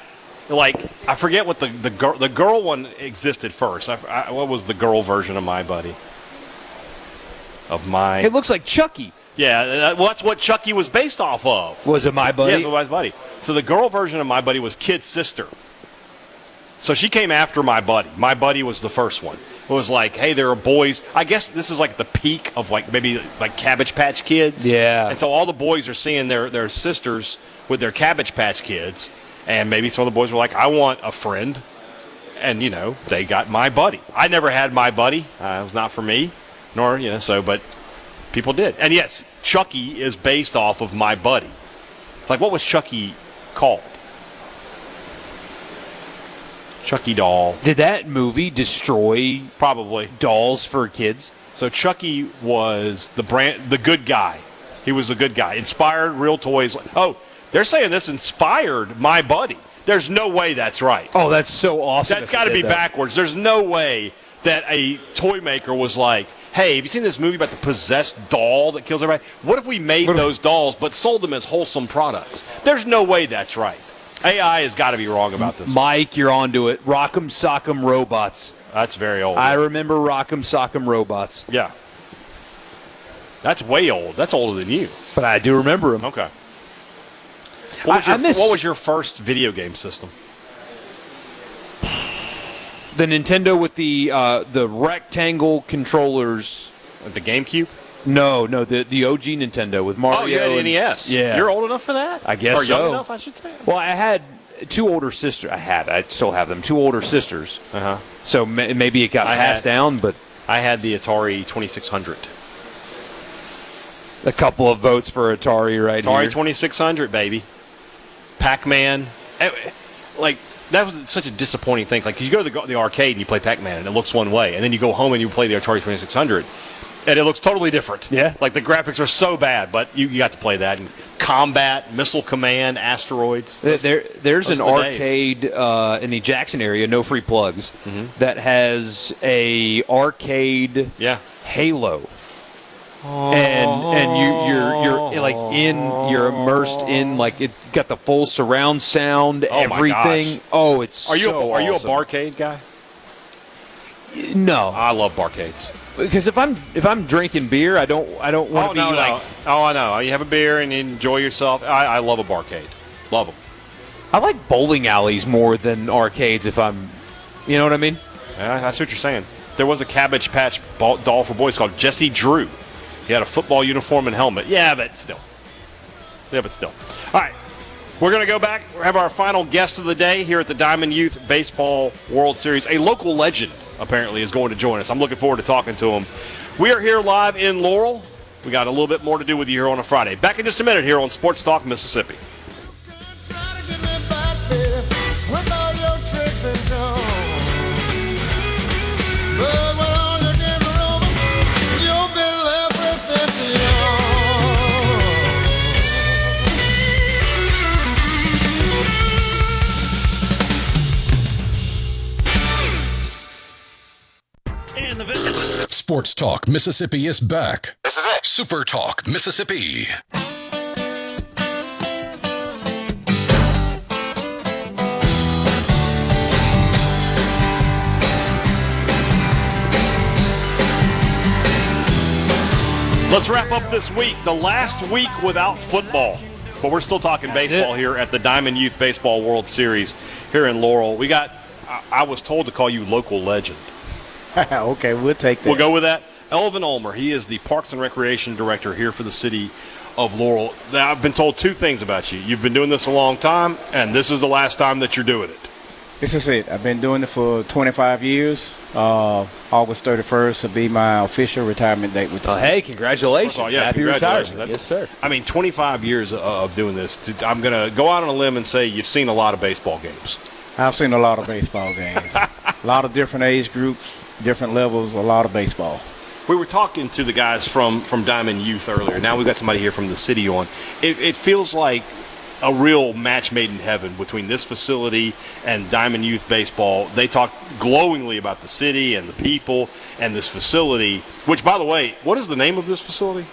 like I forget what the girl one existed first. What was the girl version of My Buddy? It looks like Chucky. Yeah, well, that's what Chucky was based off of. Was it My Buddy? Yes, it was My Buddy. So the girl version of My Buddy was Kid's sister. So she came after My Buddy. My Buddy was the first one. It was like, hey, there are boys. I guess this is like the peak of like maybe like Cabbage Patch Kids. Yeah. And so all the boys are seeing their sisters with their Cabbage Patch Kids. And maybe some of the boys were like, I want a friend. And, they got My Buddy. I never had My Buddy. It was not for me. Nor, but people did. And yes, Chucky is based off of My Buddy. Like, what was Chucky called? Chucky doll. Did that movie destroy probably dolls for kids? So Chucky was the good guy. He was a good guy. Inspired real toys. Oh, they're saying this inspired My Buddy. There's no way that's right. Oh, that's so awesome. That's got to be backwards. There's no way that a toy maker was like, hey, have you seen this movie about the possessed doll that kills everybody? What if we made those dolls but sold them as wholesome products? There's no way that's right. AI has got to be wrong about this. Mike, you're onto it. Rock'em Sock'em Robots. That's very old. I remember Rock'em Sock'em Robots. Yeah. That's way old. That's older than you. But I do remember them. Okay. What was your first video game system? The Nintendo with the rectangle controllers. The GameCube? No, the OG Nintendo with Mario. Oh, you had an NES. Yeah. You're old enough for that? I guess or young so. enough, I should say. Well, I had two older sisters. I still have them. Two older sisters. Uh-huh. So maybe it got passed down, but I had the Atari 2600. a couple of votes for Atari right here. Atari 2600, baby. Pac-Man. Like, that was such a disappointing thing. Like, you go to the arcade and you play Pac-Man, and it looks one way. And then you go home and you play the Atari 2600, and it looks totally different. Yeah. Like, the graphics are so bad, but you got to play that. And Combat, Missile Command, Asteroids. There's an arcade in the Jackson area, no free plugs, that has a arcade Halo. And you're immersed in, like, it's got the full surround sound, everything. Oh, it's Are you awesome. a barcade guy? No, I love barcades. because if I'm drinking beer, I don't want to be like. Oh, I know. You have a beer and you enjoy yourself. I love a barcade. Love them. I like bowling alleys more than arcades. If I'm, you know what I mean? Yeah, that's what you're saying. There was a Cabbage Patch doll for boys called Jesse Drew. He had a football uniform and helmet. Yeah, but still. All right. We're going to go back. We have our final guest of the day here at the Diamond Youth Baseball World Series. A local legend, apparently, is going to join us. I'm looking forward to talking to him. We are here live in Laurel. We got a little bit more to do with you here on a Friday. Back in just a minute here on Sports Talk Mississippi. Sports Talk Mississippi is back. This is it. Super Talk Mississippi. Let's wrap up this week, the last week without football. But we're still talking baseball here at the Diamond Youth Baseball World Series here in Laurel. I was told to call you local legend. Okay, we'll take that. We'll go with that. Elvin Ulmer, he is the Parks and Recreation Director here for the city of Laurel. Now, I've been told two things about you. You've been doing this a long time, and this is the last time that you're doing it. This is it. I've been doing it for 25 years. August 31st will be my official retirement date with the city. Hey, congratulations. All, yes, Happy retirement. Yes, sir. I mean, 25 years of doing this. I'm going to go out on a limb and say you've seen a lot of baseball games. I've seen a lot of baseball games. A lot of different age groups, different levels, a lot of baseball. We were talking to the guys from Diamond Youth earlier. Now we've got somebody here from the city on. It feels like a real match made in heaven between this facility and Diamond Youth Baseball. They talk glowingly about the city and the people and this facility, which, by the way, what is the name of this facility?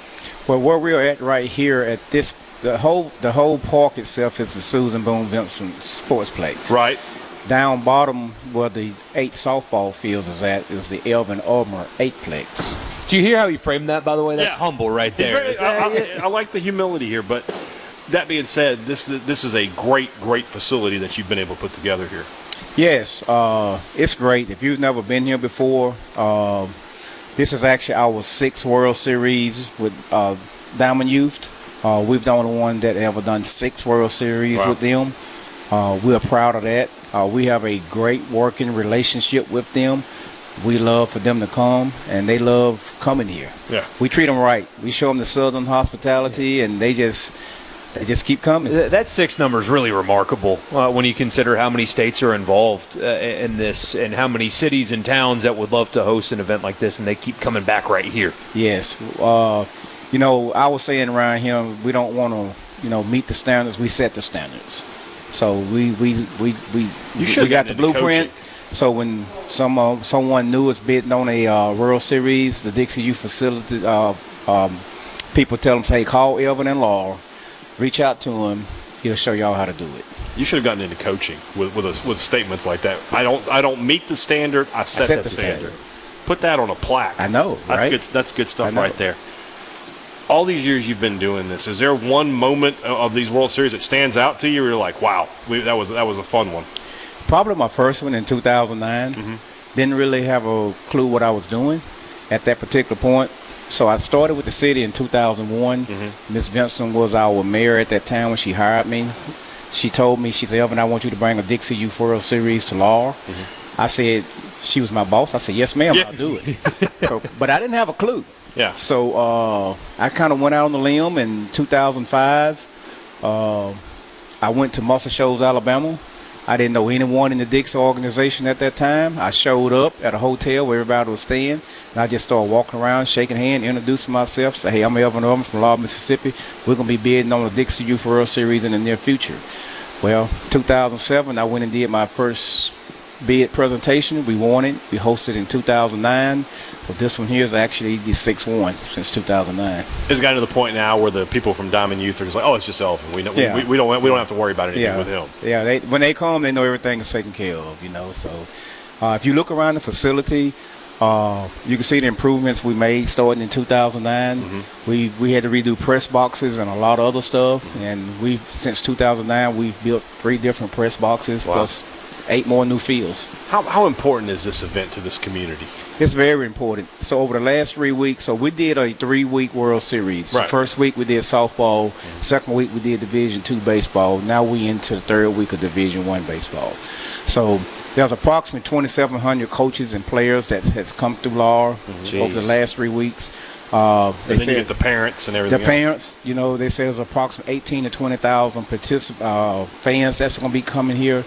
Well, where we're at right here at this, the whole park itself is the Susan Boone Vincent Sportsplex. Right. Down bottom where the 8 softball fields is at is the Elvin Ulmer 8-plex. Do you hear how he framed that, by the way? That's humble right there. I like the humility here, but that being said, this is a great facility that you've been able to put together here. Yes, it's great. If you've never been here before, this is actually our 6th World Series with Diamond Youth. We've the only one that ever done 6 World Series with them. We're proud of that. We have a great working relationship with them. We love for them to come, and they love coming here. Yeah. We treat them right. We show them the Southern hospitality, and they just keep coming. That 6 number is really remarkable when you consider how many states are involved in this and how many cities and towns that would love to host an event like this, and they keep coming back right here. Yes. You know, I was saying around here, we don't want to, meet the standards. We set the standards. So we got the blueprint. So when someone new is bidding on a World Series, the Dixie Youth Facility, people tell them, hey, call Elvin and Laura, reach out to him. He'll show y'all how to do it. You should have gotten into coaching with statements like that. I don't meet the standard. I set the standard. Put that on a plaque. I know, right? That's good stuff right there. All these years you've been doing this, is there one moment of these World Series that stands out to you where you're like, wow, that was a fun one? Probably my first one in 2009. Didn't really have a clue what I was doing at that particular point. So I started with the city in 2001. Miss Vincent was our mayor at that time when she hired me. She told me, she said, Elvin, I want you to bring a Dixie Youth World Series to Laurel. I said, she was my boss. I said, yes, ma'am, I'll do it. But I didn't have a clue. Yeah. So I kind of went out on the limb in 2005. I went to Muscle Shoals, Alabama. I didn't know anyone in the Dixie organization at that time. I showed up at a hotel where everybody was staying, and I just started walking around, shaking hands, introducing myself, say, hey, I'm Elvin Orman from Laurel, Mississippi. We're going to be bidding on the Dixie Youth World Series in the near future. Well, 2007, I went and did my first bid presentation. We won it. We hosted in 2009. But this one here is actually the 6th one since 2009. It's gotten to the point now where the people from Diamond Youth are just like, oh, it's just Elvin. We don't have to worry about anything with him. Yeah, when they come, they know everything is taken care of, you know. So if you look around the facility, you can see the improvements we made starting in 2009. We had to redo press boxes and a lot of other stuff. And since 2009, we've built 3 different press boxes plus 8 more new fields. How important is this event to this community? It's very important. So over the last 3 weeks, so we did a 3-week World Series. Right. The first week we did softball. Second week we did Division II baseball. Now we into the 3rd week of Division I baseball. So there's approximately 2,700 coaches and players that has come through Laurel over the last 3 weeks. And then you get the parents and everything. The parents, you know, they say there's approximately 18 to 20,000 fans that's going to be coming here.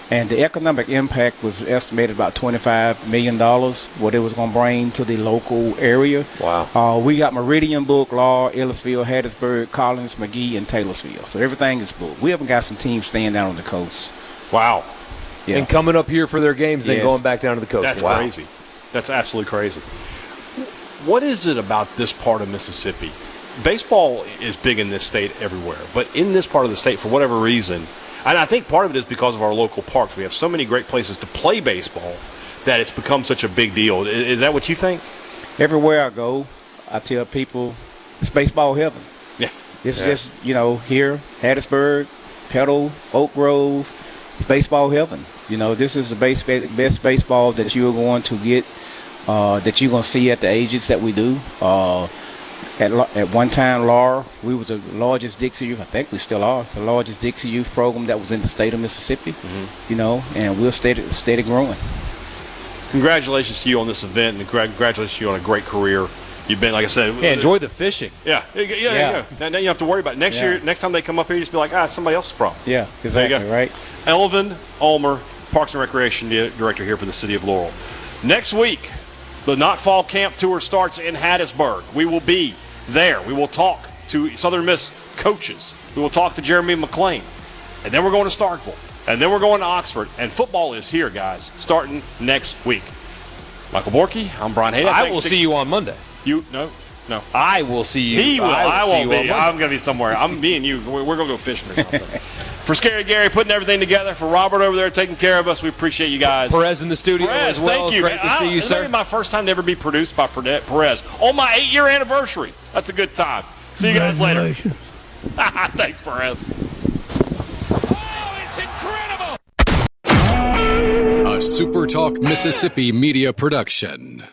And the economic impact was estimated about $25 million, what it was going to bring to the local area. Wow. We got Meridian booked, Laurel, Ellisville, Hattiesburg, Collins, McGee, and Taylorsville. So everything is booked. We haven't got some teams staying down on the coast. Wow. Yeah. And coming up here for their games, then going back down to the coast. That's crazy. That's absolutely crazy. What is it about this part of Mississippi? Baseball is big in this state everywhere, but in this part of the state, for whatever reason, and I think part of it is because of our local parks. We have so many great places to play baseball that it's become such a big deal. Is that what you think? Everywhere I go, I tell people it's baseball heaven. Yeah. It's just, you know, here, Hattiesburg, Petal, Oak Grove, it's baseball heaven. You know, this is the best baseball that you're going to get, that you're going to see at the ages that we do. At one time, Laurel, we was the largest Dixie Youth, I think we still are, the largest Dixie Youth program that was in the state of Mississippi, you know, and we're steady growing. Congratulations to you on this event, and congratulations to you on a great career. You've been, like I said... Yeah, enjoy the fishing. Yeah. Now you don't have to worry about it. Next year, next time they come up here, you just be like, it's somebody else's problem. Yeah, exactly, right. Elvin Ulmer, Parks and Recreation Director here for the city of Laurel. Next week, the Not Fall Camp Tour starts in Hattiesburg. We will be there. We will talk to Southern Miss coaches. We will talk to Jeremy McLean. And then we're going to Starkville. And then we're going to Oxford. And football is here, guys, starting next week. Michael Borky, I'm Brian Hayden. I will see you on Monday. No. I will see you. He will. I won't be. I'm going to be somewhere. Me and you, we're going to go fishing or something. For Scary Gary putting everything together, for Robert over there taking care of us, we appreciate you guys. Perez in the studio as well. Thank you. Great to see you, sir. This is my first time to ever be produced by Perez on my 8-year anniversary. That's a good time. See you guys later. Thanks, Perez. Oh, it's incredible! A SuperTalk Mississippi media production.